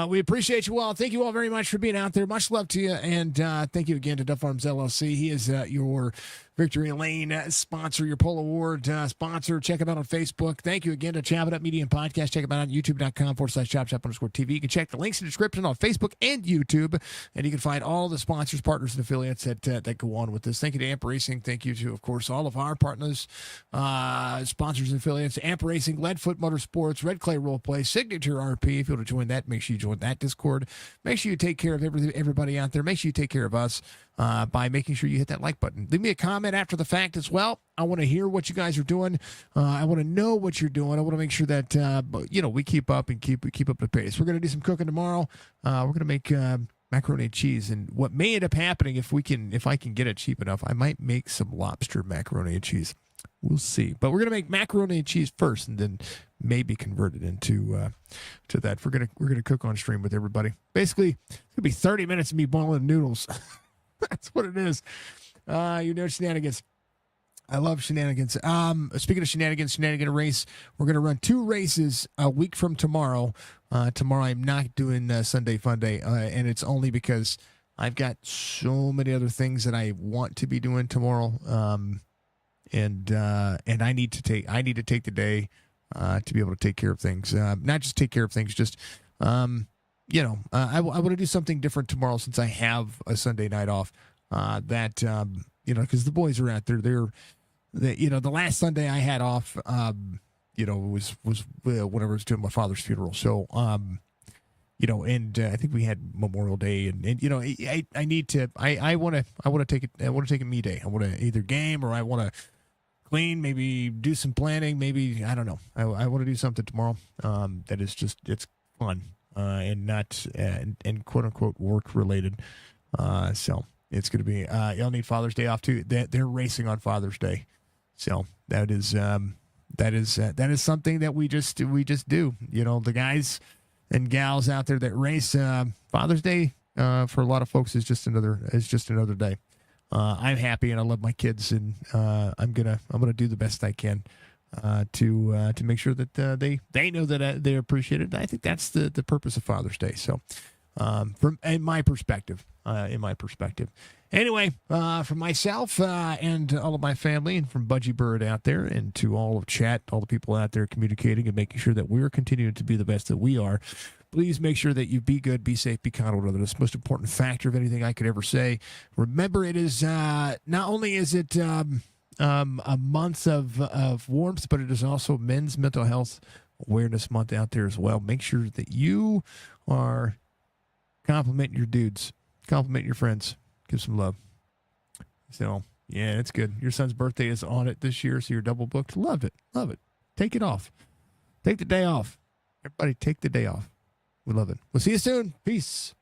We appreciate you all. Thank you all very much for being out there. Much love to you, and thank you again to Duff Farms LLC. He is your Victory Lane sponsor, your Pole Award sponsor. Check him out on Facebook. Thank you again to Chopp'n It Up Media and Podcast. Check him out on youtube.com/chop_TV. You can check the links in the description on Facebook and YouTube, and you can find all the sponsors, partners, and affiliates that go on with this. Thank you to Amp Racing. Thank you to, of course, all of our partners, sponsors, and affiliates. Amp Racing, Leadfoot Motorsports, Red Clay Roleplay, Signature RP. If you want to join that, make sure you join that Discord. Make sure you take care of everybody out there. Make sure you take care of us by making sure you hit that like button. Leave me a comment after the fact as well. I want to hear what you guys are doing. I want to know what you're doing. I want to make sure that we keep up and keep up the pace. We're going to do some cooking tomorrow. We're going to make macaroni and cheese, and what may end up happening if I can get it cheap enough, I might make some lobster macaroni and cheese. We'll see. But we're gonna make macaroni and cheese first, and then maybe convert it into to that. We're gonna cook on stream with everybody. Basically, it's gonna be 30 minutes of me boiling noodles. That's what it is. Shenanigans. I love shenanigans. Speaking of shenanigans, shenanigan race. We're gonna run 2 races a week from tomorrow. Tomorrow I'm not doing Sunday Fun Day, and it's only because I've got so many other things that I want to be doing tomorrow. And I need to take the day to be able to take care of things. Not just take care of things, just I want to do something different tomorrow since I have a Sunday night off. Because the boys are out there. The last Sunday I had off, was when I was doing my father's funeral. So and I think we had Memorial Day, and I need to. I want to take it. I want to take a me day. I want to either game or I want to clean, maybe do some planning, maybe I don't know. I want to do something tomorrow that is just it's fun and not and quote unquote work related. So it's going to be y'all need Father's Day off too. They're racing on Father's Day, so that is something that we just do. The guys and gals out there that race, Father's Day for a lot of folks is just another day. I'm happy and I love my kids, and I'm gonna do the best I can to make sure that they know that they're appreciated. I think that's the purpose of Father's Day. So, in my perspective. Anyway, from myself and all of my family, and from Budgie Bird out there, and to all of chat, all the people out there communicating and making sure that we're continuing to be the best that we are. Please make sure that you be good, be safe, be kind to one another. That's the most important factor of anything I could ever say. Remember, it is not only is it a month of warmth, but it is also Men's Mental Health Awareness Month out there as well. Make sure that you are complimenting your dudes, compliment your friends, give some love. So, yeah, it's good. Your son's birthday is on it this year, so you're double booked. Love it. Take it off. Take the day off. Everybody take the day off. We love it. We'll see you soon. Peace.